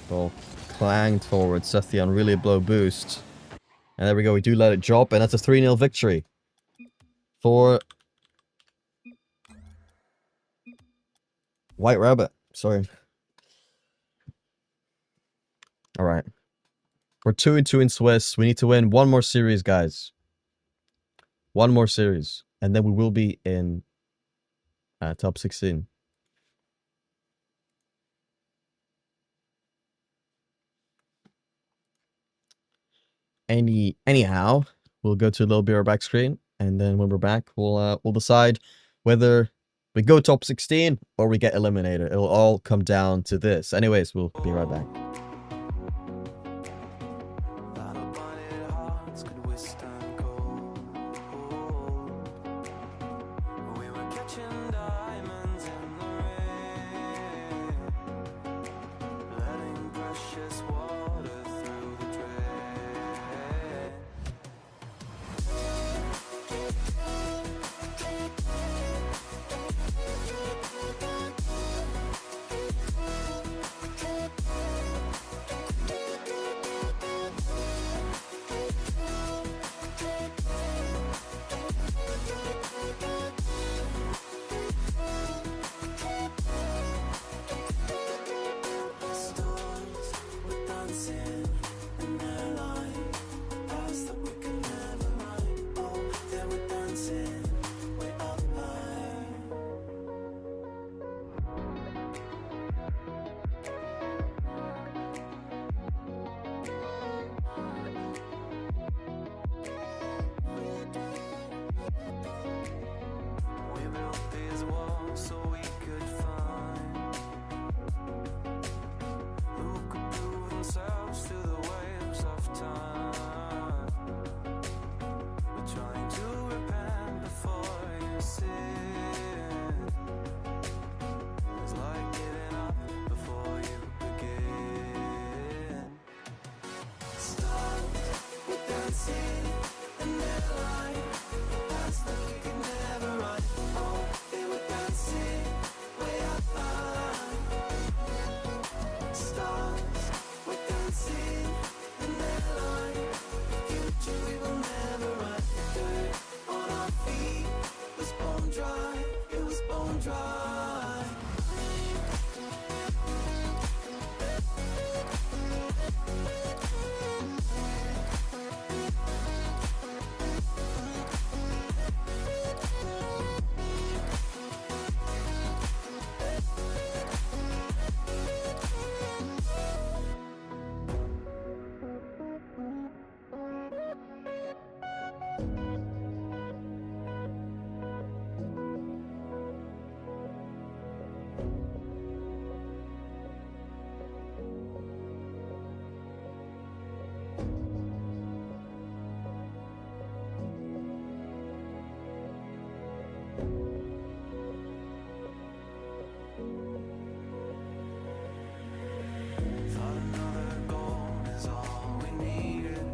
Ball clanged forward. Sethi on really low boost. And there we go. We do let it drop, and that's a 3-0 victory for White Rabbit. Sorry. All right. We're 2-2 in Swiss. We need to win one more series, guys. One more series. And then we will be in top 16. Anyhow, we'll go to a little bit of our back screen. And then when we're back, we'll decide whether we go top 16 or we get eliminated. It'll all come down to this. Anyways, we'll be right back. Battle-blinded hearts could withstand cold. We were catching diamonds in the rain, letting precious water through the drain. Stars were dancing in their light, paths that we could never ride. Oh, they were dancing way up high. We built these walls so we could find who could prove themselves to the waves of time. We're trying to repent before you sin. It's like getting up before you begin. Stars were dancing in their light, paths that we could never ride. Oh, they were dancing way up high. Stars were dancing in their light, future we will never ride. Dirt on our feet was bone dry, it was bone dry. Thought another goal is all we needed.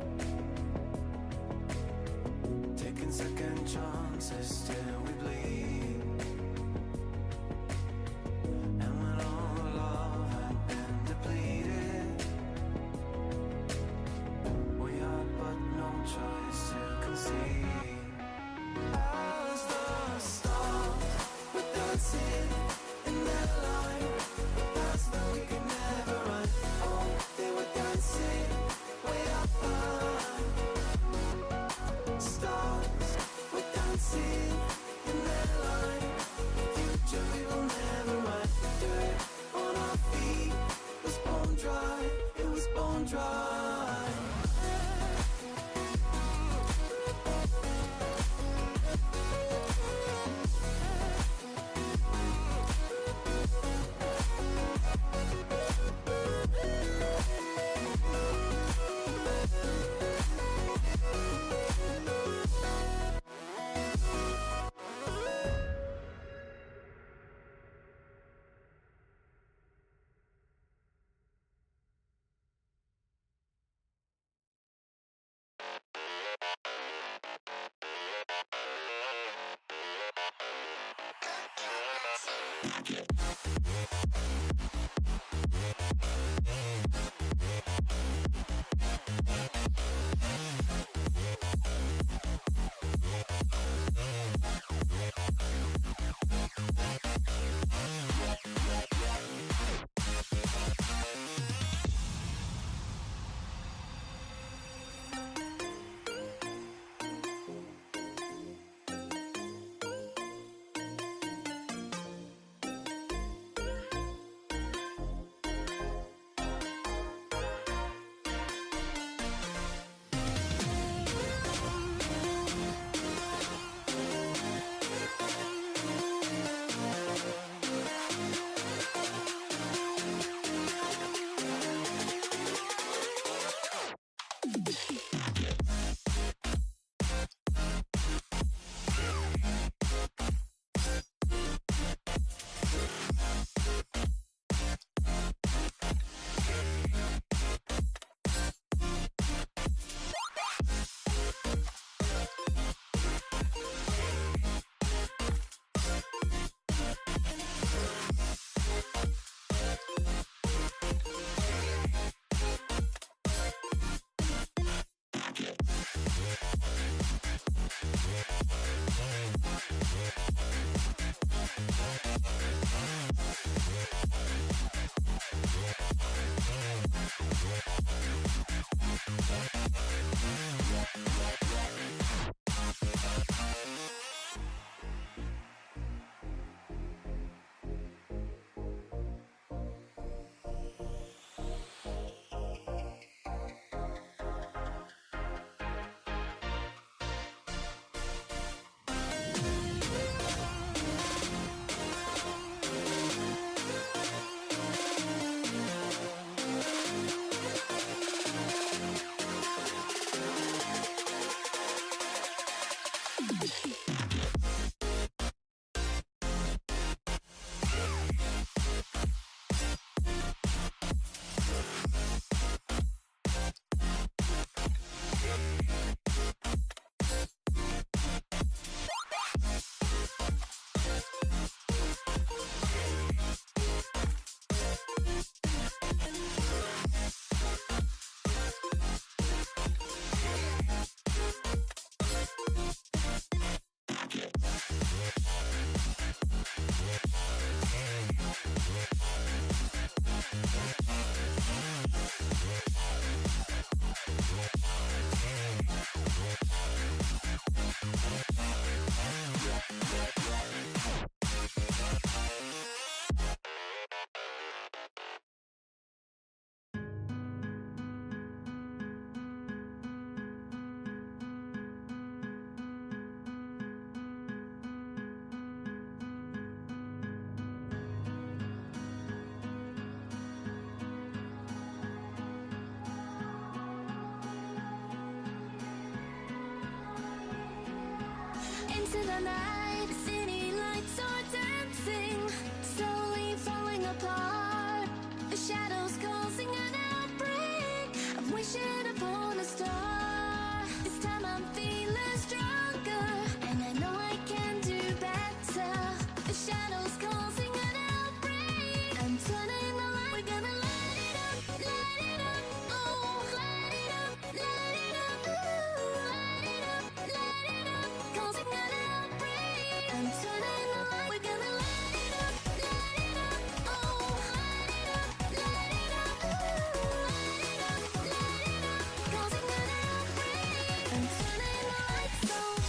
Taking second chances till we bleed. And when all the love had been depleted, we had but no choice to concede. As the stars were dancing in their light, paths that we could never ride. Oh, they were dancing way up high. Stars were dancing in their light, future we will never ride. Dirt on our feet was bone dry, it was bone dry. Into the night, the city lights are dancing, slowly falling apart. The shadows causing an outbreak. I'm wishing upon a star. This time I'm feeling stronger, and I know I can do better. The shadows causing an outbreak. I'm turning the light. We're gonna light it up, oh, light it up, ooh, light it up, causing an outbreak. I'm turning the light. We're gonna light it up, oh, light it up, ooh, light it up, causing an outbreak. I'm turning the lights on.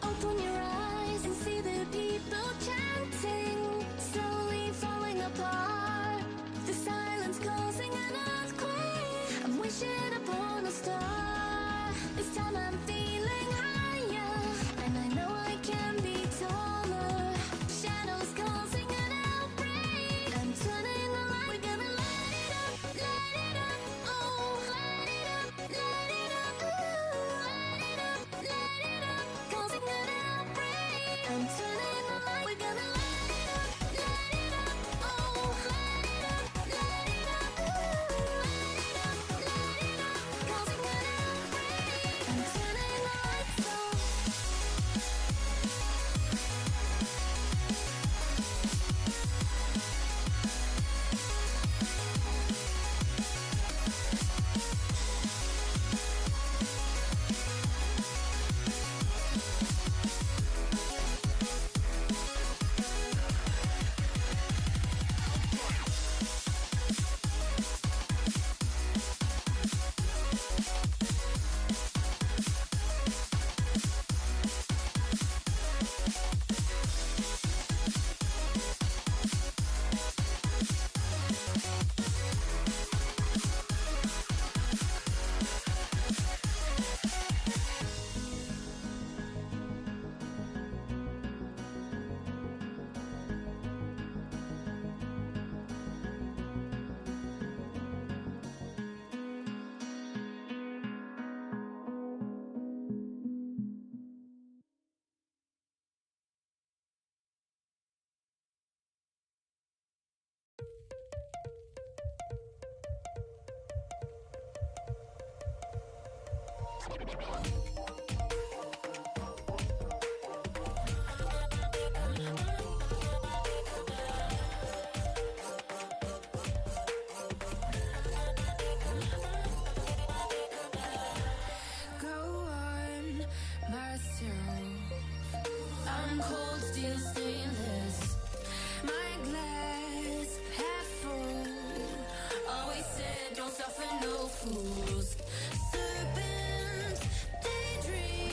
Open your eyes and see the people chanting, slowly falling apart. The silence causing an earthquake. I'm wishing upon a star. This time I'm feeling higher, and I know I can be taller. Shadows causing an outbreak. I'm turning the light. We're gonna light it up, oh, light it up, ooh, light it up, causing an outbreak. I'm turning the light. We're gonna light it up, oh, light it up, ooh, light it up, causing an outbreak. I'm turning the lights on. Go on myself. I'm cold steel stainless. My glass half full. Always said don't suffer no fools. Serpents, daydream.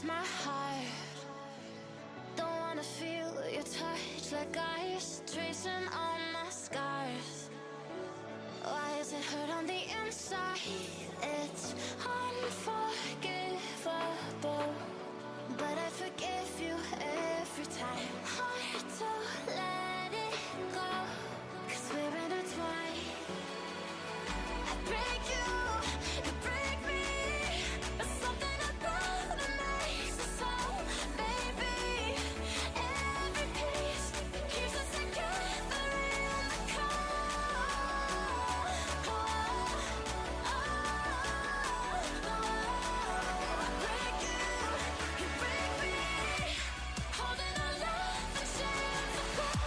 breaks my heart. Don't wanna feel your touch like ice, tracing all my scars. Why is it hurt on the inside? It's unforgivable, but I forgive you every time. Hard to let it go, 'cause we're intertwined. I break you break me, but something about it makes us whole, baby. Every piece keeps us together in the cold. I break you break me, holding our love in chains of gold.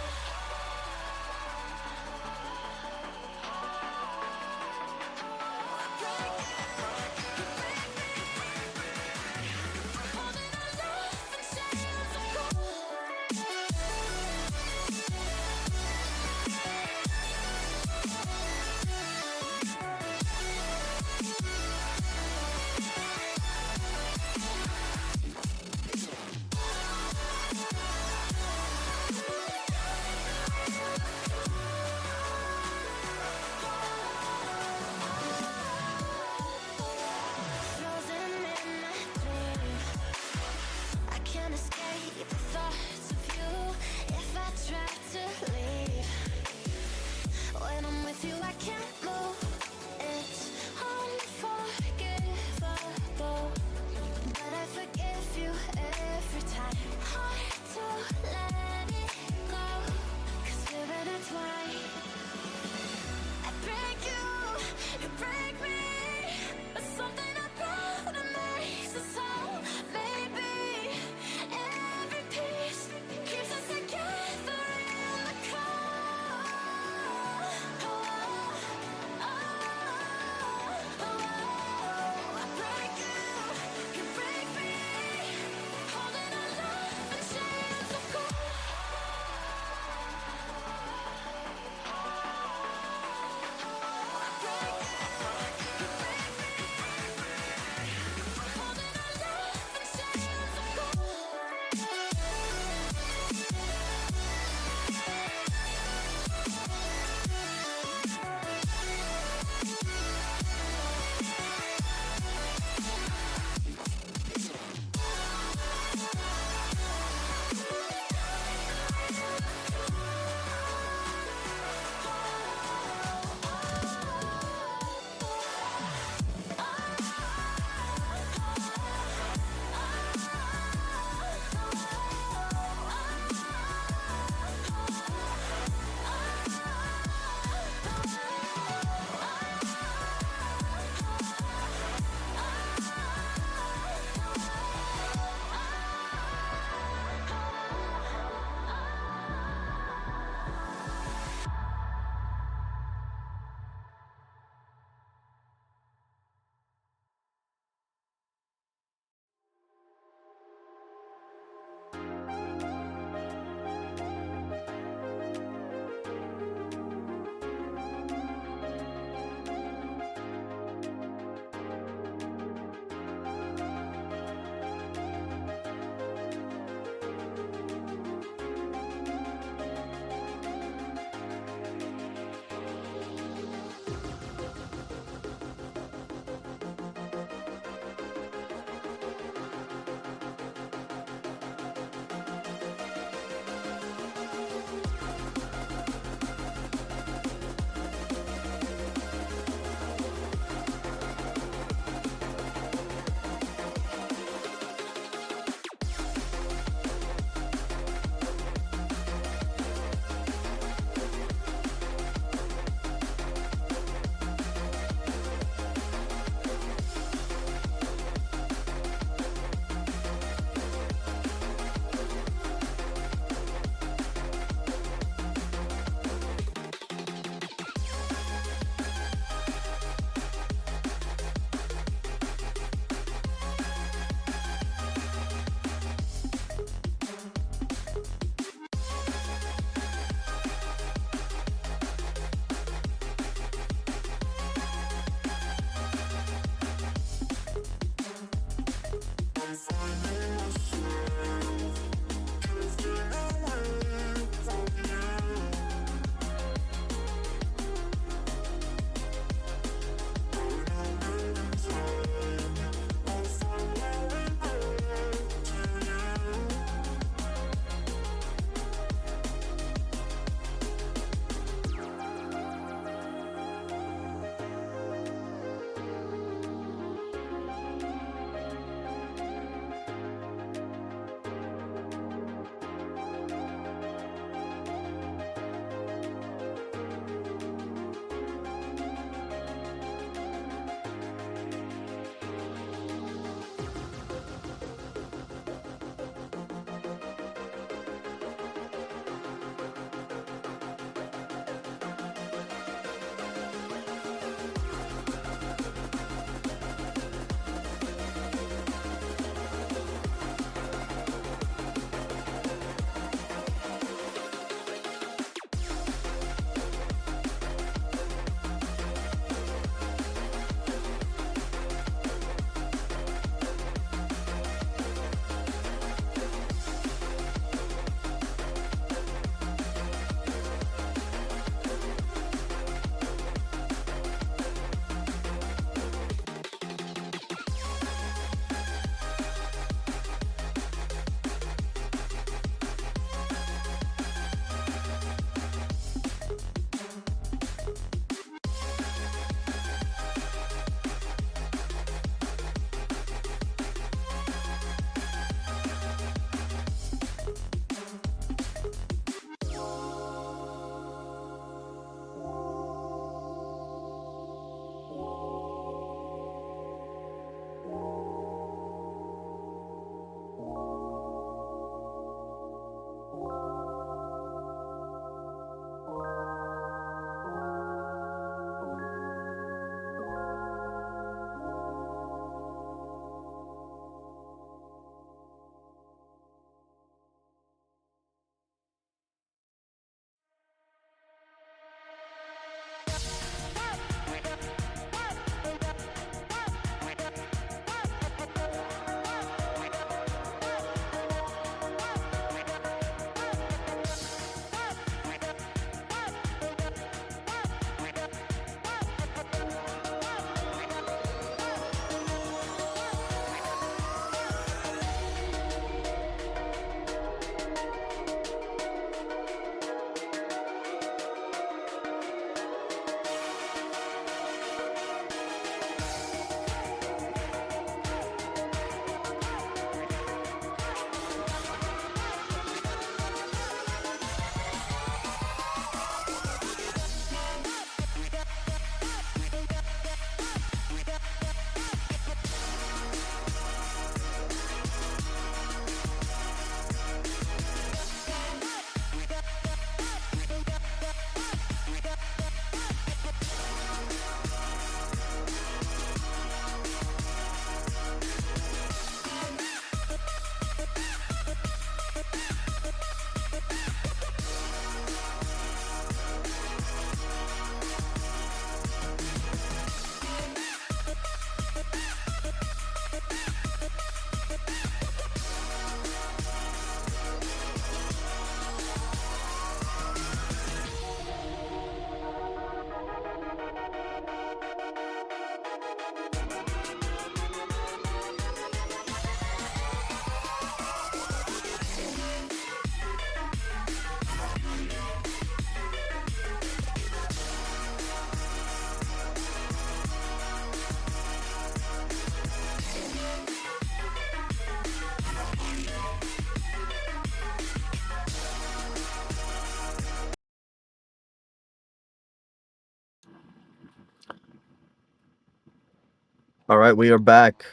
All right, we are back.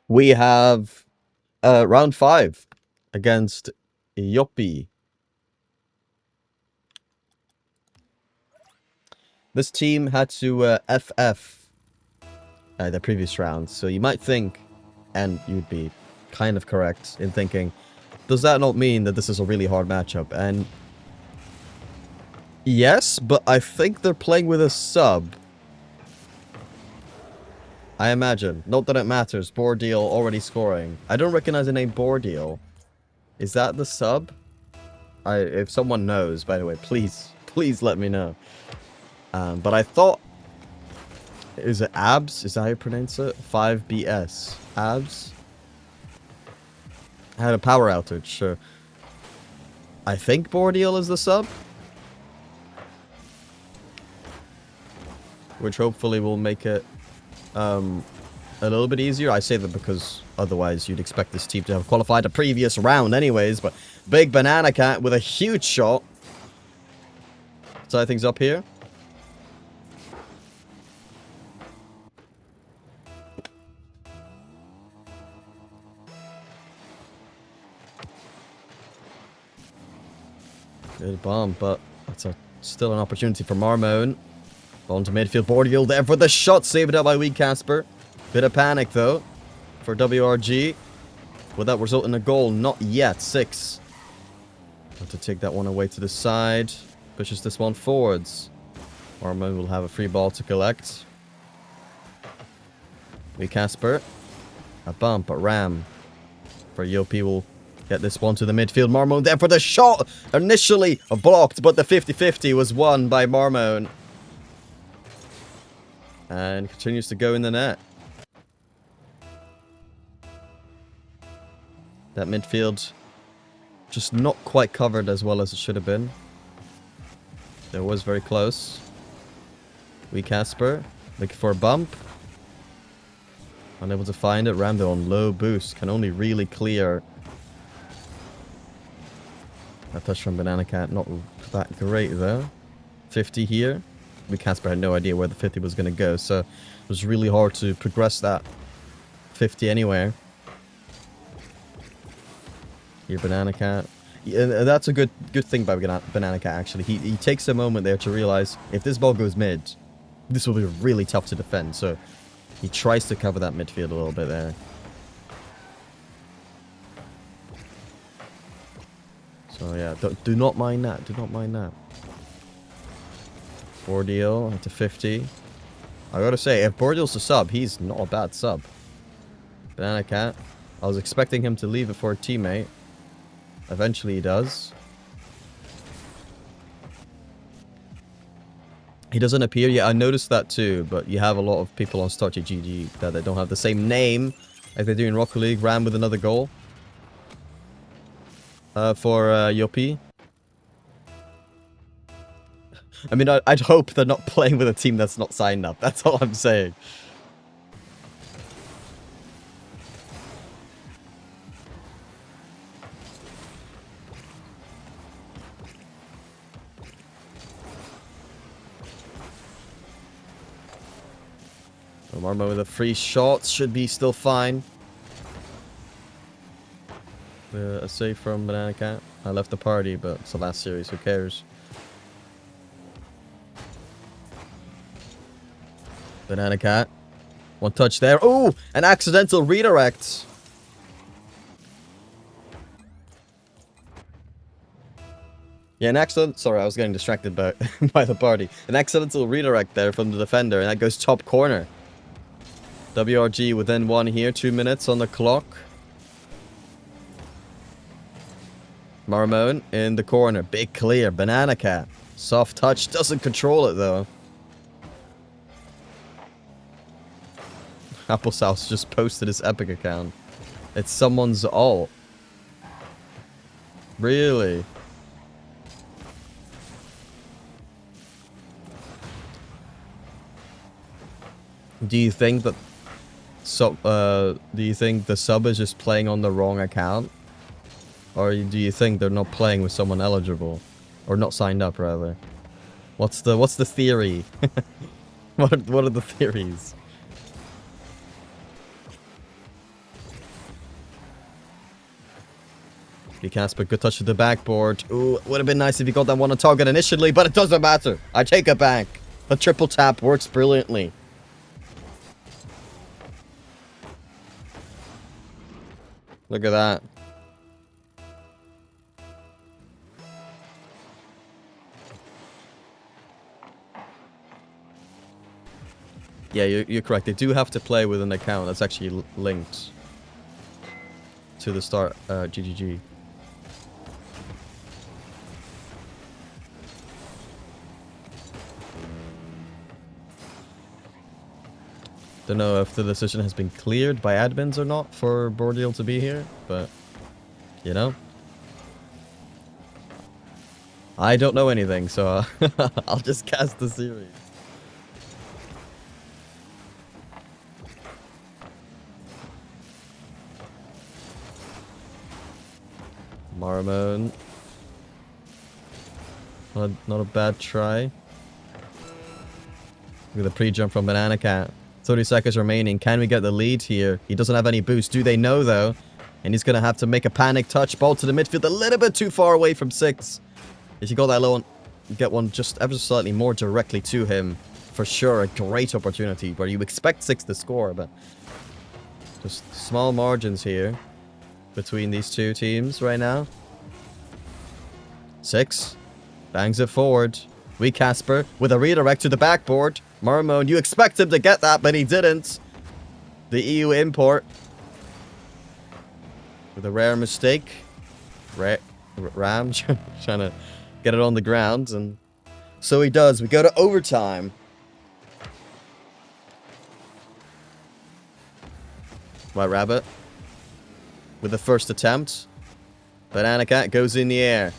We have round 5 against Yoppie. This team had to FF the previous round, so you might think, and you'd be kind of correct in thinking, does that not mean that this is a really hard matchup? And yes, but I think they're playing with a sub. I imagine. Not that it matters. Bordeal already scoring. I don't recognize the name Bordeal. Is that the sub? If someone knows, by the way, please let me know. But I thought... Is it Abs? Is that how you pronounce it? 5BS. Abs? I had a power outage, sure. I think Bordeal is the sub. Which hopefully will make it a little bit easier. I say that because otherwise you'd expect this team to have qualified a previous round anyways. But big Banana Cat with a huge shot. Tie things up here. Good bomb, but that's still an opportunity for Marmone. On to midfield, Bordeal there for the shot, saved up by Wee Casper. Bit of panic though for WRG. Will that result in a goal? Not yet. 6. Have to take that one away to the side. Pushes this one forwards. Marmone will have a free ball to collect. Wee Casper. A bump, a ram. For Yoppie will get this one to the midfield. Marmone there for the shot. Initially blocked, but the 50-50 was won by Marmone. And continues to go in the net. That midfield just not quite covered as well as it should have been. It was very close. Wee Casper looking for a bump. Unable to find it. Rambo on low boost. Can only really clear. That touch from Banana Cat not that great though. 50 here. Wee Casper had no idea where the 50 was going to go, so it was really hard to progress that 50 anywhere. Here, Banana Cat. Yeah, that's a good thing by Banana Cat, actually. He takes a moment there to realize if this ball goes mid, this will be really tough to defend, so he tries to cover that midfield a little bit there. So yeah, do not mind that. Do not mind that. Bordeal into 50. I gotta say, if Bordeal's a sub, he's not a bad sub. Banana Cat. I was expecting him to leave it for a teammate. Eventually he does. He doesn't appear yet. I noticed that too, but you have a lot of people on StartGG that they don't have the same name as they do in Rocket League. Ram with another goal. For Yoppie. I mean, I'd hope they're not playing with a team that's not signed up. That's all I'm saying. Marmo with a free shot. Should be still fine. A save from Banana Cat. I left the party, but it's the last series. Who cares? Banana Cat. One touch there. Oh, an accidental redirect. Yeah, an accident. Sorry, I was getting distracted by the party. An accidental redirect there from the defender, and that goes top corner. WRG within 1 here. 2 minutes on the clock. Marmone in the corner. Big clear. Banana Cat. Soft touch. Doesn't control it, though. Applesauce just posted his Epic account. It's someone's ult. Really? Do you think that do you think the sub is just playing on the wrong account? Or do you think they're not playing with someone eligible? Or not signed up, rather? What's the theory? What are the theories? Casper, good touch to the backboard. Ooh, would have been nice if he got that one on target initially, but it doesn't matter. I take it back. The triple tap works brilliantly. Look at that. Yeah, you're correct. They do have to play with an account that's actually linked to the start GGG. Don't know if the decision has been cleared by admins or not for Bordeal to be here, but, you know. I don't know anything, so I'll just cast the series. Marmon. Not a bad try. Look at the pre-jump from Banana Cat. 30 seconds remaining. Can we get the lead here? He doesn't have any boost. Do they know, though? And he's going to have to make a panic touch. Ball to the midfield. A little bit too far away from 6. If you got that low one, get one just ever so slightly more directly to him. For sure, a great opportunity where you expect 6 to score, but just small margins here between these two teams right now. 6. Bangs it forward. Casper with a redirect to the backboard. Marmon, you expect him to get that, but he didn't. The EU import. With a rare mistake. Ram trying to get it on the ground, and so he does. We go to overtime. White Rabbit with the first attempt. Banana Cat goes in the air.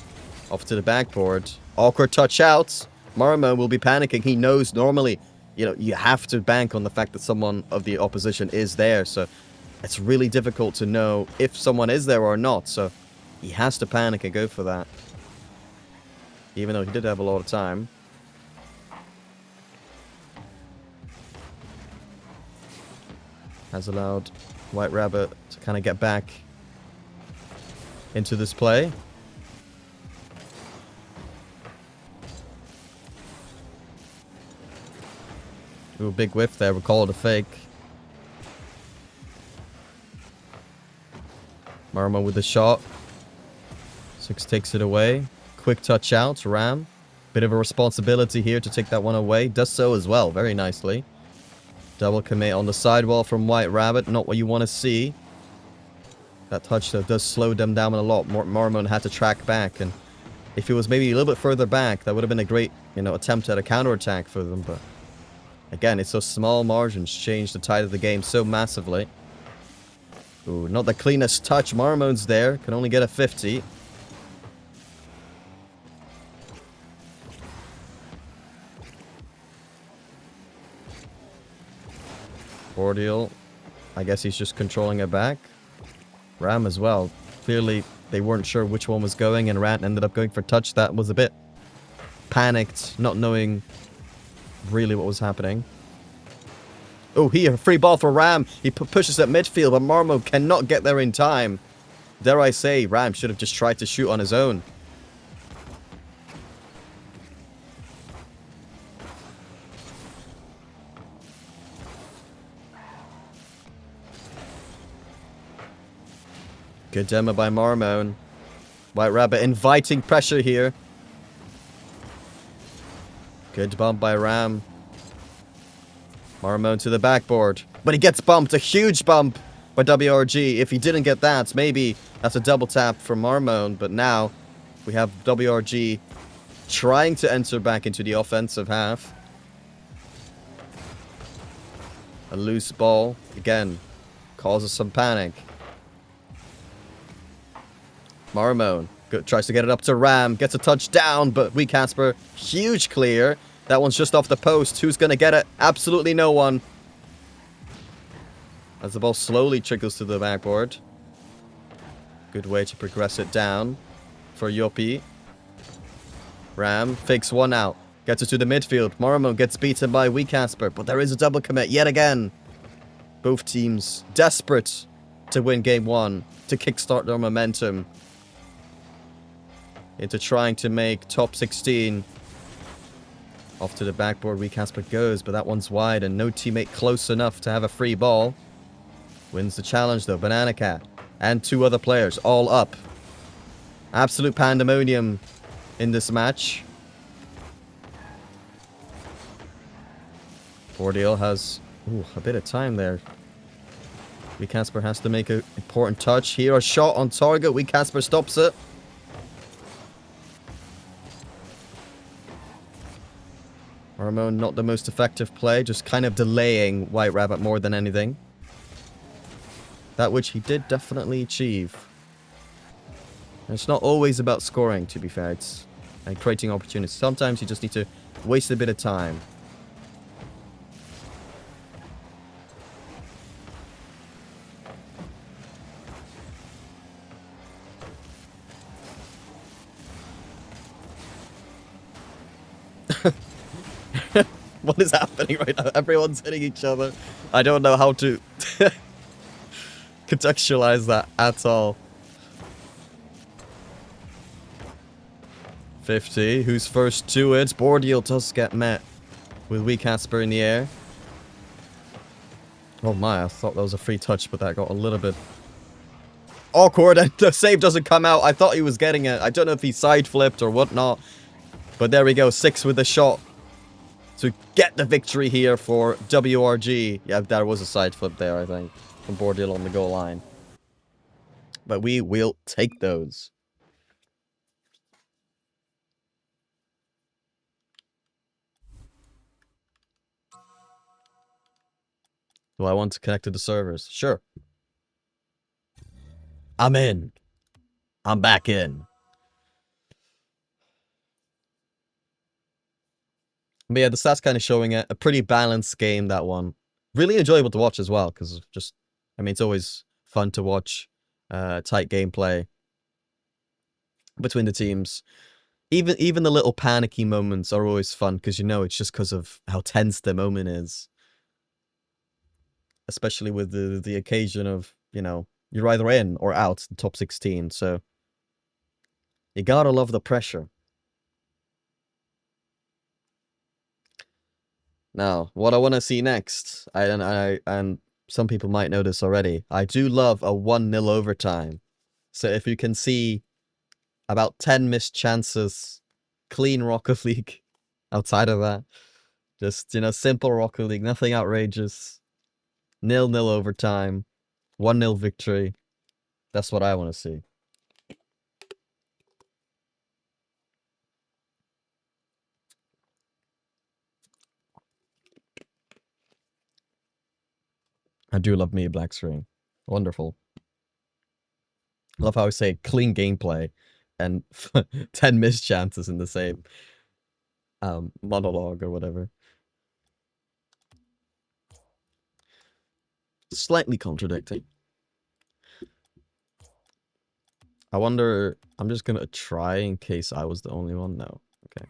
Off to the backboard. Awkward touch out. Marmon will be panicking. He knows normally, you know, you have to bank on the fact that someone of the opposition is there. So it's really difficult to know if someone is there or not. So he has to panic and go for that. Even though he did have a lot of time. Has allowed White Rabbit to kind of get back into this play. Ooh, big whiff there. We'll call it a fake. Marmon with the shot. 6 takes it away. Quick touch out. Ram. Bit of a responsibility here to take that one away. Does so as well. Very nicely. Double commit on the sidewall from White Rabbit. Not what you want to see. That touch, though, does slow them down a lot. Marmon had to track back. And if it was maybe a little bit further back, that would have been a great, you know, attempt at a counterattack for them. But again, it's those small margins change the tide of the game so massively. Ooh, not the cleanest touch. Marmon's there. Can only get a 50. Ordeal. I guess he's just controlling it back. Ram as well. Clearly, they weren't sure which one was going, and Rant ended up going for touch. That was a bit panicked, not knowing really what was happening. Oh, here, a free ball for Ram. He pushes at midfield, but Marmon cannot get there in time. Dare I say, Ram should have just tried to shoot on his own. Good demo by Marmon. White Rabbit inviting pressure here. Good bump by Ram. Marmon to the backboard. But he gets bumped. A huge bump by WRG. If he didn't get that, maybe that's a double tap for Marmon. But now we have WRG trying to enter back into the offensive half. A loose ball. Again, causes some panic. Marmon tries to get it up to Ram. Gets a touchdown, but Casper. Huge clear. That one's just off the post. Who's going to get it? Absolutely no one. As the ball slowly trickles to the backboard. Good way to progress it down for Yoppie. Ram fakes one out. Gets it to the midfield. Morimo gets beaten by Weecasper, but there is a double commit yet again. Both teams desperate to win game 1, to kickstart their momentum into trying to make top 16. Off to the backboard, Weecasper goes, but that one's wide and no teammate close enough to have a free ball. Wins the challenge though, Banana Cat and 2 other players all up. Absolute pandemonium in this match. Bordeal has a bit of time there. Weecasper has to make an important touch here. A shot on target. Weecasper stops it. Ramon, not the most effective play, just kind of delaying White Rabbit more than anything. That which he did definitely achieve. And it's not always about scoring, to be fair. It's creating opportunities. Sometimes you just need to waste a bit of time. What is happening right now? Everyone's hitting each other. I don't know how to contextualize that at all. 50. Who's first to it? Bordeal does get met with Weecasper in the air. Oh my, I thought that was a free touch, but that got a little bit awkward and the save doesn't come out. I thought he was getting it. I don't know if he side flipped or whatnot. But there we go. 6 with the shot to get the victory here for WRG. Yeah, there was a side flip there, I think, from Bordeal on the goal line. But we will take those. Do I want to connect to the servers? Sure. I'm in. I'm back in. But yeah, the stats kind of showing it. A pretty balanced game, that one. Really enjoyable to watch as well, because just, I mean, it's always fun to watch tight gameplay between the teams. Even the little panicky moments are always fun, because you know it's just because of how tense the moment is. Especially with the occasion of, you know, you're either in or out the top 16, so you gotta love the pressure. Now, what I want to see next, and some people might know this already, I do love a 1-0 overtime. So if you can see about 10 missed chances, clean Rocket League outside of that, just, you know, simple Rocket League, nothing outrageous, 0-0 overtime, 1-0 victory, that's what I want to see. I do love me a black screen. Wonderful. I love how I say clean gameplay and 10 missed chances in the same monologue or whatever. Slightly contradicting. I wonder, I'm just gonna try in case I was the only one. No. Okay.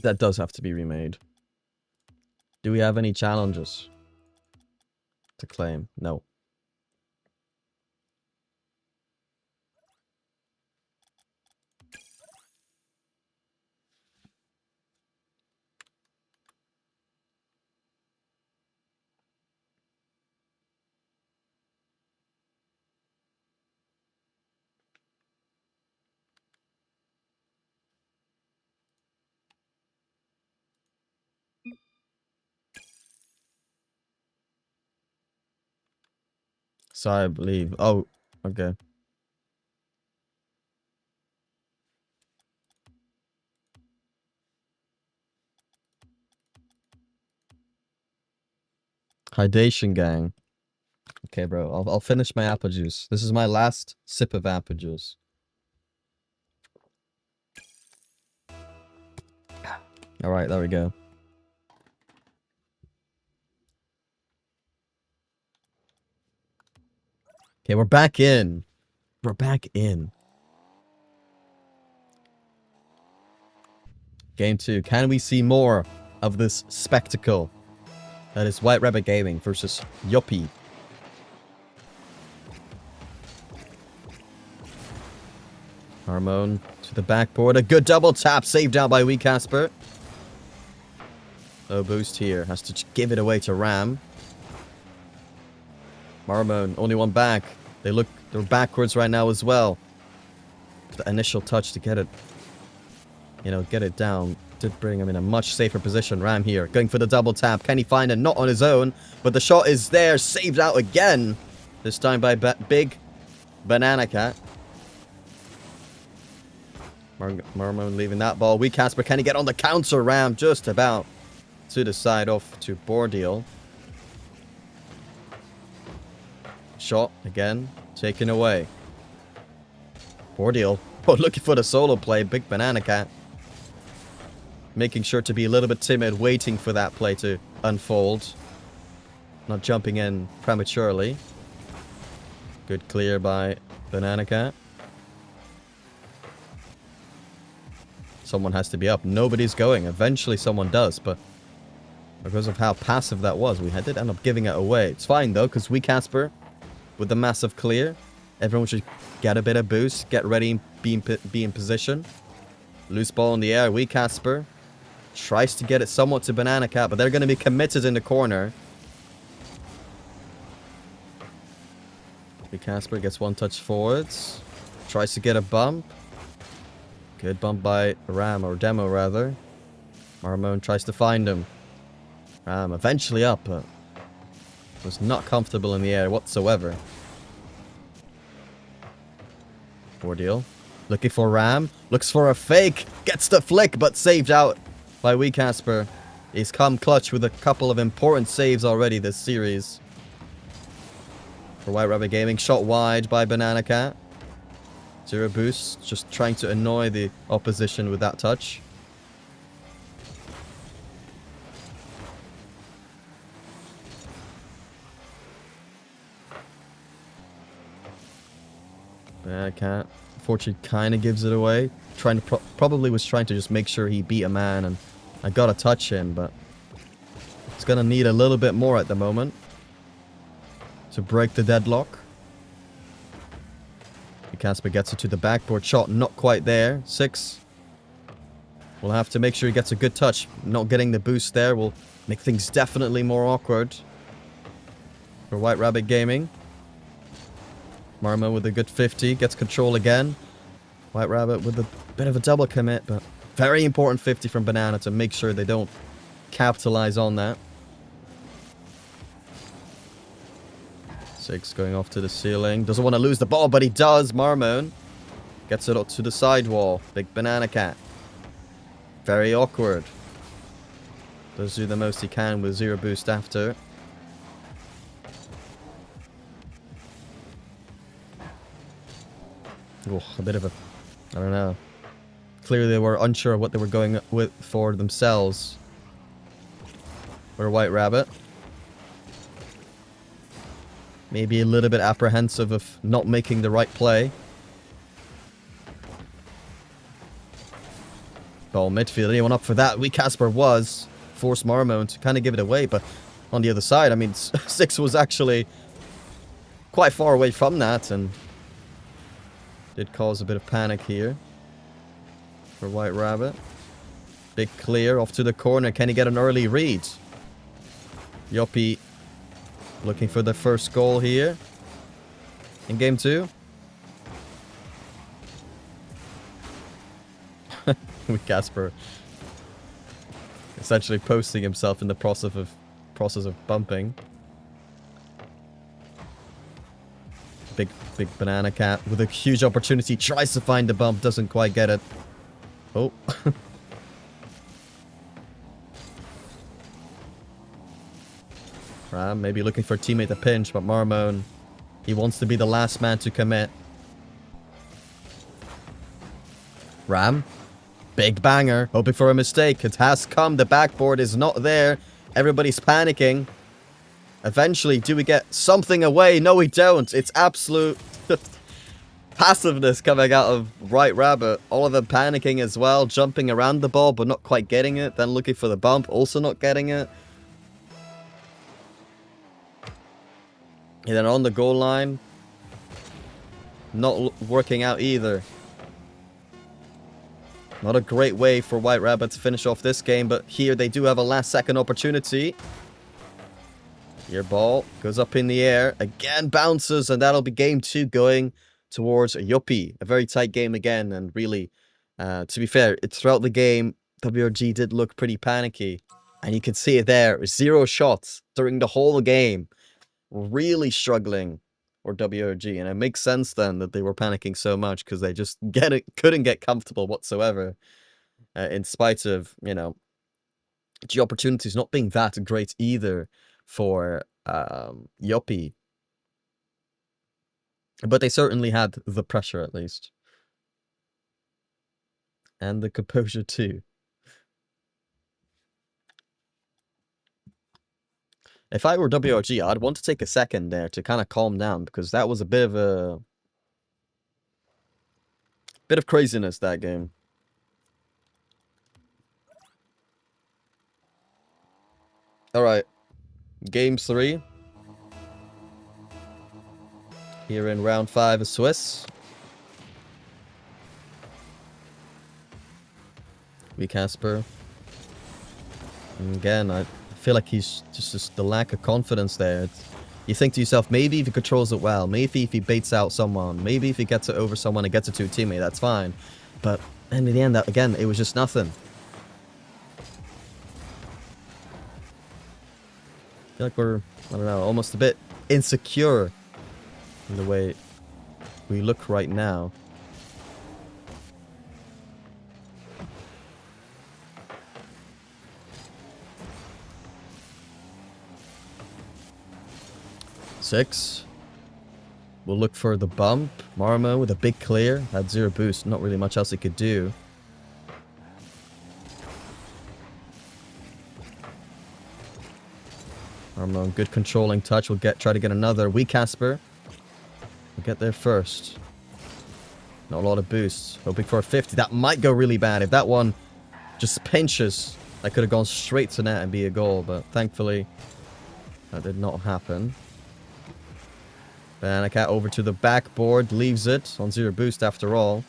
That does have to be remade. Do we have any challenges to claim? No. So I believe. Oh, okay. Hydation gang. Okay, bro. I'll finish my apple juice. This is my last sip of apple juice. All right, there we go. Okay, we're back in. We're back in. Game 2. Can we see more of this spectacle? That is White Rabbit Gaming versus Yoppie. Harmon to the backboard. A good double tap saved out by Wee Casper. No boost here. Has to give it away to Ram. Marmon, only one back. They're backwards right now as well. The initial touch to get it, get it down. Did bring him in a much safer position. Ram here, going for the double tap. Can he find it? Not on his own, but the shot is there. Saved out again. This time by Big Banana Cat. Marmon leaving that ball. Wee Casper, can he get on the counter? Ram just about to the side off to Bordeal. Shot again, taken away. Bordeal, looking for the solo play. Big Banana Cat making sure to be a little bit timid, waiting for that play to unfold. Not jumping in prematurely. Good clear by Banana Cat. Someone has to be up. Nobody's going. Eventually someone does, but because of how passive that was, we did end up giving it away. It's fine though, because Wee Casper with the massive clear. Everyone should get a bit of boost, get ready, be in position. Loose ball in the air. Wee Casper tries to get it somewhat to Banana Cat, but they're going to be committed in the corner. Wee Casper gets one touch forwards. Tries to get a bump. Good bump by Ram, or Demo rather. Marmon tries to find him. Ram eventually up, but was not comfortable in the air whatsoever. Bordeal looking for Ram. Looks for a fake. Gets the flick, but saved out by Wee Casper. He's come clutch with a couple of important saves already this series. For White Rabbit Gaming, shot wide by Banana Cat. Zero boost, just trying to annoy the opposition with that touch. Banana Cat, unfortunately, kind of gives it away. Trying to probably was trying to just make sure he beat a man, and I gotta touch him, but it's gonna need a little bit more at the moment to break the deadlock. Casper gets it to the backboard. Shot not quite there. 6. We'll have to make sure he gets a good touch. Not getting the boost there will make things definitely more awkward for White Rabbit Gaming. Marmo with a good 50. Gets control again. White Rabbit with a bit of a double commit, but very important 50 from Banana to make sure they don't capitalize on that. 6 going off to the ceiling. Doesn't want to lose the ball, but he does. Marmon gets it up to the sidewall. Big Banana Cat. Very awkward. Does do the most he can with zero boost after. Oh, a bit of a... I don't know. Clearly they were unsure of what they were going with for themselves. For White Rabbit. Maybe a little bit apprehensive of not making the right play. Ball midfield. Anyone up for that? Wee Casper was. Forced Marmon to kind of give it away, but on the other side, I mean, 6 was actually quite far away from that, and did cause a bit of panic here for White Rabbit. Big clear off to the corner. Can he get an early read? Yoppie looking for the first goal here in game 2. With Casper essentially posting himself in the process of bumping. Big Banana Cat with a huge opportunity. Tries to find the bump. Doesn't quite get it. Oh. Ram maybe looking for a teammate to pinch, but Marmon, he wants to be the last man to commit. Ram, big banger, hoping for a mistake. It has come. The backboard is not there. Everybody's panicking. Eventually, do we get something away? No, we don't. It's absolute passiveness coming out of White Rabbit. All of them panicking as well, jumping around the ball but not quite getting it, then looking for the bump, also not getting it. And then on the goal line, not working out either. Not a great way for White Rabbit to finish off this game, but here they do have a last second opportunity. Your ball goes up in the air, again bounces, and that'll be game 2 going towards Yuppie. A very tight game again, and really, to be fair, throughout the game, WRG did look pretty panicky. And you can see it there, 0 shots during the whole game. Really struggling for WRG, and it makes sense then that they were panicking so much, because they just couldn't get comfortable whatsoever, in spite of, you know, the opportunities not being that great either for Yuppie. But they certainly had the pressure, at least. And the composure too. If I were WRG, I'd want to take a second there to kind of calm down, because that was a bit of craziness, that game. Alright. Game 3. Here in round 5 of Swiss. We Casper. And again, I feel like he's just the lack of confidence there. You think to yourself, maybe if he controls it well, maybe if he baits out someone, maybe if he gets it over someone and gets it to a teammate, that's fine. But in the end, again, it was just nothing. I feel like we're, I don't know, almost a bit insecure in the way we look right now. Six. We'll look for the bump. Marmo with a big clear. Had 0 boost. Not really much else he could do. Marmo, good controlling touch. We'll try to get another. We Casper. We'll get there first. Not a lot of boosts. Hoping for a 50. That might go really bad. If that one just pinches, that could have gone straight to net and be a goal. But thankfully, that did not happen. Banaka over to the backboard, leaves it on 0 boost after all.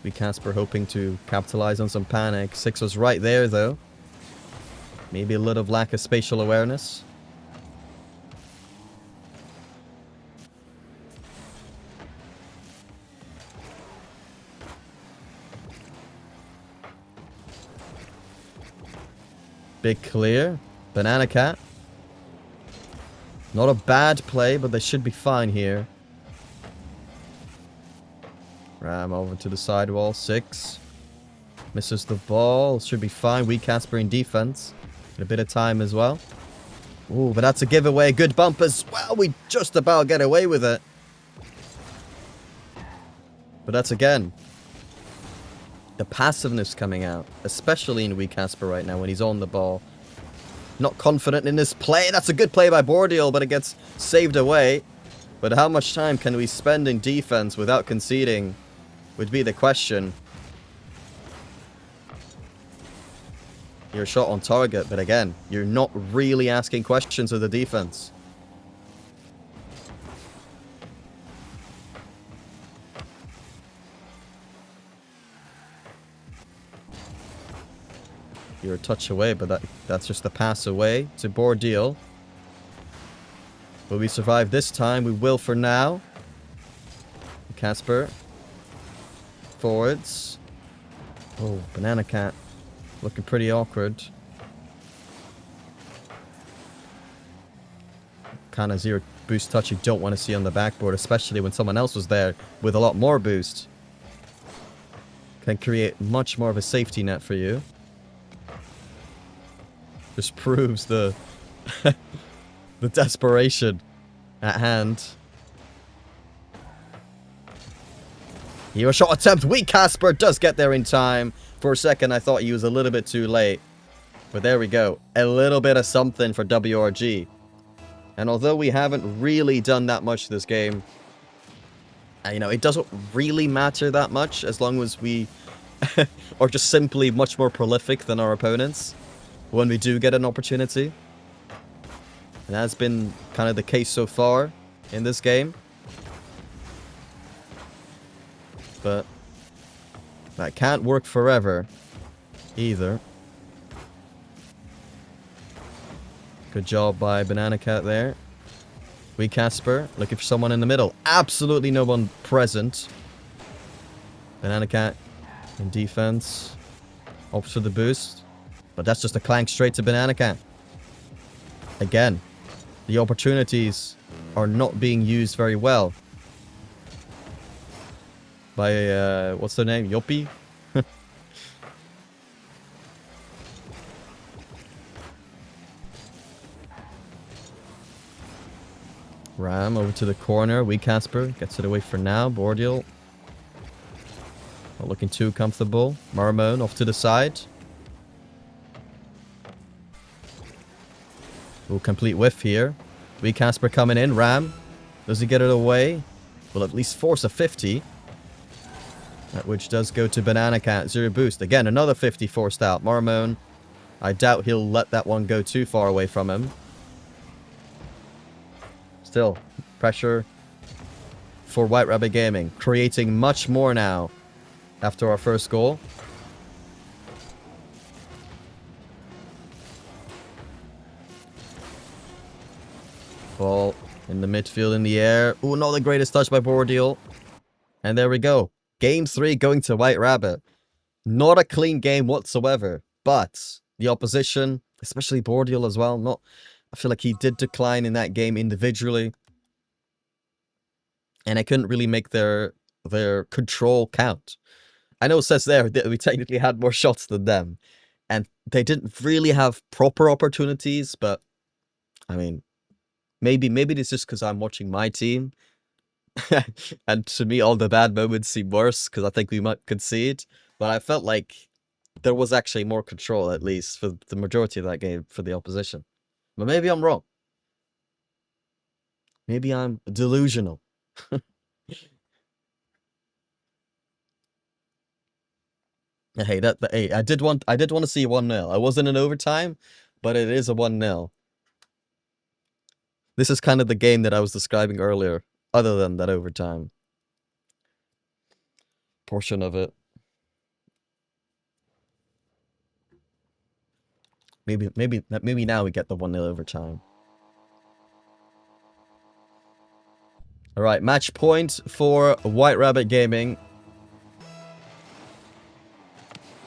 We Casper hoping to capitalize on some panic. 6 was right there though. Maybe a little lack of spatial awareness. Big clear. Banana Cat. Not a bad play, but they should be fine here. Ram over to the sidewall. 6. Misses the ball. Should be fine. We Casper in defense. Get a bit of time as well. Ooh, but that's a giveaway. Good bump as well. We just about get away with it. But that's again the passiveness coming out, especially in Wee Casper right now when he's on the ball. Not confident in this play. That's a good play by Bordeal, but it gets saved away. But how much time can we spend in defense without conceding would be the question. You're a shot on target, but again, you're not really asking questions of the defense. You're a touch away, but that's just a pass away to Bordeal. Will we survive this time? We will for now. Casper. Forwards. Oh, Banana Cat. Looking pretty awkward. Kind of 0 boost touch you don't want to see on the backboard, especially when someone else was there with a lot more boost. Can create much more of a safety net for you. Just proves the the desperation at hand. Here, a shot attempt. Wee Casper does get there in time. For a second, I thought he was a little bit too late. But there we go. A little bit of something for WRG. And although we haven't really done that much this game, And, you know, it doesn't really matter that much as long as we are just simply much more prolific than our opponents when we do get an opportunity. And that's been kind of the case so far in this game. But that can't work forever either. Good job by Banana Cat there. We Casper looking for someone in the middle. Absolutely no one present. Banana Cat in defense. Opts for the boost. But that's just a clank straight to Banana Cat. Again, the opportunities are not being used very well. By, what's their name? Yoppie? Ram over to the corner. We Casper gets it away for now. Bordeal not looking too comfortable. Marmon off to the side. Ooh, complete whiff here. We Casper coming in. Ram. Does he get it away? Will at least force a 50. That which does go to Banana Cat. 0 boost. Again, another 50 forced out. Marmon. I doubt he'll let that one go too far away from him. Still, pressure for White Rabbit Gaming. Creating much more now after our first goal. Ball in the midfield in the air. Ooh, not the greatest touch by Bordeal. And there we go. Game 3 going to White Rabbit. Not a clean game whatsoever. But the opposition, especially Bordeal as well, I feel like he did decline in that game individually. And I couldn't really make their control count. I know it says there that we technically had more shots than them. And they didn't really have proper opportunities, but I mean, maybe it's just because I'm watching my team. And to me, all the bad moments seem worse because I think we might concede. But I felt like there was actually more control, at least, for the majority of that game for the opposition. But maybe I'm wrong. Maybe I'm delusional. Hey, hey, I did want to see 1-0. I wasn't in overtime, but it is a 1-0. This is kind of the game that I was describing earlier, other than that overtime portion of it. Maybe now we get the 1-0 overtime. All right, match point for White Rabbit Gaming.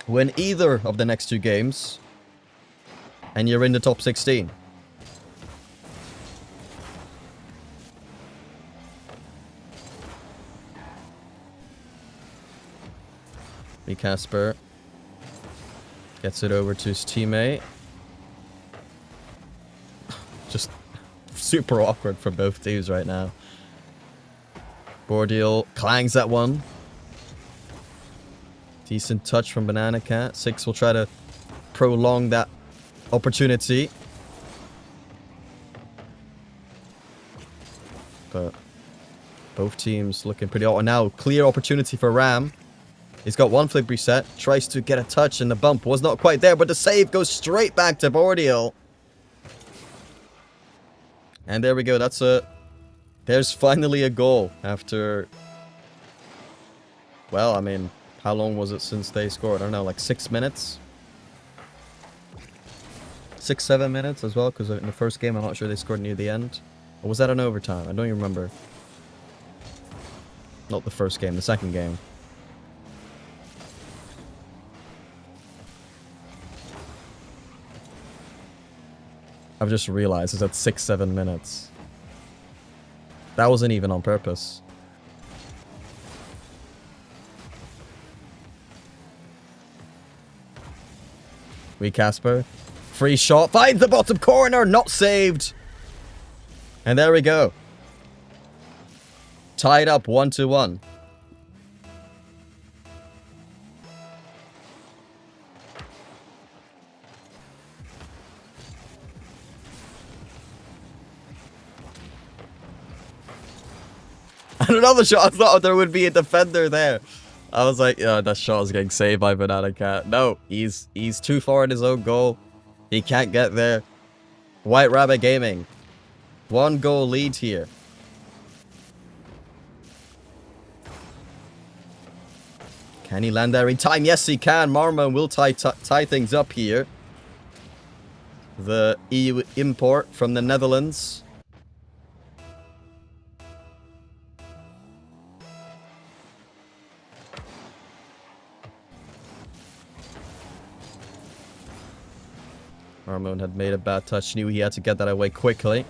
Win either of the next 2 games, and you're in the top 16. Me Casper gets it over to his teammate. Just super awkward for both teams right now. Bordeal clangs that one. Decent touch from Banana Cat. 6 will try to prolong that opportunity. But both teams looking pretty... Oh, now clear opportunity for Ram. He's got one flip reset. Tries to get a touch and the bump was not quite there. But the save goes straight back to Bordeal. And there we go. There's finally a goal after... Well, I mean... How long was it since they scored? I don't know, like 6 minutes? 6-7 minutes as well, because in the first game, I'm not sure they scored near the end. Or was that an overtime? I don't even remember. Not the first game, the second game. I've just realized it's at 6-7 minutes. That wasn't even on purpose. We Casper. Free shot. Finds the bottom corner. Not saved. And there we go. Tied up 1-1. Another shot. I thought there would be a defender there. I was like, yeah, that shot is getting saved by Banana Cat. No, he's too far in his own goal. He can't get there. White Rabbit Gaming. 1 goal lead here. Can he land there in time? Yes, he can. Marmon will tie things up here. The EU import from the Netherlands. Marmon had made a bad touch. Knew he had to get that away quickly.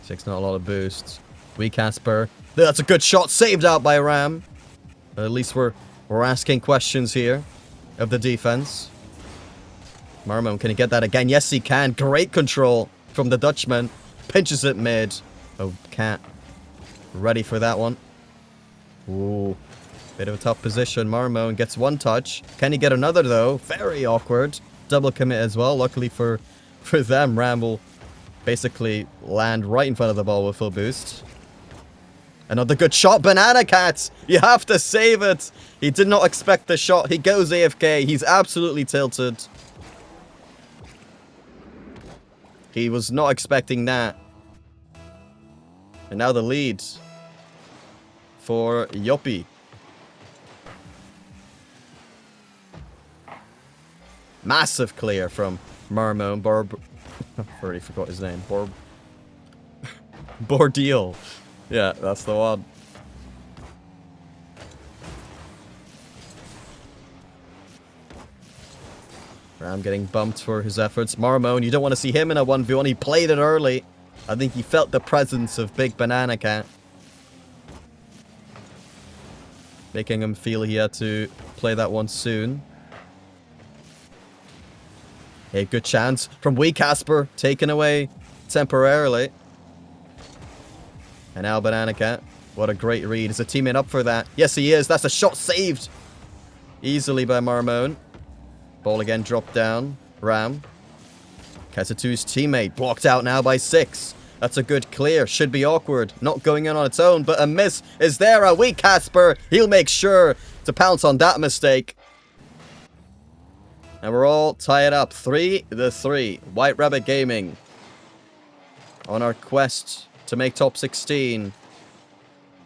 Takes not a lot of boost. We Casper. That's a good shot. Saved out by Ram. At least we're asking questions here of the defense. Marmon, can he get that again? Yes, he can. Great control from the Dutchman. Pinches it mid. Oh, Cat. Ready for that one. Ooh. Bit of a tough position. Marmon gets 1 touch. Can he get another, though? Very awkward. Double commit as well. Luckily for them, Ram will basically land right in front of the ball with full boost. Another good shot. Banana Cat! You have to save it! He did not expect the shot. He goes AFK. He's absolutely tilted. He was not expecting that. And now the lead for Yoppie. Massive clear from Marmon. I already forgot his name. Bordeal. Yeah, that's the one. Ram getting bumped for his efforts. Marmon, you don't want to see him in a 1v1. He played it early. I think he felt the presence of Big Banana Cat. Making him feel he had to play that one soon. A good chance from Wee Casper, taken away temporarily. And now Banana Cat. What a great read. Is a teammate up for that? Yes, he is. That's a shot saved easily by Marmon. Ball again dropped down. Ram. Catches it to his teammate. Blocked out now by 6. That's a good clear. Should be awkward. Not going in on its own, but a miss is there. A Wee Casper. He'll make sure to pounce on that mistake. And we're all tied up. 3-3. White Rabbit Gaming. On our quest to make top 16.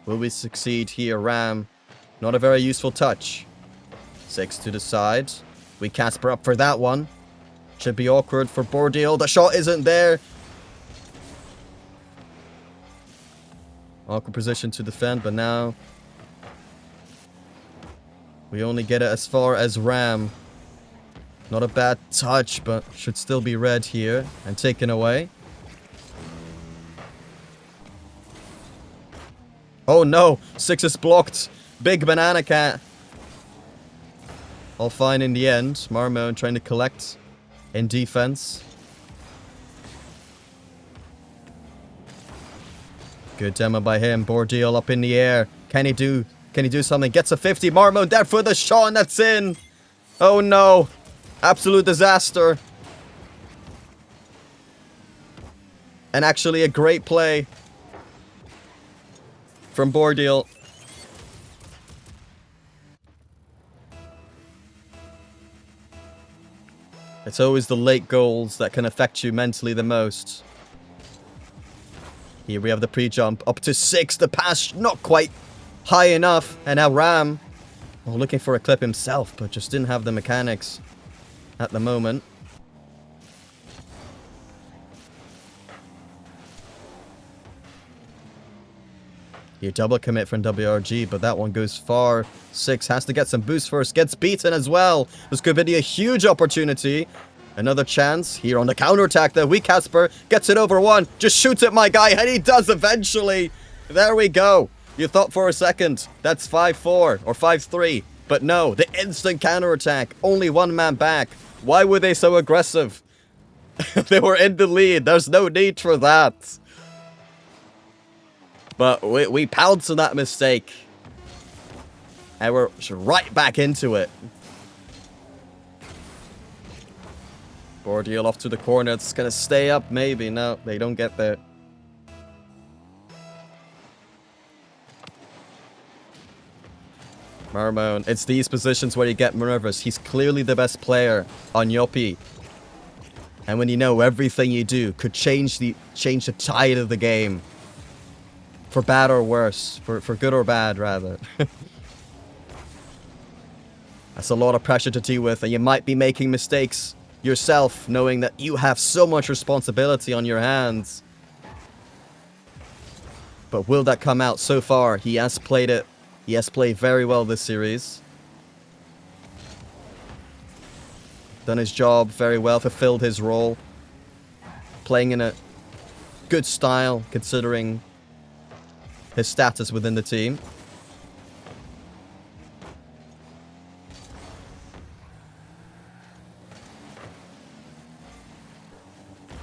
Will we succeed here? Ram. Not a very useful touch. 6 to the side. We Casper up for that one. Should be awkward for Bordeal. The shot isn't there. Awkward position to defend, but now we only get it as far as Ram. Not a bad touch, but should still be read here and taken away. Oh no, 6 is blocked. Big Banana Cat. All fine in the end. Marmon trying to collect in defense. Good demo by him. Bordeal up in the air. Can he do something? Gets a 50. Marmon there for the shot, and that's in. Oh no. Absolute disaster. And actually a great play from Bordeal. It's always the late goals that can affect you mentally the most. Here we have the pre-jump. Up to 6. The pass not quite high enough. And now Ram. Oh, looking for a clip himself, but just didn't have the mechanics at the moment. Here, double commit from WRG, but that one goes far. 6 has to get some boost first. Gets beaten as well. This could be a huge opportunity. Another chance here on the counterattack. The Wee Casper gets it over 1. Just shoots at my guy, and he does eventually. There we go. You thought for a second that's 5-4 or 5-3. But no, the instant counterattack. Only 1 man back. Why were they so aggressive? They were in the lead. There's no need for that. But we pounced on that mistake. And we're right back into it. Bordeal off to the corner. It's gonna stay up, maybe. No, they don't get there. Marmon, it's these positions where you get nervous. He's clearly the best player on Yoppie. And when you know everything you do could change the tide of the game. For bad or worse. For good or bad, rather. That's a lot of pressure to deal with, and you might be making mistakes yourself, knowing that you have so much responsibility on your hands. But will that come out? So far, he has played it. He has played very well this series. Done his job very well, fulfilled his role. Playing in a good style, considering his status within the team.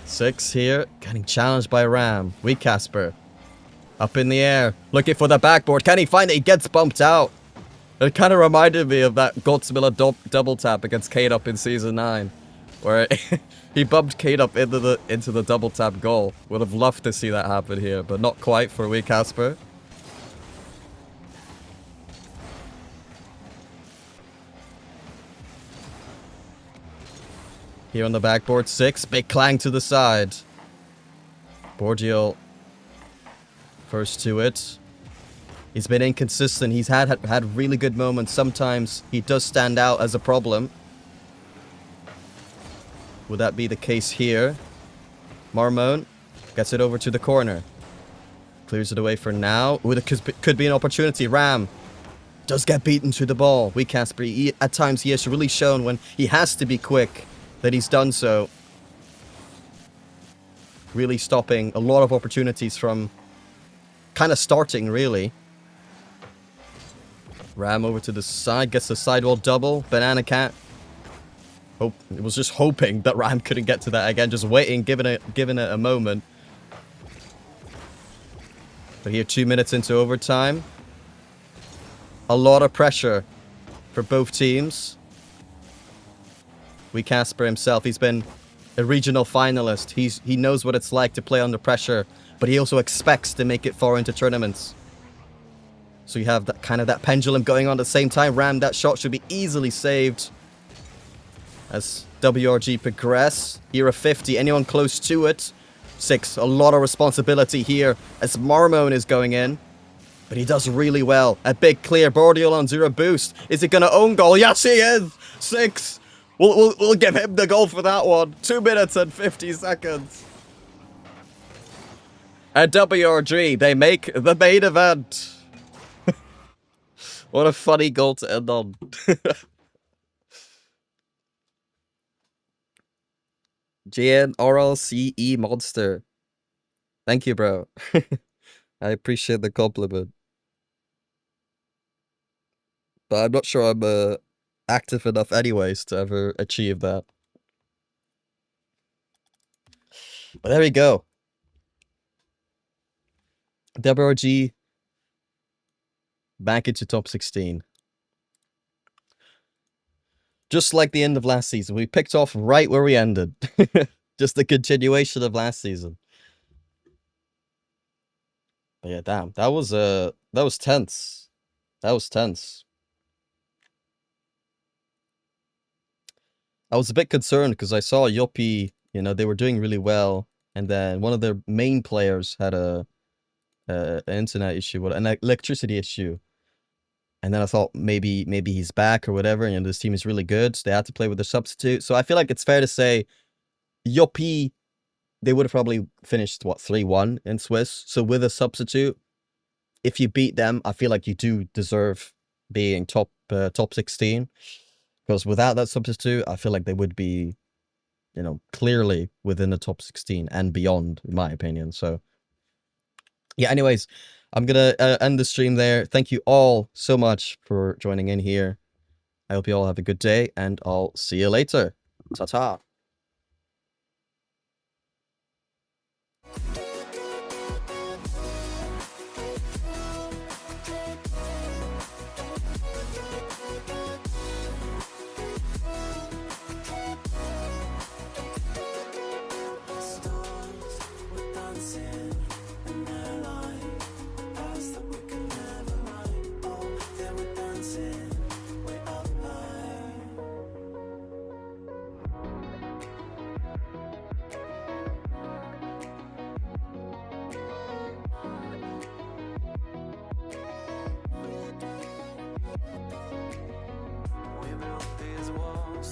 Six here, getting challenged by Ram. Weak Casper. Up in the air, looking for the backboard. Can he find it? He gets bumped out. It kind of reminded me of that Godsmiller double tap against Kate Up in Season 9. Where he bumped Kate Up into the double tap goal. Would have loved to see that happen here, but not quite for Weak Casper. Here on the backboard, 6. Big clang to the side. Bordeal first to it. He's been inconsistent. He's had really good moments. Sometimes he does stand out as a problem. Would that be the case here? Marmon gets it over to the corner. Clears it away for now. Ooh, could be an opportunity. Ram does get beaten to the ball. Weak Casper, at times he has really shown when he has to be quick that he's done so. Really stopping a lot of opportunities from kind of starting, really. Ram over to the side, gets the sidewall double. Banana Cat. It was just hoping that Ram couldn't get to that again. Just waiting, giving it a moment. But here, 2 minutes into overtime. A lot of pressure for both teams. Weak Casper himself, he's been a regional finalist. He knows what it's like to play under pressure, but he also expects to make it far into tournaments. So you have that kind of that pendulum going on at the same time. Ram, that shot should be easily saved. As WRG progress. Here a 50. Anyone close to it? 6. A lot of responsibility here as Marmon is going in. But he does really well. A big clear. Bordeal on 0 boost. Is he going to own goal? Yes, he is! 6. We'll give him the goal for that one. 2 minutes and 50 seconds. And WRG, they make the main event. What a funny goal to end on. GN RLCE monster. Thank you, bro. I appreciate the compliment. But I'm not sure I'm active enough anyways to ever achieve that. But there we go. WRG back into top 16. Just like the end of last season, we picked off right where we ended. Just the continuation of last season. But yeah, damn, that was tense. That was tense. I was a bit concerned because I saw Yoppie, they were doing really well, and then one of their main players had an internet issue, an electricity issue. And then I thought maybe he's back or whatever, and this team is really good. So they had to play with a substitute. So I feel like it's fair to say Yoppie, they would have probably finished, 3-1 in Swiss. So with a substitute, if you beat them, I feel like you do deserve being top 16. Because without that substitute, I feel like they would be, clearly within the top 16 and beyond, in my opinion. So, yeah, anyways, I'm going to end the stream there. Thank you all so much for joining in here. I hope you all have a good day, and I'll see you later. Ta-ta.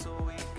so weak.